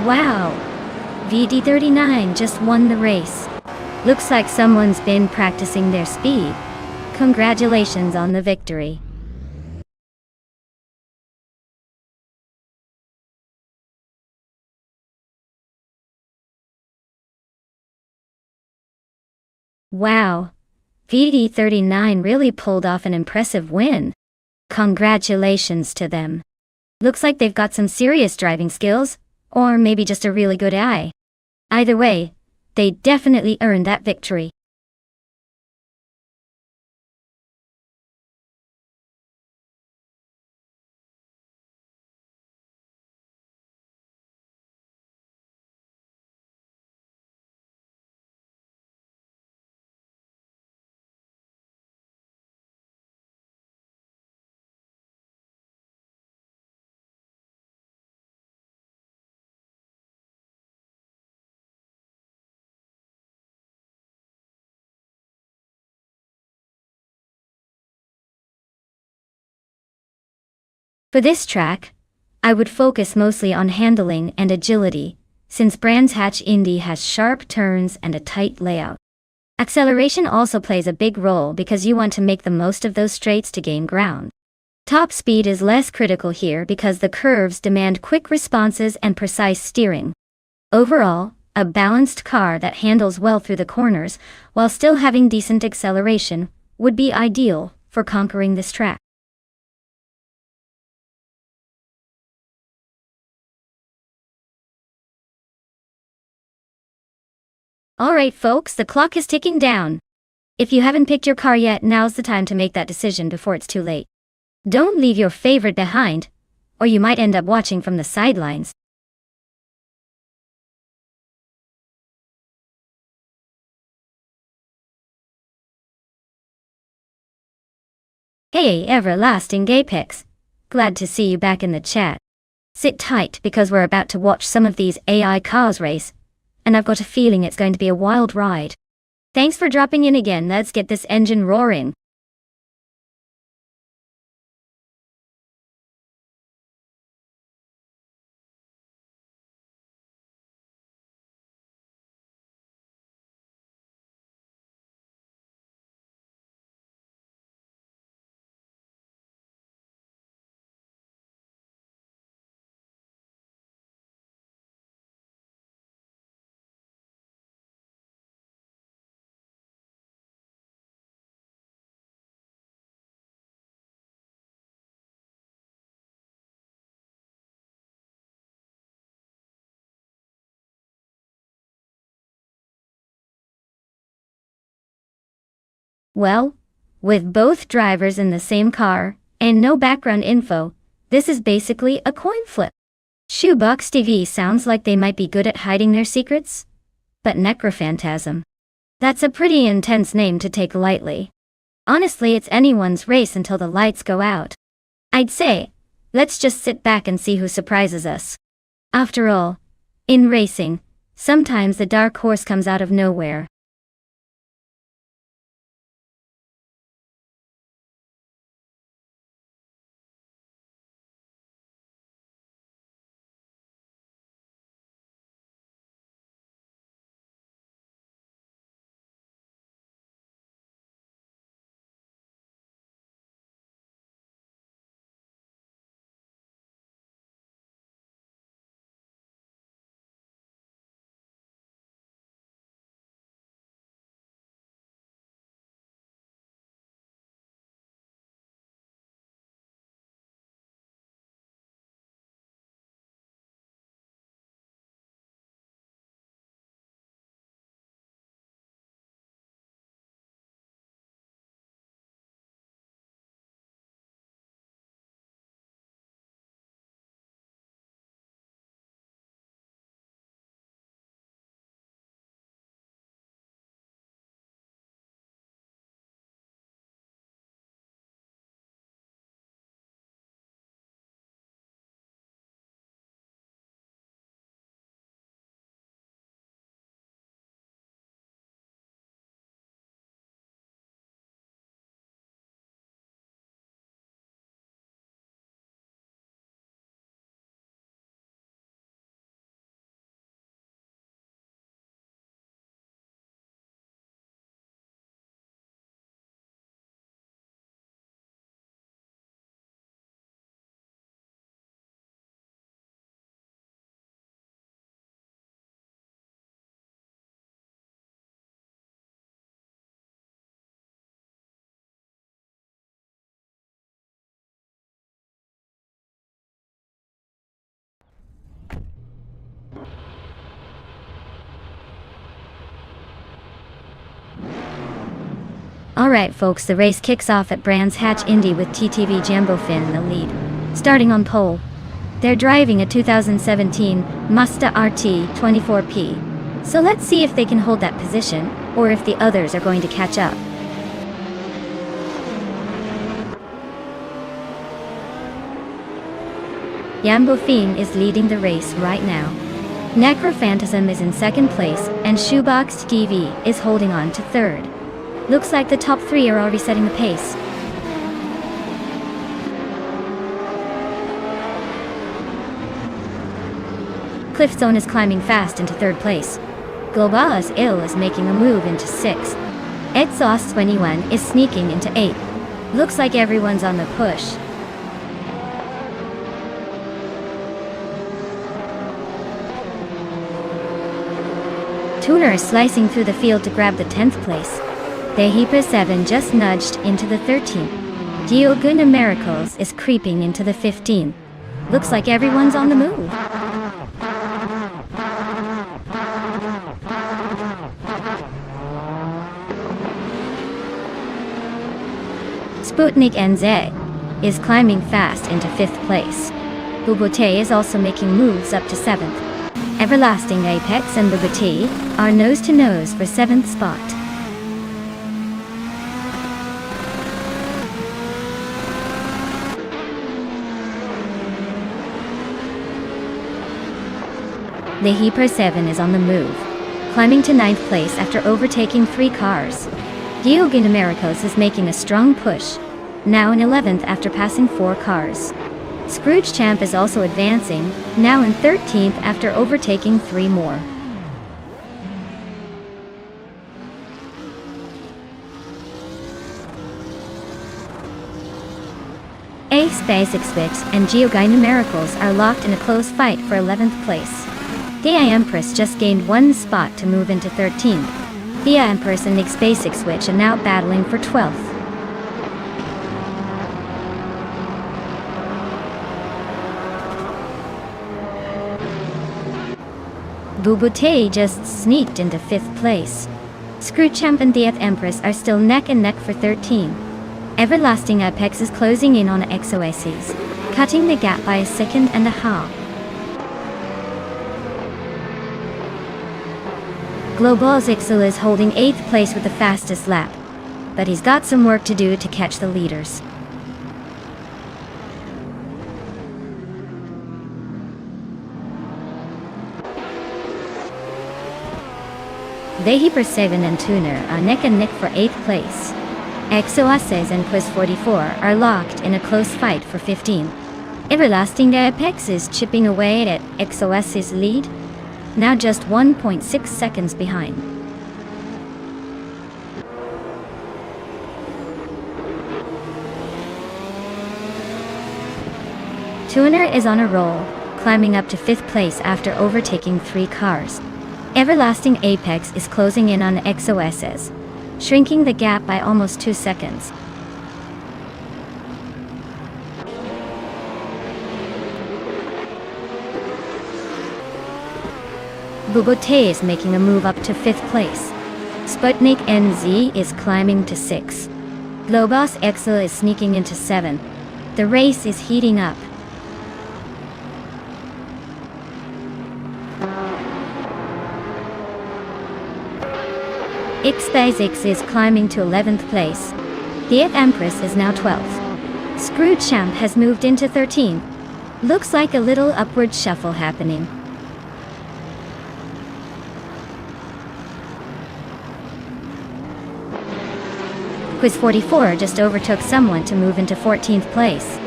Wow! VD39 just won the race. Looks like someone's been practicing their speed. Congratulations on the victory. Wow! VD39 really pulled off an impressive win. Congratulations to them. Looks like they've got some serious driving skills, or maybe just a really good eye. Either way, they definitely earned that victory. For this track, I would focus mostly on handling and agility, since Brands Hatch Indy has sharp turns and a tight layout. Acceleration also plays a big role because you want to make the most of those straights to gain ground. Top speed is less critical here because the curves demand quick responses and precise steering. Overall, a balanced car that handles well through the corners while still having decent acceleration would be ideal for conquering this track. Alright folks, the clock is ticking down. If you haven't picked your car yet, now's the time to make that decision before it's too late. Don't leave your favorite behind, or you might end up watching from the sidelines. Hey, everlasting Apex. Glad to see you back in the chat. Sit tight because we're about to watch some of these AI cars race, and I've got a feeling it's going to be a wild ride. Thanks for dropping in again. Let's get this engine roaring. Well, with both drivers in the same car, and no background info, this is basically a coin flip. Shoebox TV sounds like they might be good at hiding their secrets, but Necrophantasm. That's a pretty intense name to take lightly. Honestly, it's anyone's race until the lights go out. I'd say, let's just sit back and see who surprises us. After all, in racing, sometimes the dark horse comes out of nowhere. Alright folks, the race kicks off at Brands Hatch Indy with TTV Jambofin in the lead. Starting on pole, they're driving a 2017 Mazda RT 24P. So let's see if they can hold that position, or if the others are going to catch up. Jambofin is leading the race right now. Necrophantasm is in second place, and Shoebox TV is holding on to third. Looks like the top three are already setting the pace. Cliffzone is climbing fast into third place. Global Ill is making a move into sixth. Exhaust 21 is sneaking into eighth. Looks like everyone's on the push. Tuner is slicing through the field to grab the 10th place. The Hyper 7 just nudged into the 13th. Dioguna Miracles is creeping into the 15th. Looks like everyone's on the move. Sputnik NZ is climbing fast into 5th place. Bubote is also making moves up to 7th. Everlasting Apex and Bubote are nose to nose for 7th spot. The Hyper 7 is on the move, climbing to 9th place after overtaking 3 cars. Dioguna Miracles is making a strong push, now in 11th after passing 4 cars. Scrooge Champ is also advancing, now in 13th after overtaking 3 more. Ace Basic Switch and Dioguna Miracles are locked in a close fight for 11th place. Thea Empress just gained 1 spot to move into 13th. Thea Empress and Nick's Basic Switch are now battling for 12th. Bubote just sneaked into 5th place. Screwchamp and Thea Empress are still neck and neck for 13. Everlasting Apex is closing in on XOS's, cutting the gap by a second and a half. Global Zixel is holding 8th place with the fastest lap, but he's got some work to do to catch the leaders. The Hyper 7 and Tuner are neck and neck for 8th place. XOS's and Quiz 44 are locked in a close fight for 15. Everlasting Apex is chipping away at XOS's lead, now just 1.6 seconds behind. Tuner is on a roll, climbing up to 5th place after overtaking 3 cars. Everlasting Apex is closing in on XOS's, shrinking the gap by almost 2 seconds. Bubote is making a move up to 5th place. Sputnik NZ is climbing to 6th. Globos Excel is sneaking into 7th. The race is heating up. X is climbing to 11th place. The Empress is now 12th. Scrooge Champ has moved into 13th. Looks like a little upward shuffle happening. Quiz 44 just overtook someone to move into 14th place.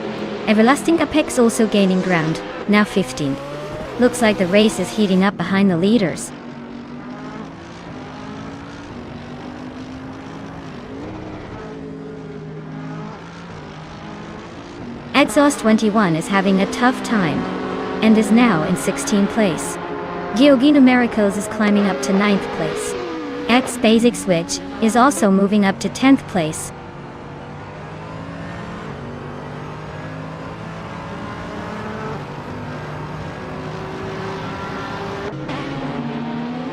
Everlasting Apex also gaining ground, now 15th. Looks like the race is heating up behind the leaders. Exhaust 21 is having a tough time, and is now in 16th place. Dioguna Miracles is climbing up to 9th place. X Basic Switch is also moving up to 10th place.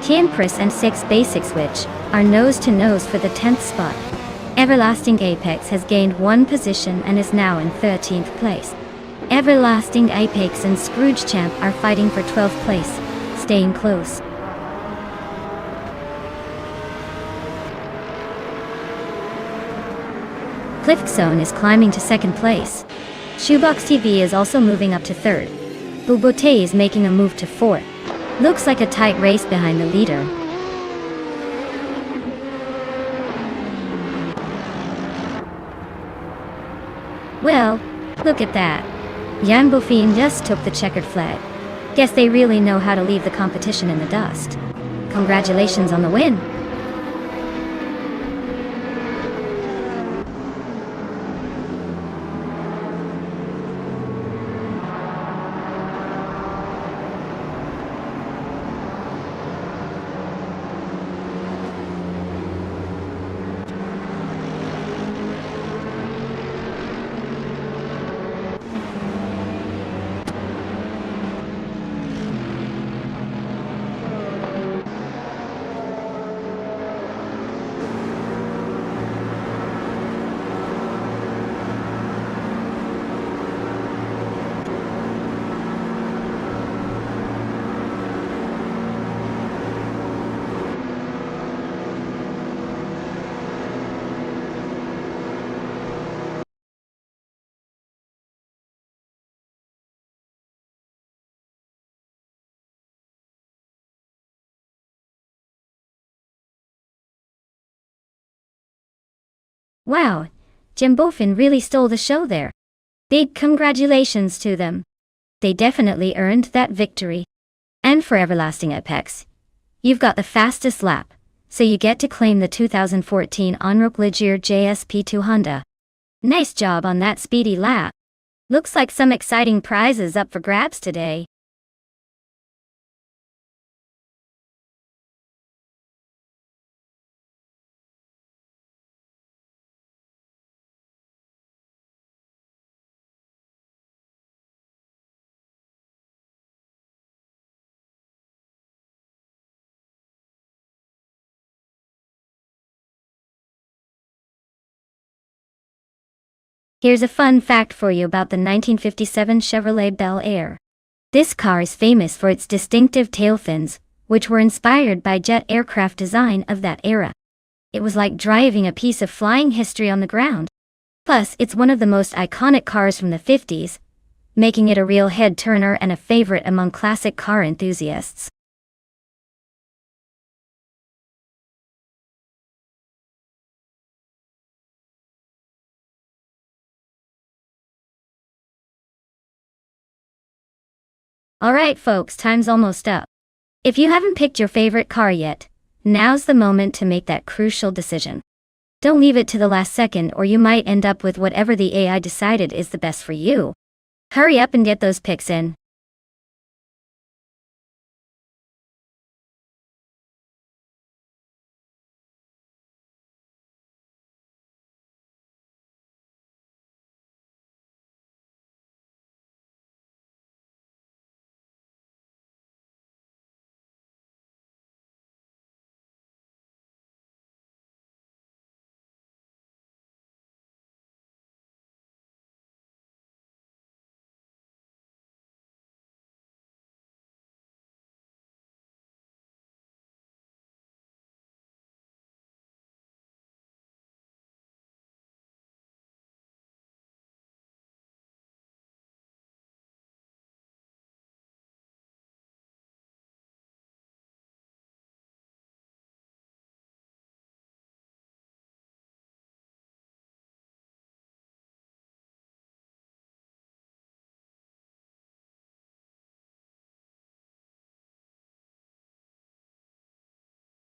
T Empress and 6 Basic Switch are nose to nose for the 10th spot. Everlasting Apex has gained one position and is now in 13th place. Everlasting Apex and Scrooge Champ are fighting for 12th place, staying close. Cliff Zone is climbing to 2nd place. Shoebox TV is also moving up to 3rd. Bubote is making a move to 4th. Looks like a tight race behind the leader. Well, look at that. Jan Bofin just took the checkered flag. Guess they really know how to leave the competition in the dust. Congratulations on the win. Wow, Jim Bofin really stole the show there. Big congratulations to them. They definitely earned that victory. And for Everlasting Apex, you've got the fastest lap, so you get to claim the 2014 Onrook Ligier JSP2 Honda. Nice job on that speedy lap. Looks like some exciting prizes up for grabs today. Here's a fun fact for you about the 1957 Chevrolet Bel Air. This car is famous for its distinctive tail fins, which were inspired by jet aircraft design of that era. It was like driving a piece of flying history on the ground. Plus, it's one of the most iconic cars from the 50s, making it a real head-turner and a favorite among classic car enthusiasts. Alright folks, time's almost up. If you haven't picked your favorite car yet, now's the moment to make that crucial decision. Don't leave it to the last second or you might end up with whatever the AI decided is the best for you. Hurry up and get those picks in.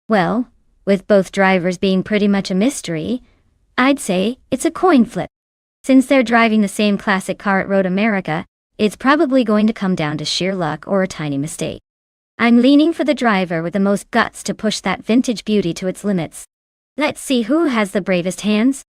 Well, with both drivers being pretty much a mystery, I'd say it's a coin flip. Since they're driving the same classic car at Road America, it's probably going to come down to sheer luck or a tiny mistake. I'm leaning for the driver with the most guts to push that vintage beauty to its limits. Let's see who has the bravest hands.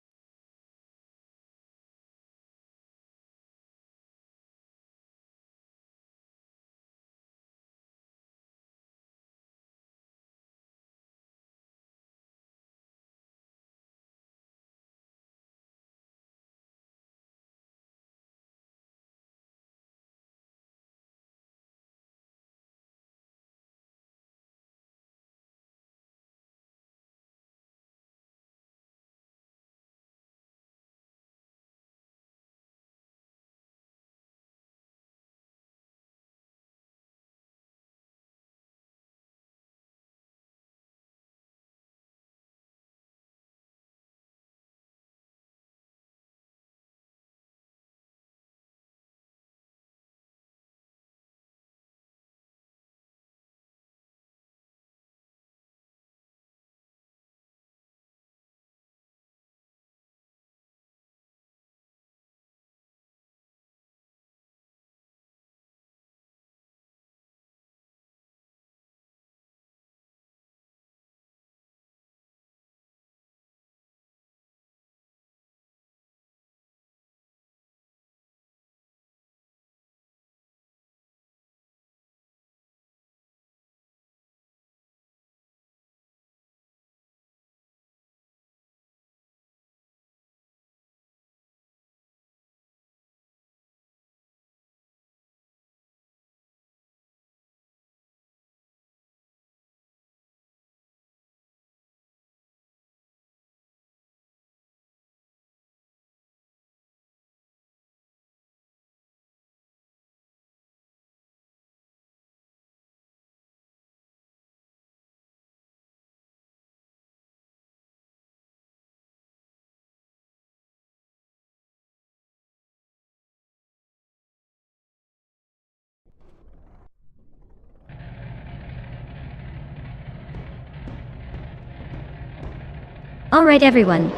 Alright everyone,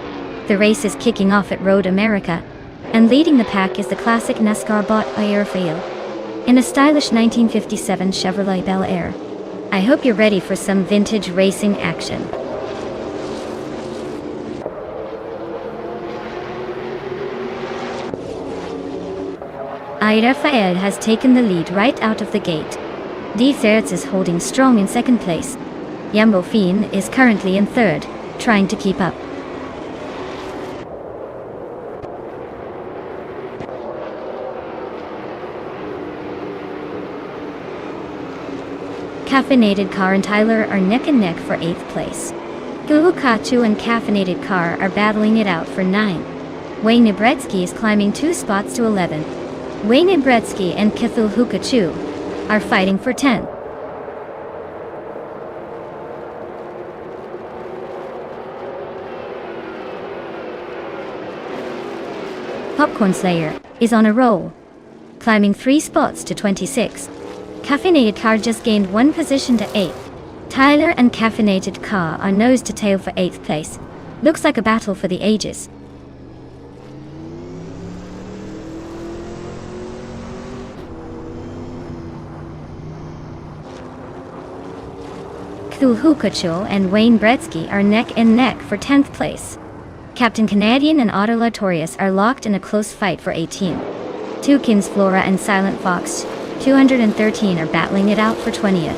the race is kicking off at Road America, and leading the pack is the classic NASCAR bot Airfield, in a stylish 1957 Chevrolet Bel Air. I hope you're ready for some vintage racing action. Rafael has taken the lead right out of the gate. D. Sertz is holding strong in second place. Jumbo Fien is currently in third, trying to keep up. Caffeinated Car and Tyler are neck and neck for 8th place. Gulukachu and Caffeinated Car are battling it out for 9. Wayne Nebretsky is climbing 2 spots to 11. Wayne Nebretsky and Cthulhukachu are fighting for 10. Popcorn Slayer is on a roll, climbing 3 spots to 26. Caffeinated Car just gained 1 position to 8th. Tyler and Caffeinated Car are nose to tail for 8th place. Looks like a battle for the ages. Cthulhukachu and Wayne Bretsky are neck and neck for 10th place. Captain Canadian and Otto Latorius are locked in a close fight for 18. Tukins Flora and Silent Fox 213 are battling it out for 20th.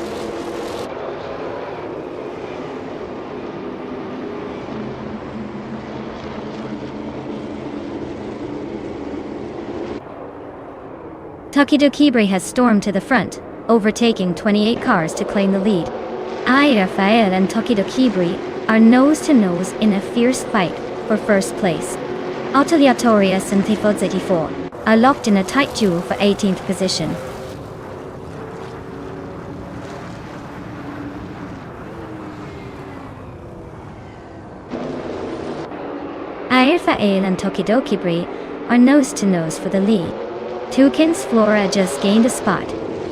Tokidokibre has stormed to the front, overtaking 28 cars to claim the lead. Rafael and Tokidokibre are nose to nose in a fierce fight for first place. Autoliatorius and Tifod84 are locked in a tight duel for 18th position. Rafael and Tokidokibre are nose to nose for the lead. Tukins Flora just gained a spot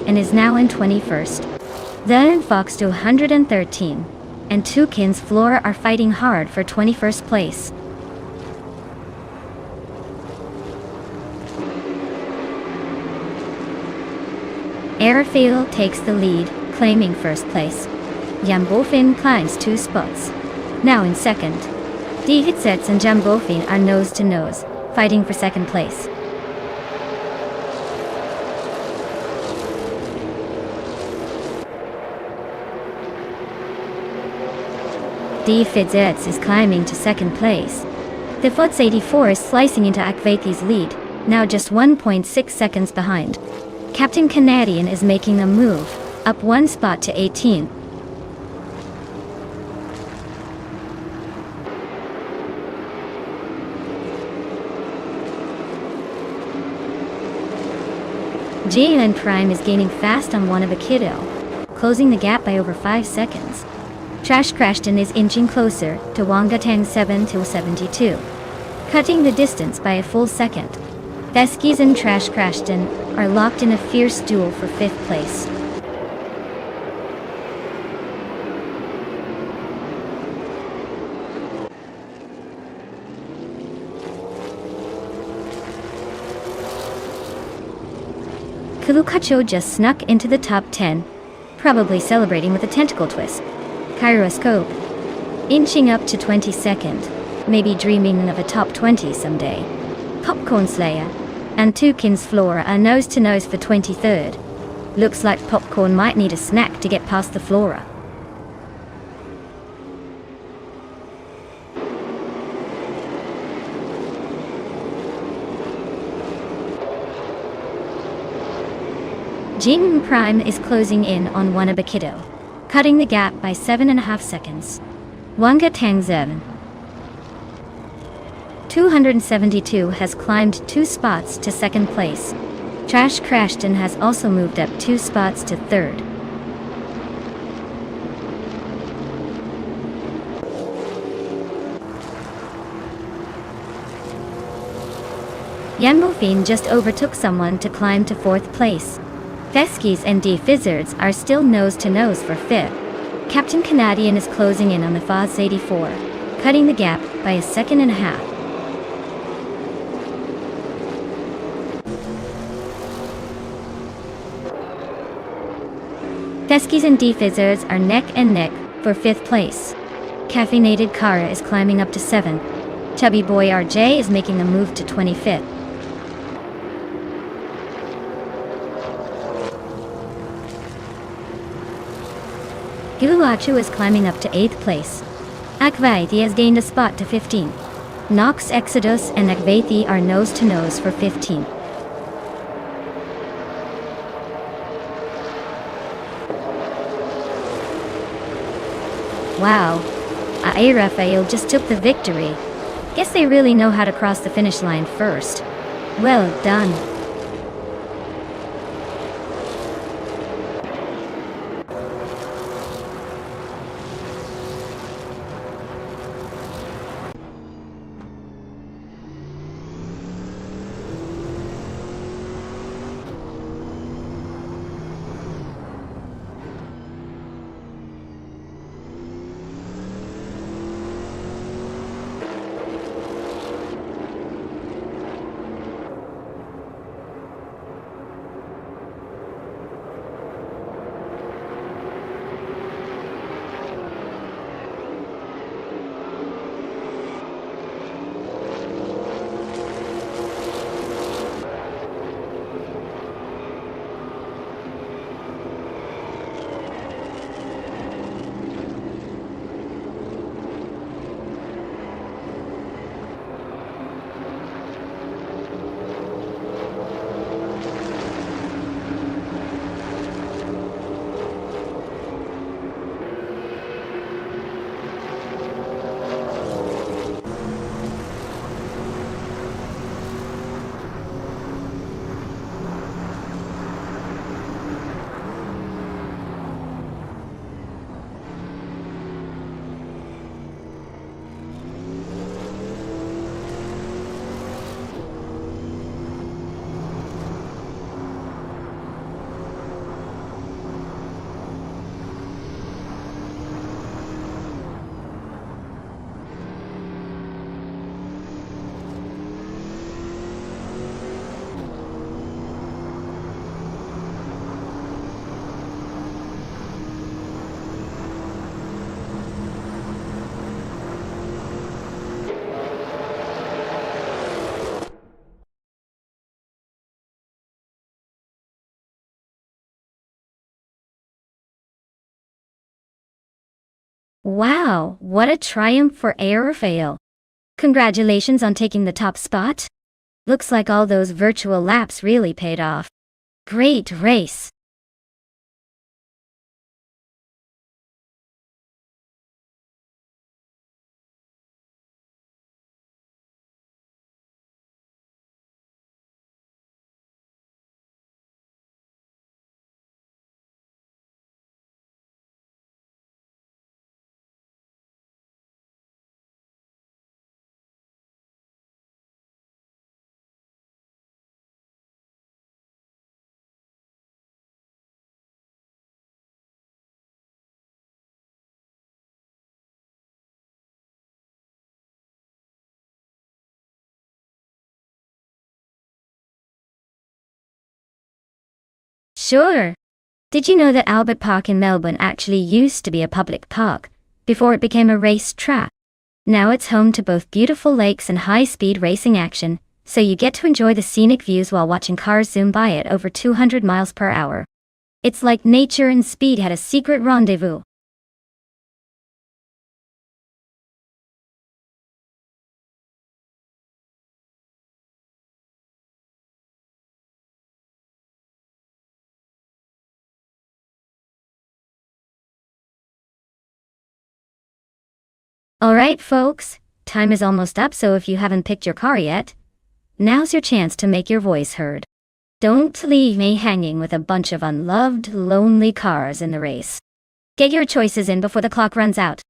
and is now in 21st. Then Fox 213 and Tukins Flora are fighting hard for 21st place. Airfield takes the lead, claiming first place. Jumbo Fien climbs 2 spots, now in second. D. Hitsets and Jumbo Fien are nose to nose, fighting for second place. D. Fidzets is climbing to second place. The Futs 84 is slicing into Akvathi's lead, now just 1.6 seconds behind. Captain Canadian is making a move, up 1 spot to 18. Jalen Prime is gaining fast on one of a kiddo, closing the gap by over 5 seconds. Trash Crashton is inching closer to Wangatang 7 to 72, cutting the distance by a full second. Theskis and Trash Crashton are locked in a fierce duel for 5th place. Kulukacho just snuck into the top 10, probably celebrating with a tentacle twist. Kyroscope inching up to 22nd, maybe dreaming of a top 20 someday. Popcorn Slayer and Tukins Flora are nose to nose for 23rd. Looks like Popcorn might need a snack to get past the Flora. Jin Prime is closing in on Wanabakiddo, cutting the gap by 7.5 seconds. Wanga Tangzeb 272 has climbed 2 spots to second place. Trash Crashton has also moved up 2 spots to third. Jumbo Fien just overtook someone to climb to 4th place. Theskis and D. Fizzards are still nose to nose for 5th. Captain Canadian is closing in on the Foz 84, cutting the gap by a second and a half. Feskies and Defizzers are neck and neck for 5th place. Caffeinated Kara is climbing up to 7. Chubby Boy RJ is making a move to 25th. Guluachu is climbing up to 8th place. Akvaithi has gained a spot to 15. Nox Exodus and Akvaithi are nose to nose for 15. Wow, Rafael just took the victory. Guess they really know how to cross the finish line first. Well done. Wow, what a triumph for Rafael. Congratulations on taking the top spot. Looks like all those virtual laps really paid off. Great race. Sure. Did you know that Albert Park in Melbourne actually used to be a public park before it became a race track? Now it's home to both beautiful lakes and high-speed racing action, so you get to enjoy the scenic views while watching cars zoom by at over 200 miles per hour. It's like nature and speed had a secret rendezvous. Alright folks, time is almost up, so if you haven't picked your car yet, now's your chance to make your voice heard. Don't leave me hanging with a bunch of unloved, lonely cars in the race. Get your choices in before the clock runs out.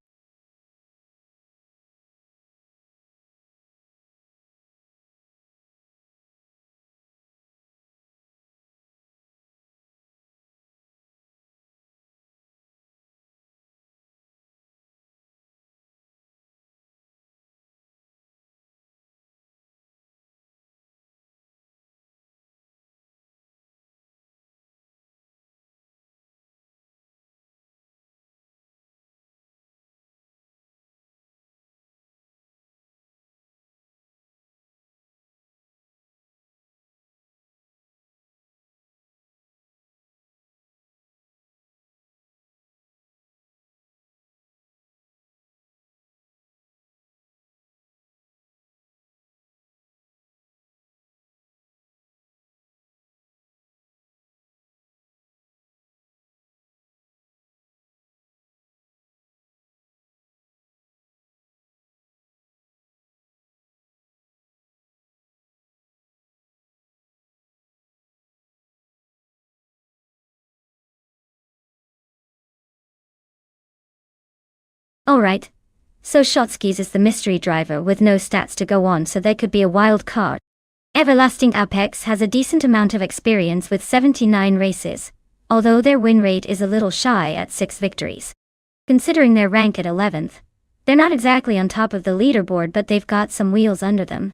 Alright. So Shotskis is the mystery driver with no stats to go on, so they could be a wild card. Everlasting Apex has a decent amount of experience with 79 races, although their win rate is a little shy at 6 victories. Considering their rank at 11th, they're not exactly on top of the leaderboard, but they've got some wheels under them.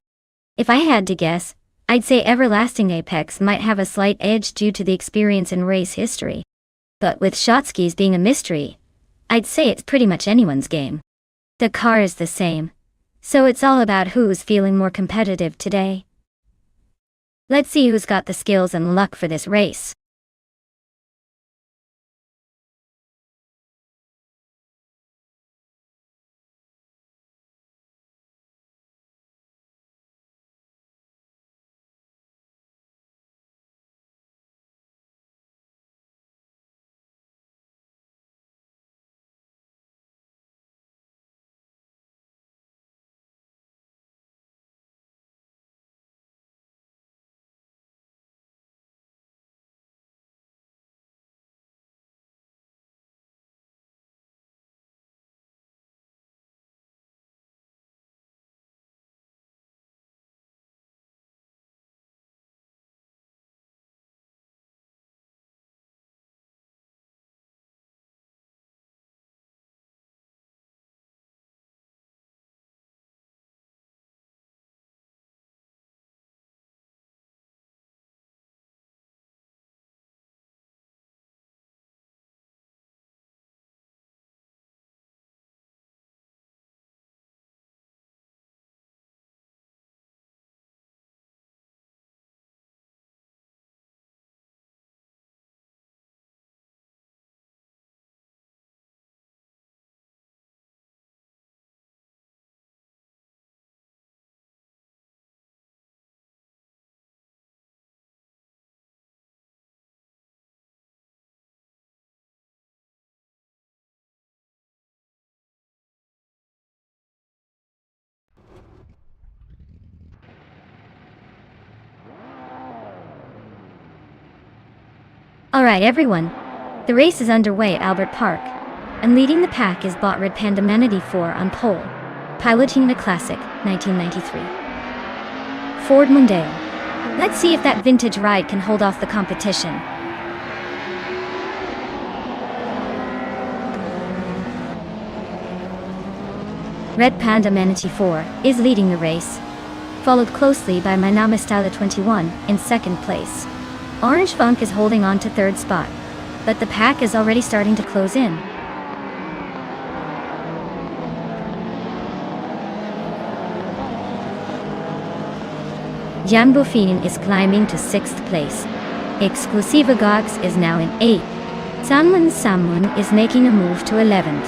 If I had to guess, I'd say Everlasting Apex might have a slight edge due to the experience in race history. But with Shotskis being a mystery, I'd say it's pretty much anyone's game. The car is the same, so it's all about who's feeling more competitive today. Let's see who's got the skills and luck for this race. Alright everyone, the race is underway at Albert Park, and leading the pack is Bot Red Panda Manatee 4 on pole, piloting the classic 1993 Ford Mondeo. Let's see if that vintage ride can hold off the competition. Red Panda Manatee 4 is leading the race, followed closely by My Name Style 21 in second place. Orange Funk is holding on to third spot, but the pack is already starting to close in. Jambo Fiend is climbing to 6th place. Exclusiva Gox is now in 8th. Sanmun Samun is making a move to 11th.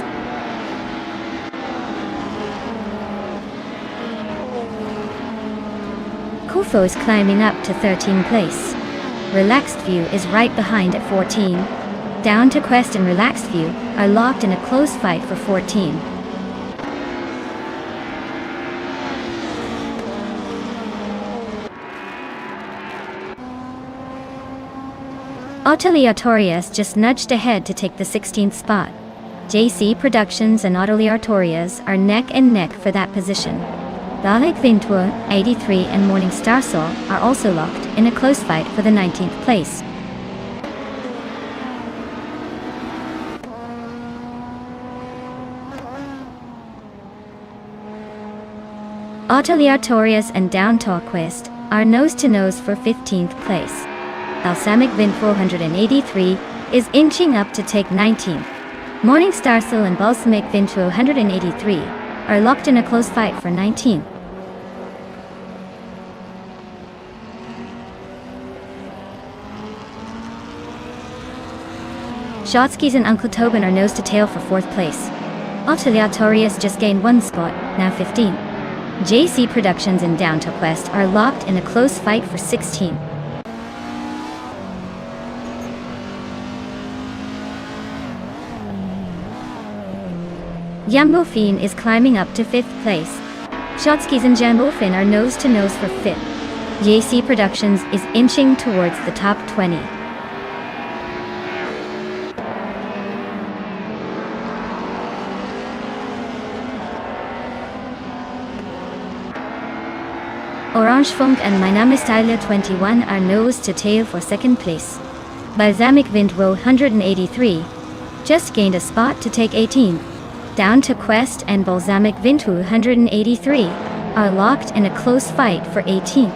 Kufo is climbing up to 13th place. Relaxed View is right behind at 14. Down to Quest and Relaxed View are locked in a close fight for 14. Autoleatorias just nudged ahead to take the 16th spot. JC Productions and Autoleatorias are neck and neck for that position. Dalek Vintua, 83 and Morning Star Soul are also locked in a close fight for the 19th place. Autoleatorias and Down Quest are nose-to-nose for 15th place. Balsamic Vin 483 is inching up to take 19th. Morning Star Soul and Balsamic Vin 483 are locked in a close fight for 19th. Shotskis and Uncle Tobin are nose to tail for 4th place. Autoleatorias just gained 1 spot, now 15. JC Productions and Down to Quest are locked in a close fight for 16. Jambo Fiend is climbing up to 5th place. Shotskis and Jambo Fiend are nose to nose for 5th. JC Productions is inching towards the top 20. Orange Funk and Meine Style 21 are nose to tail for second place. Balsamic Wind 183 just gained a spot to take 18. Down to Quest and Balsamic Wind 183 are locked in a close fight for 18.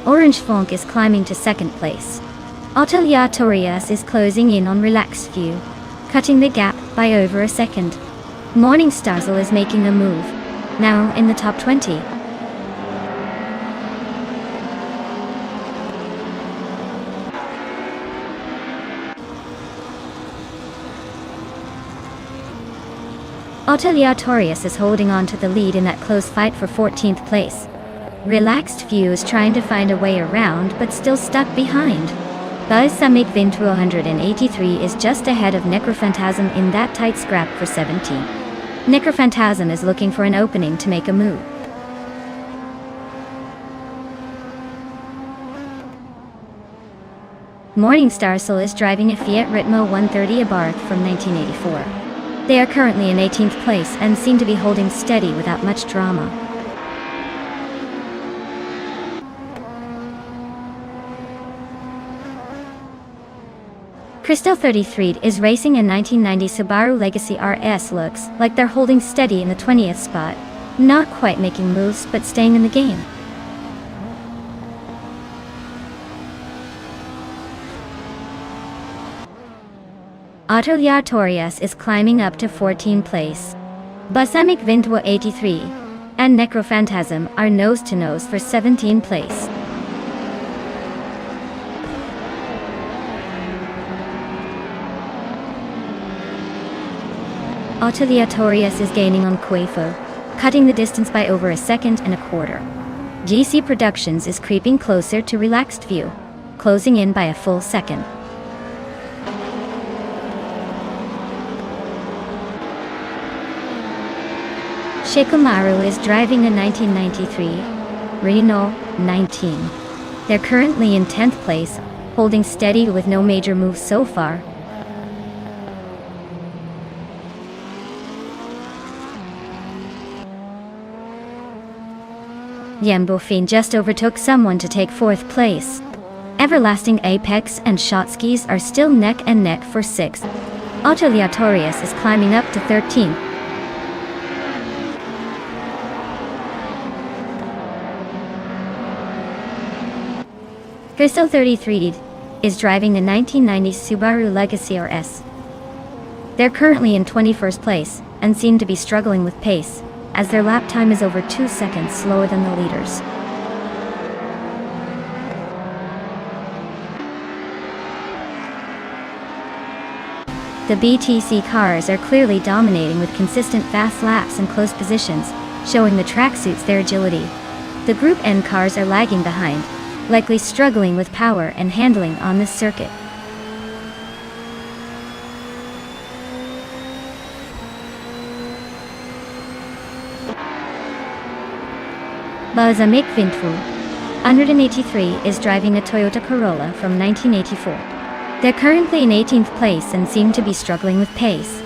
Orange Funk is climbing to second place. Aleatorius is closing in on Relaxed View, cutting the gap by over a second. Morning Starsel is making a move, now in the top 20. Aleatorius is holding on to the lead in that close fight for 14th place. Relaxed View is trying to find a way around but still stuck behind. Balsamic Wind 183 is just ahead of Necrophantasm in that tight scrap for 17. Necrophantasm is looking for an opening to make a move. Morning Starsel is driving a Fiat Ritmo 130 Abarth from 1984. They are currently in 18th place and seem to be holding steady without much drama. Crystal 33 is racing a 1990 Subaru Legacy RS. Looks like they're holding steady in the 20th spot, not quite making moves but staying in the game. Aleatorius is climbing up to 14th place. Balsamic Wind 83 and Necrophantasm are nose to nose for 17th place. Aleatorius is gaining on Quafo, cutting the distance by over a second and a quarter. GC Productions is creeping closer to Relaxed View, closing in by a full second. Shikamaru is driving a 1993 Renault 19. They're currently in 10th place, holding steady with no major moves so far. Yambofine just overtook someone to take 4th place. Everlasting Apex and Shotskis are still neck and neck for 6th. Aleatorius is climbing up to 13th. Crystal 33 is driving the 1990 Subaru Legacy RS. They're currently in 21st place and seem to be struggling with pace, as their lap time is over 2 seconds slower than the leaders. The BTC cars are clearly dominating with consistent fast laps and close positions, showing the track suits their agility. The Group N cars are lagging behind, likely struggling with power and handling on this circuit. Balsamic Wind 183 is driving a Toyota Corolla from 1984. They're currently in 18th place and seem to be struggling with pace,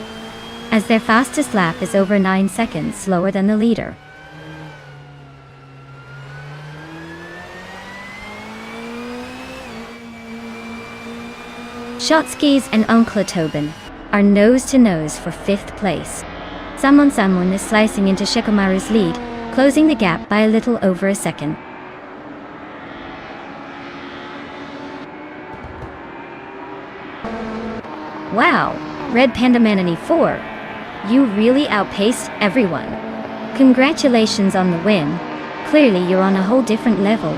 as their fastest lap is over 9 seconds slower than the leader. Shotskis and Uncle Tobin are nose to nose for 5th place. Someone is slicing into Shikamaru's lead, closing the gap by a little over a second. Wow, Red Panda Manini 4, you really outpaced everyone. Congratulations on the win. Clearly you're on a whole different level.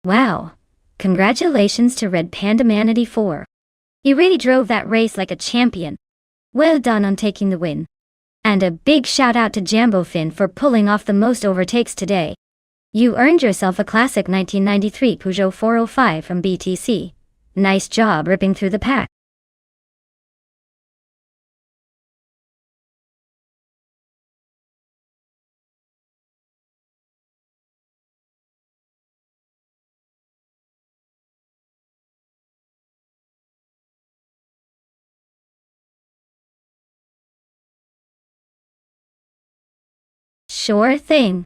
Wow. Congratulations to Red Panda Man 84. You really drove that race like a champion. Well done on taking the win. And a big shout out to Jambofin for pulling off the most overtakes today. You earned yourself a classic 1993 Peugeot 405 from BTC. Nice job ripping through the pack. Sure thing.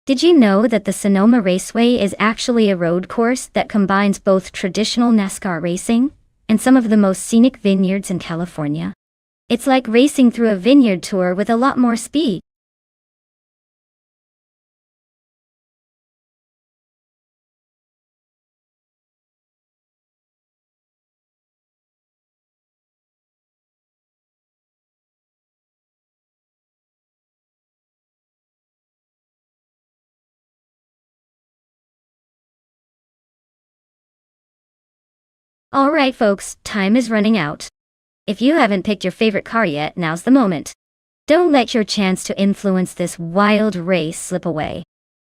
Did you know that the Sonoma Raceway is actually a road course that combines both traditional NASCAR racing and some of the most scenic vineyards in California? It's like racing through a vineyard tour with a lot more speed. Alright folks, time is running out. If you haven't picked your favorite car yet, now's the moment. Don't let your chance to influence this wild race slip away.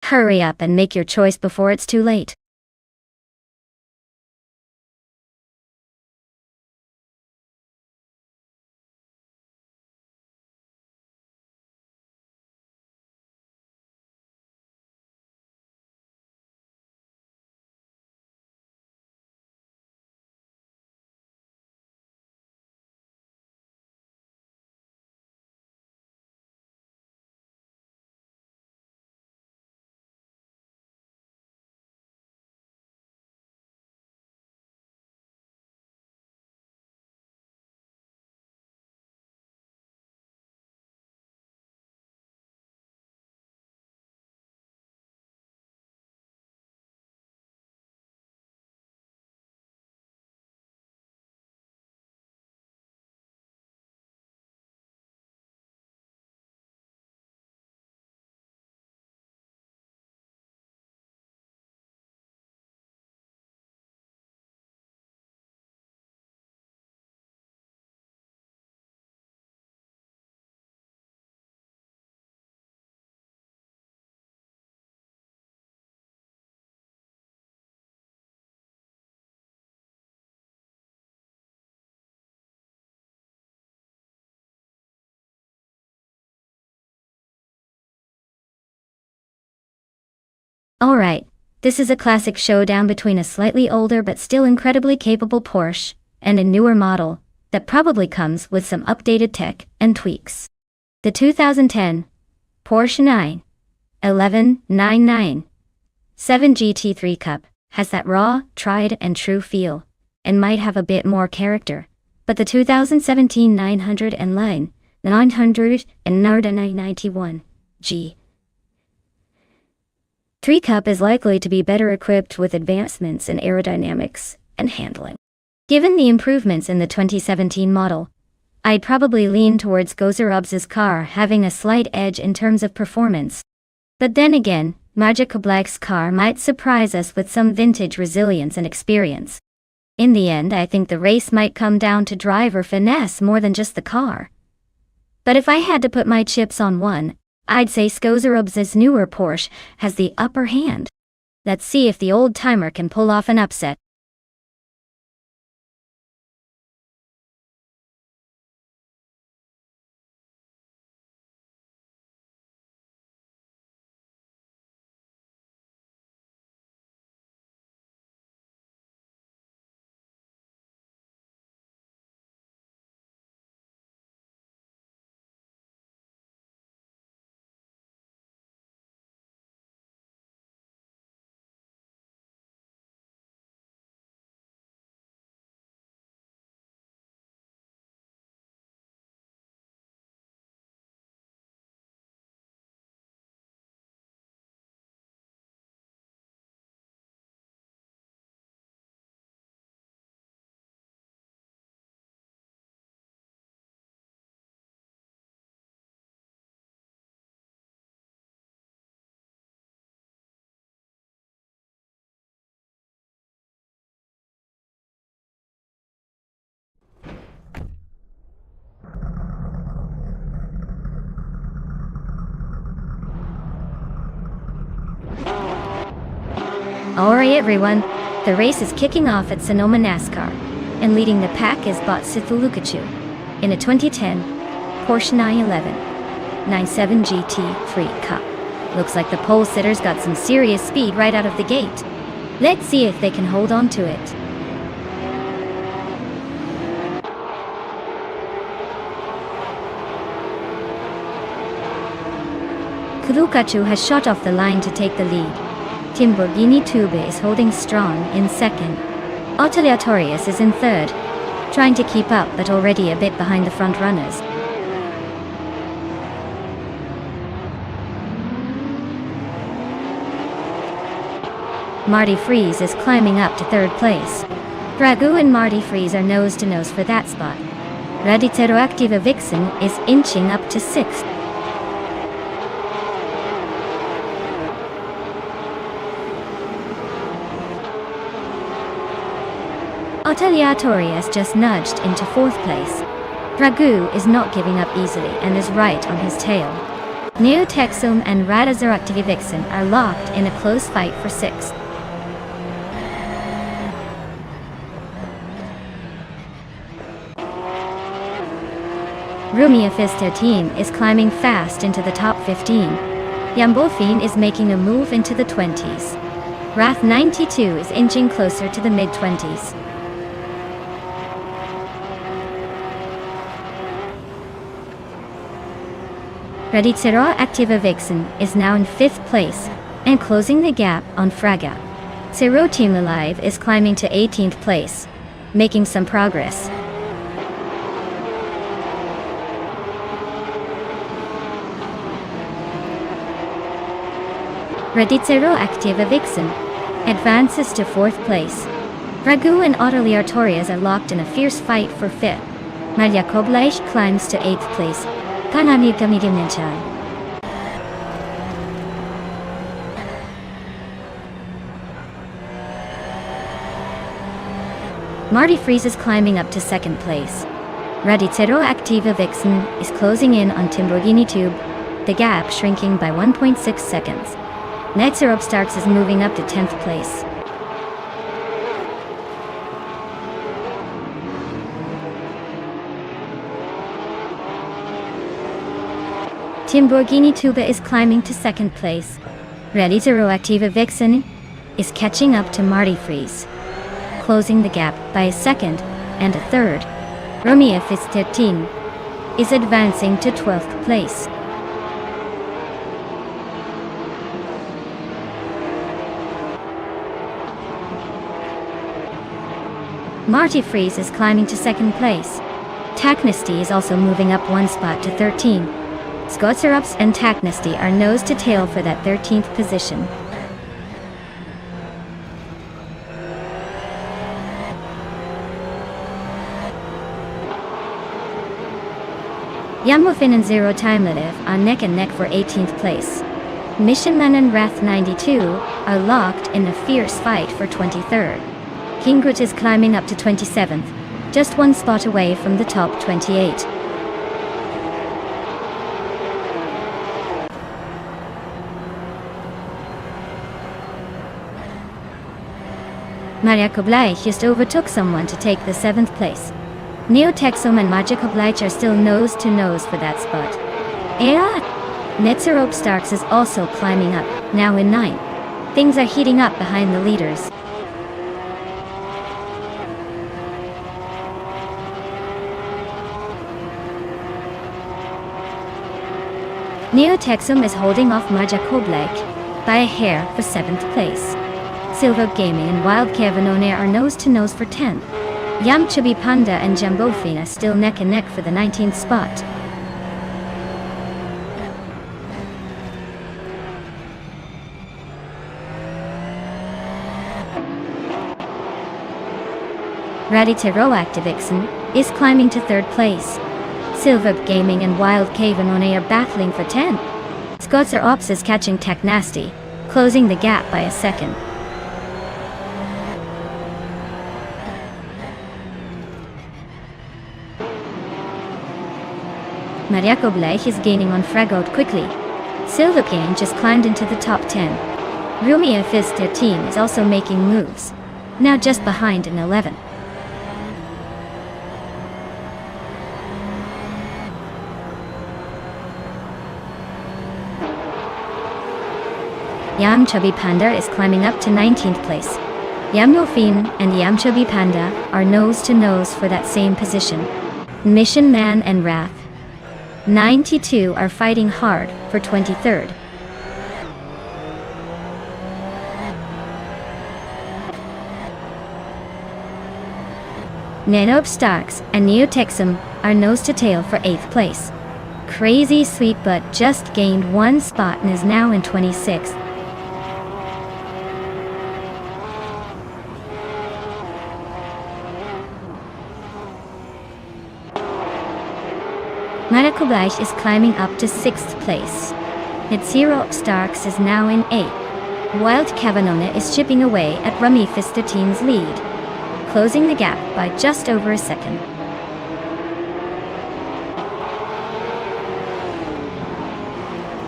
Hurry up and make your choice before it's too late. Alright, this is a classic showdown between a slightly older but still incredibly capable Porsche and a newer model that probably comes with some updated tech and tweaks. The 2010 Porsche 911 7 GT3 Cup has that raw, tried and true feel, and might have a bit more character, but the 2017 991 G 3 Cup is likely to be better equipped with advancements in aerodynamics and handling. Given the improvements in the 2017 model, I'd probably lean towards Gozerob's car having a slight edge in terms of performance. But then again, Magic Black's car might surprise us with some vintage resilience and experience. In the end, I think the race might come down to driver finesse more than just the car. But if I had to put my chips on one, I'd say Skozerob's newer Porsche has the upper hand. Let's see if the old timer can pull off an upset. Alright everyone, the race is kicking off at Sonoma NASCAR, and leading the pack is bot Lukachu in a 2010 Porsche 911 97 GT3 Cup. Looks like the pole sitters got some serious speed right out of the gate. Let's see if they can hold on to it. Lukachu has shot off the line to take the lead. Lamborghini Tube is holding strong in second. Aleatorius is in third, trying to keep up but already a bit behind the front runners. Marty Freeze is climbing up to third place. Ragu and Marty Freeze are nose to nose for that spot. Radicero Activa Vixen is inching up to sixth. Aleatorius just nudged into fourth place. Ragu is not giving up easily and is right on his tail. Neo Texum and Radicero Activa Vixen are locked in a close fight for sixth. Rumia Fista team is climbing fast into the top 15. Yambofin is making a move into the 20s. Wrath 92 is inching closer to the mid-20s. Radicero Activa Vixen is now in fifth place and closing the gap on Fraga. Zero Team Alive is climbing to 18th place, making some progress. Radicero Activa Vixen advances to fourth place. Ragu and Aleatorius are locked in a fierce fight for fifth. Maria Koblaish climbs to eighth place. Kanami Kamidimenchai. Marty Freeze is climbing up to second place. Radicero Activa Vixen is closing in on Lamborghini Tube, the gap shrinking by 1.6 seconds. Netzerup Starks is moving up to 10th place. Lamborghini Tuba is climbing to second place. Radicero Activa Vixen is catching up to Marty Freeze, closing the gap by a second and a third. Romeo Fis13 is advancing to 12th place. Marty Freeze is climbing to second place. Taknesty is also moving up one spot to 13. Skotserups and Taknesty are nose to tail for that 13th position. Yamofin and Zero Time Live are neck and neck for 18th place. Missionman and Wrath 92 are locked in a fierce fight for 23rd. Kingrut is climbing up to 27th, just one spot away from the top 28. Maria Koblai just overtook someone to take the 7th place. Neo Texum and Maja Koblai are still nose to nose for that spot. Netzerope Starks is also climbing up, now in 9th. Things are heating up behind the leaders. Neo Texum is holding off Maja Koblai by a hair for 7th place. Silver Gaming and Wild Kevinone are nose to nose for 10th. Yam Chubby Panda and Jambofin are still neck and neck for the 19th spot. Radicero Activixen is climbing to 3rd place. Silver Gaming and Wild Kevinone are battling for 10th. Skotzer Ops is catching Tech Nasty, closing the gap by a second. Mariako Blech is gaining on Fragout quickly. Silvercane just climbed into the top 10. Rumia Fista team is also making moves, now just behind in 11. Yam Chubby Panda is climbing up to 19th place. Yam Dolphin and Yam Chubby Panda are nose to nose for that same position. Mission Man and Wrath 92 are fighting hard for 23rd. Nanob Starks and Neotexum are nose to tail for 8th place. Crazy Sweet Butt just gained 1 spot and is now in 26th. Maracubash is climbing up to 6th place. Nitsiro Starks is now in 8th. Wild Cavanona is chipping away at Rummy Fista team's lead, closing the gap by just over a second.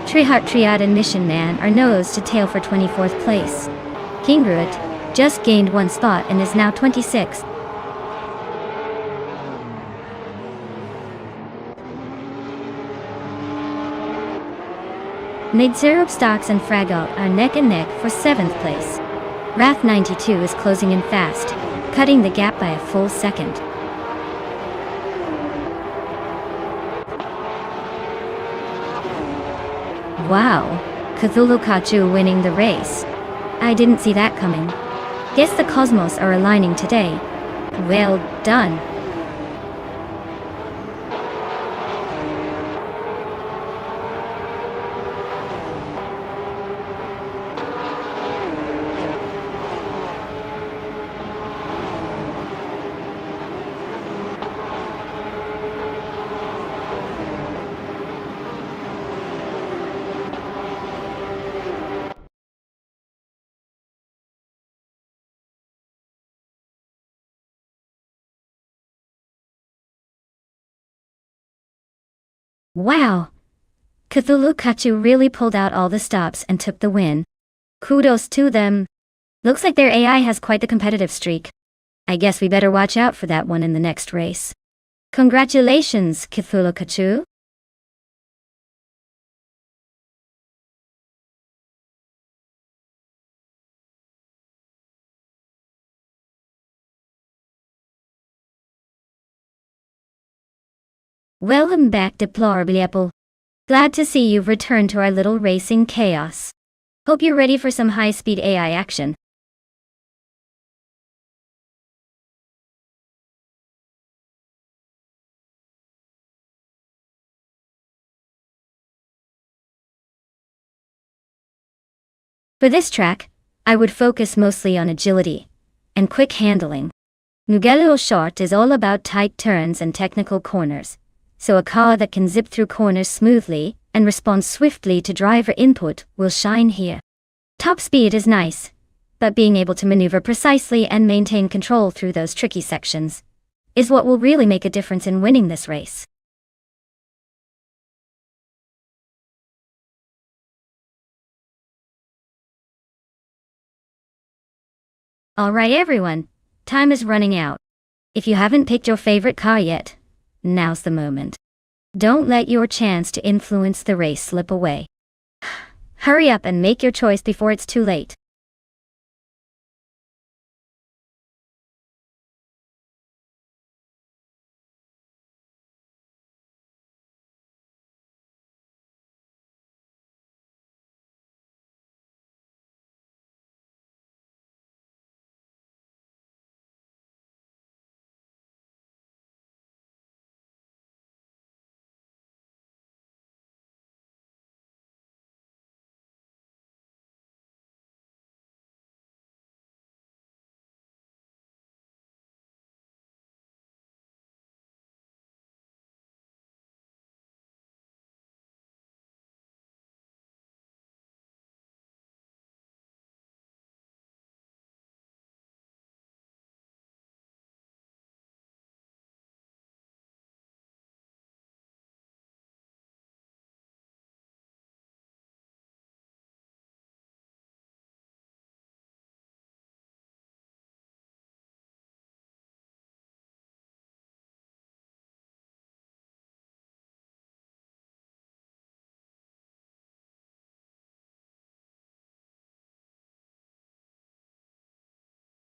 Treeheart Triad and Mission Man are nose to tail for 24th place. King Gruit just gained 1 spot and is now 26th. Nadzerub Stocks and Fraggle are neck and neck for 7th place. Wrath 92 is closing in fast, cutting the gap by a full second. Wow, Cthulhu Kachu winning the race. I didn't see that coming. Guess the cosmos are aligning today. Well done. Wow! Cthulhu Kachu really pulled out all the stops and took the win. Kudos to them. Looks like their AI has quite the competitive streak. I guess we better watch out for that one in the next race. Congratulations, Cthulhu Kachu. Welcome back, Deplorable Apple. Glad to see you've returned to our little racing chaos. Hope you're ready for some high-speed AI action. For this track, I would focus mostly on agility and quick handling. Mugello Short is all about tight turns and technical corners, so a car that can zip through corners smoothly and respond swiftly to driver input will shine here. Top speed is nice, but being able to maneuver precisely and maintain control through those tricky sections is what will really make a difference in winning this race. Alright everyone, time is running out. If you haven't picked your favorite car yet, now's the moment. Don't let your chance to influence the race slip away. Hurry up and make your choice before it's too late.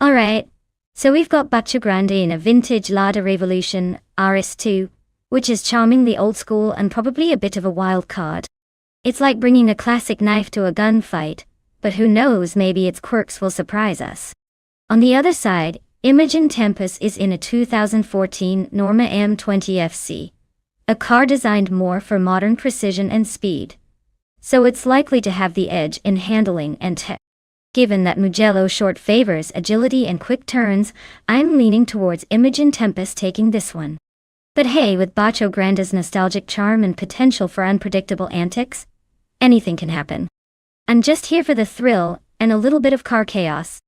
Alright, so we've got Bacio Grande in a vintage Lada Revolution RS2, which is charmingly old school and probably a bit of a wild card. It's like bringing a classic knife to a gunfight, but who knows, maybe its quirks will surprise us. On the other side, Imogen Tempest is in a 2014 Norma M20 FC, a car designed more for modern precision and speed. So it's likely to have the edge in handling and tech. Given that Mugello short favors agility and quick turns, I'm leaning towards Imogen Tempest taking this one. But hey, with Bacio Grande's nostalgic charm and potential for unpredictable antics, anything can happen. I'm just here for the thrill and a little bit of car chaos.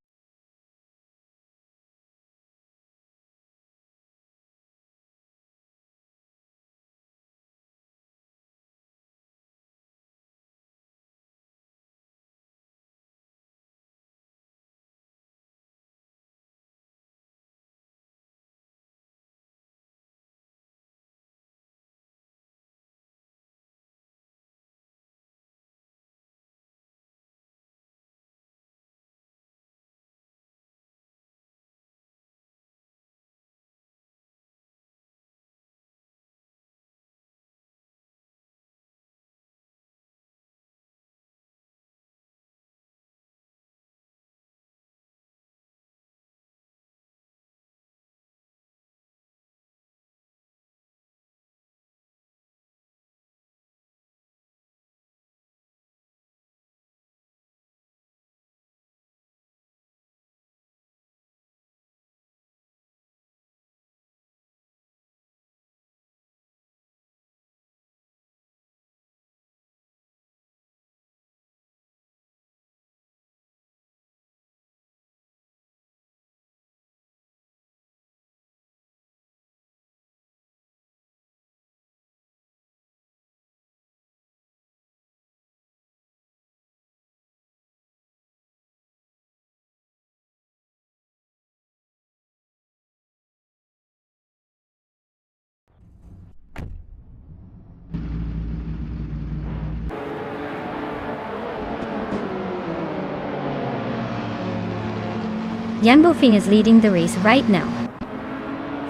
Jan Bofing is leading the race right now,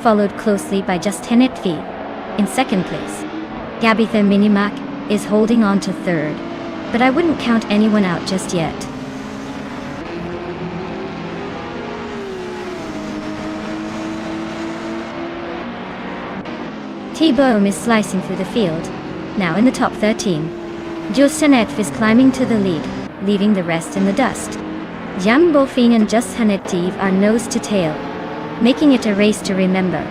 followed closely by just Tenet V in second place. Gabitha Minimac is holding on to third, but I wouldn't count anyone out just yet. T-Bohm is slicing through the field, now in the top 13. Jules Tenet is climbing to the lead, leaving the rest in the dust. Jan Bofing and Just Hanetiv are nose to tail, making it a race to remember.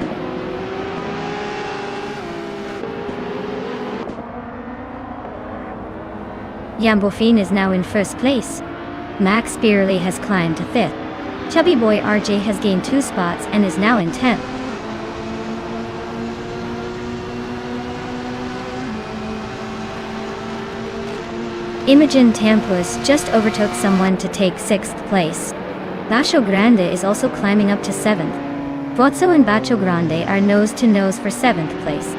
Jan Bofing is now in first place. Max Beerley has climbed to fifth. Chubby boy RJ has gained 2 spots and is now in 10th. Imogen Tempest just overtook someone to take 6th place. Bacio Grande is also climbing up to 7th. Pozzo and Bacio Grande are nose to nose for 7th place.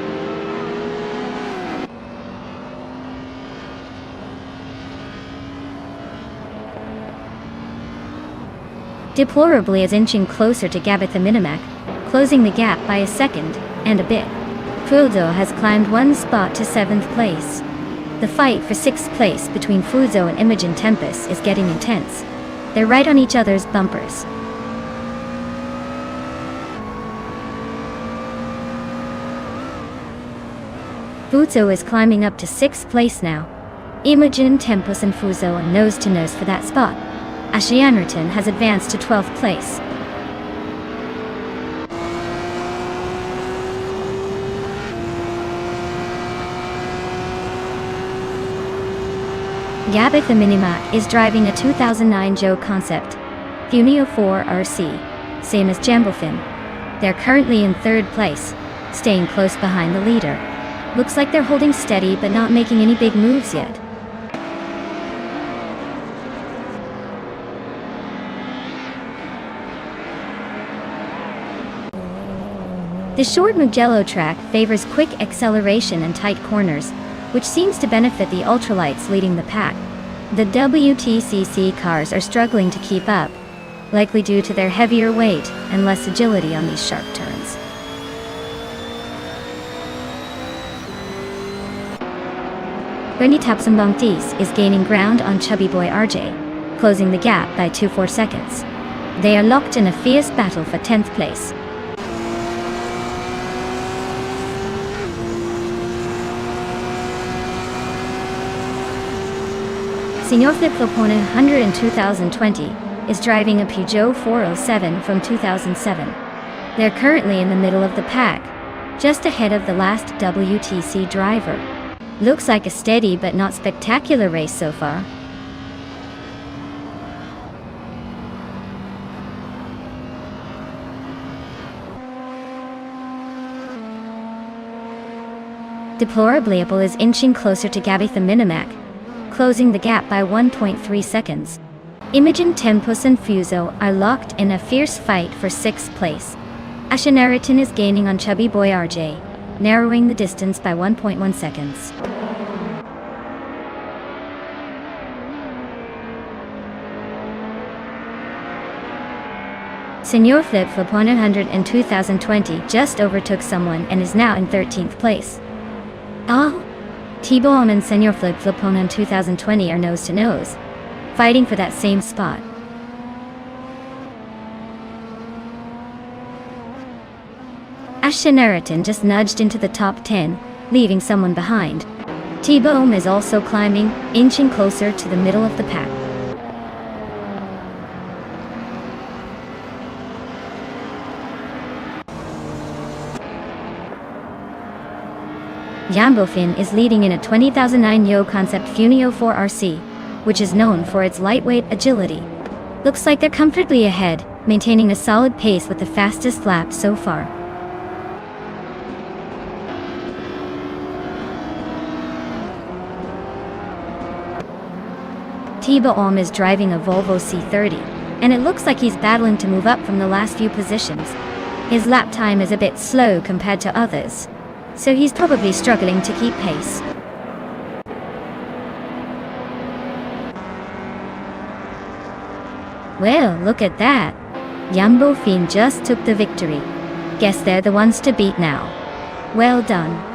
Deplorably is inching closer to Gabitha Minimac, closing the gap by a second and a bit. Fuzo has climbed 1 spot to 7th place. The fight for 6th place between Fuzo and Imogen Tempest is getting intense. They're right on each other's bumpers. Fuzo is climbing up to 6th place now. Imogen Tempest and Fuzo are nose to nose for that spot. Ashianraton has advanced to 12th place. Gabitha Minimac is driving a 2009 Joe Concept Funio 4 RC, same as Jan Bofing. They're currently in 3rd place, staying close behind the leader. Looks like they're holding steady but not making any big moves yet. The short Mugello track favors quick acceleration and tight corners, which seems to benefit the ultralights leading the pack. The WTCC cars are struggling to keep up, likely due to their heavier weight and less agility on these sharp turns. Bernie Tapsambangtis is gaining ground on chubby boy RJ, closing the gap by 2-4 seconds. They are locked in a fierce battle for 10th place. Senior Flip Flopona 100 in 2020 is driving a Peugeot 407 from 2007. They're currently in the middle of the pack, just ahead of the last WTC driver. Looks like a steady but not spectacular race so far. Deplorably Apple is inching closer to Gabitha Minimac, closing the gap by 1.3 seconds. Imogen Tempus and Fuso are locked in a fierce fight for 6th place. Ashanariton is gaining on chubby boy RJ, narrowing the distance by 1.1 seconds. Senior Flip Flop 100 in 2020 just overtook someone and is now in 13th place. T-Bomb and Senior Flip Flopona in 2020 are nose to nose, fighting for that same spot. Ashanariton just nudged into the top 10, leaving someone behind. T-Bomb is also climbing, inching closer to the middle of the pack. Jambofin is leading in a 20,009 Yo Concept Funio 4RC, which is known for its lightweight agility. Looks like they're comfortably ahead, maintaining a solid pace with the fastest lap so far. T-Bomb is driving a Volvo C30, and it looks like he's battling to move up from the last few positions. His lap time is a bit slow compared to others, so he's probably struggling to keep pace. Well, look at that. Jambofin just took the victory. Guess they're the ones to beat now. Well done.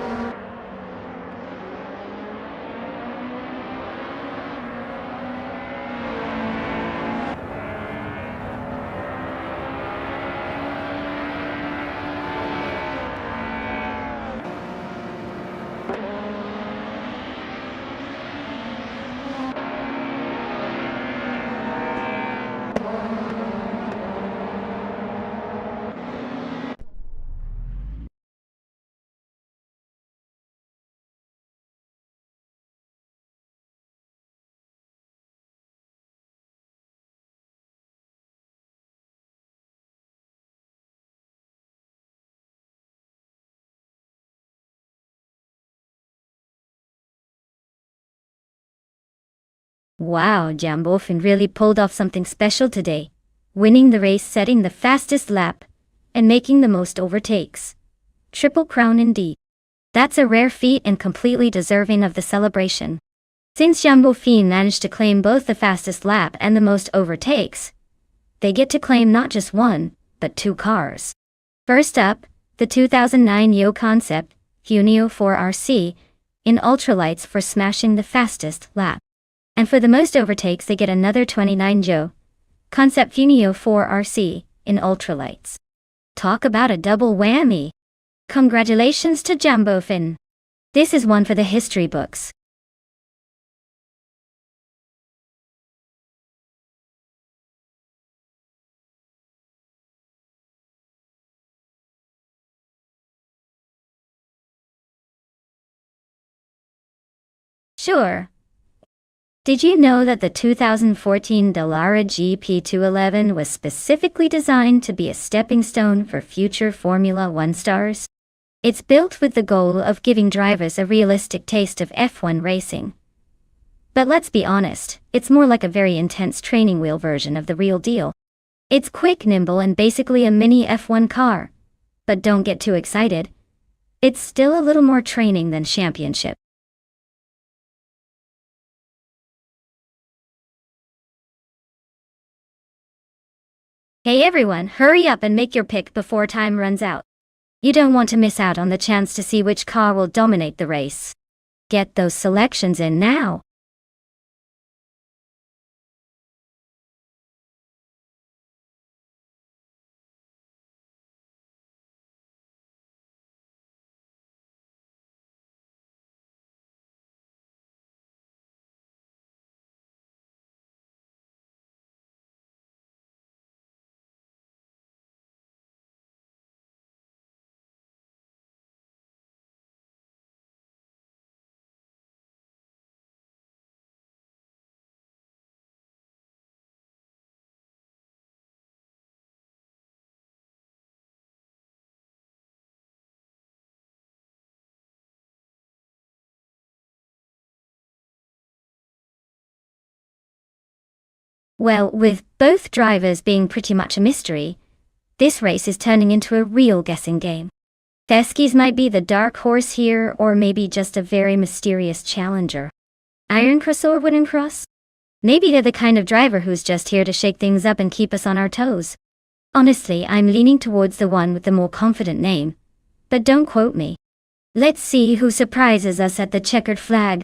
Wow, Jambofin really pulled off something special today, winning the race, setting the fastest lap, and making the most overtakes. Triple crown indeed. That's a rare feat and completely deserving of the celebration. Since Jambofin managed to claim both the fastest lap and the most overtakes, they get to claim not just one, but 2 cars. First up, the 2009 Yo Concept Funio 4RC in ultralights for smashing the fastest lap. And for the most overtakes they get another 29 Yo Concept Funio 4RC in ultralights. Talk about a double whammy. Congratulations to Jambofin. This is one for the history books. Sure. Did you know that the 2014 Dallara GP211 was specifically designed to be a stepping stone for future Formula One stars? It's built with the goal of giving drivers a realistic taste of F1 racing. But let's be honest, it's more like a very intense training wheel version of the real deal. It's quick, nimble, and basically a mini F1 car. But don't get too excited. It's still a little more training than championship. Hey everyone, hurry up and make your pick before time runs out. You don't want to miss out on the chance to see which car will dominate the race. Get those selections in now. Well, with both drivers being pretty much a mystery, this race is turning into a real guessing game. Theskies might be the dark horse here, or maybe just a very mysterious challenger. Ironcross or Wooden Cross? Maybe they're the kind of driver who's just here to shake things up and keep us on our toes. Honestly, I'm leaning towards the one with the more confident name. But don't quote me. Let's see who surprises us at the checkered flag.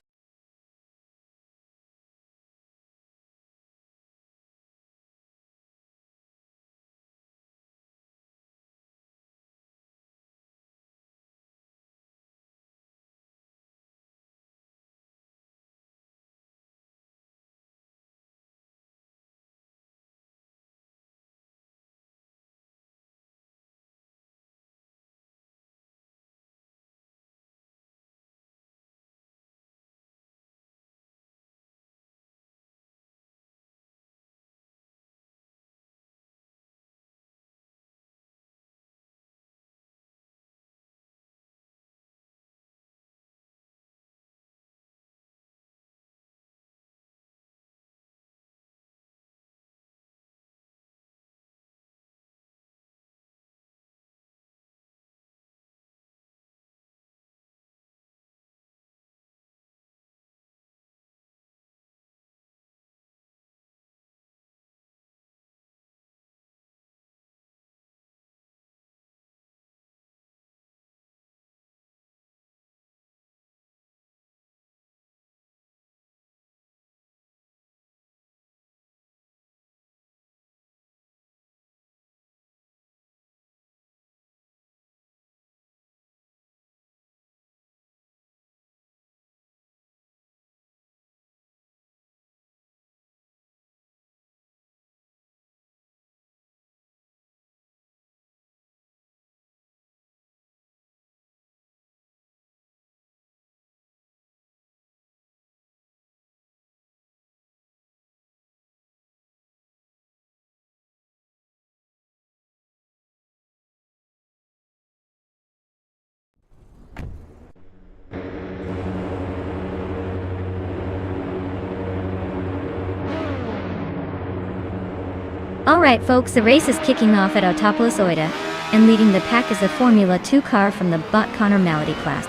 Alright folks, the race is kicking off at Autopolis Oida, and leading the pack is a Formula 2 car from the Butt Connor Malady class.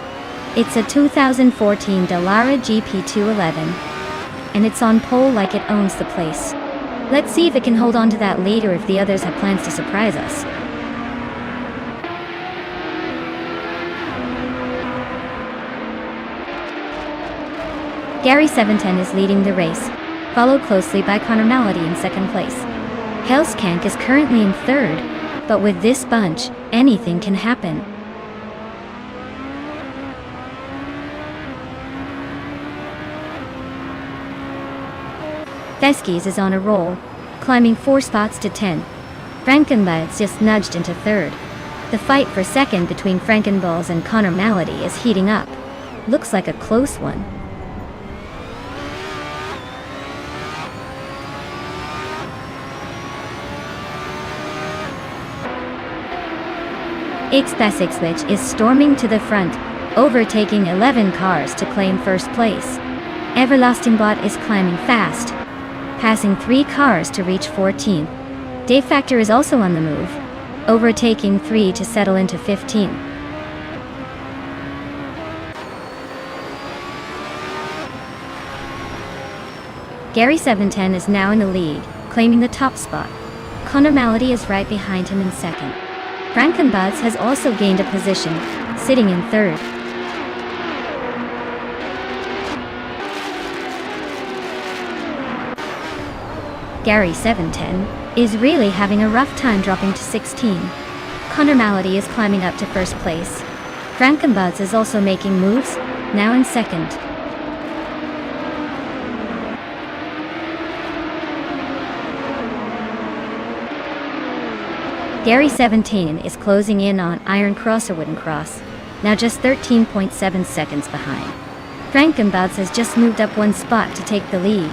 It's a 2014 Dallara GP211, and it's on pole like it owns the place. Let's see if it can hold on to that lead or if the others have plans to surprise us. Gary 710 is leading the race, followed closely by Connor Malady in second place. Hellskank is currently in third, but with this bunch, anything can happen. Theskies is on a roll, climbing 4 spots to 10. Frankenbad's just nudged into third. The fight for second between Frankenballs and Connor Malady is heating up. Looks like a close one. Ixpasixwich is storming to the front, overtaking 11 cars to claim first place. Everlastingbot is climbing fast, passing 3 cars to reach 14th. Dave Factor is also on the move, overtaking 3 to settle into 15. Gary 710 is now in the lead, claiming the top spot. Malady is right behind him in 2nd. Frankenbuzz has also gained a position, sitting in 3rd. Gary 710 is really having a rough time dropping to 16. Malady is climbing up to 1st place. Frankenbuzz is also making moves, now in 2nd. Gary 17 is closing in on Iron Cross or Wooden Cross, now just 13.7 seconds behind. Frankenbuzz has just moved up 1 spot to take the lead.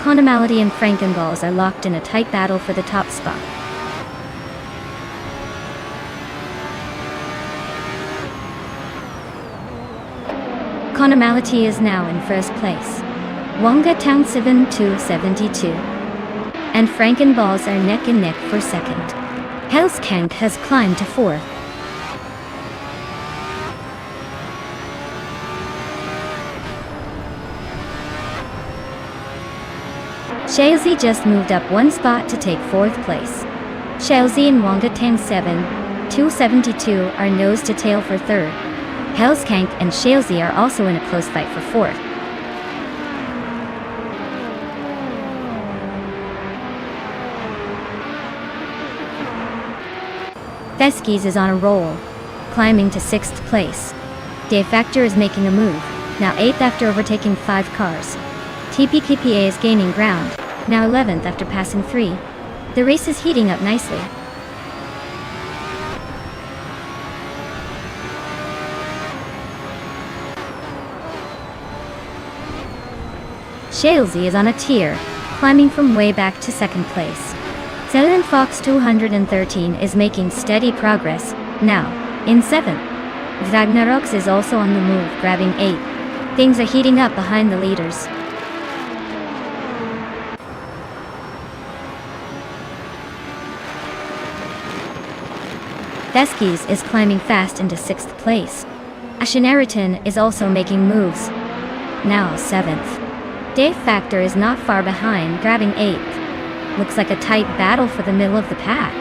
Malady and Frankenballs are locked in a tight battle for the top spot. Malady is now in 1st place. Wonga Town 7-2-72. And Frankenballs are neck and neck for 2nd. Hellskank has climbed to 4th. Shalesy just moved up 1 spot to take 4th place. Shalesy and Wongatang 7-2-72 are nose to tail for 3rd. Hellskank and Shalesy are also in a close fight for 4th. Feskies is on a roll, climbing to 6th place. Dave Factor is making a move, now 8th after overtaking 5 cars. TPKPA is gaining ground, now 11th after passing 3. The race is heating up nicely. Shalesy is on a tear, climbing from way back to 2nd place. Zealand Fox 213 is making steady progress, now in 7th. Vagnarox is also on the move, grabbing 8th. Things are heating up behind the leaders. Feskies is climbing fast into 6th place. Asheneriton is also making moves, now 7th. Dave Factor is not far behind, grabbing 8th. Looks like a tight battle for the middle of the pack.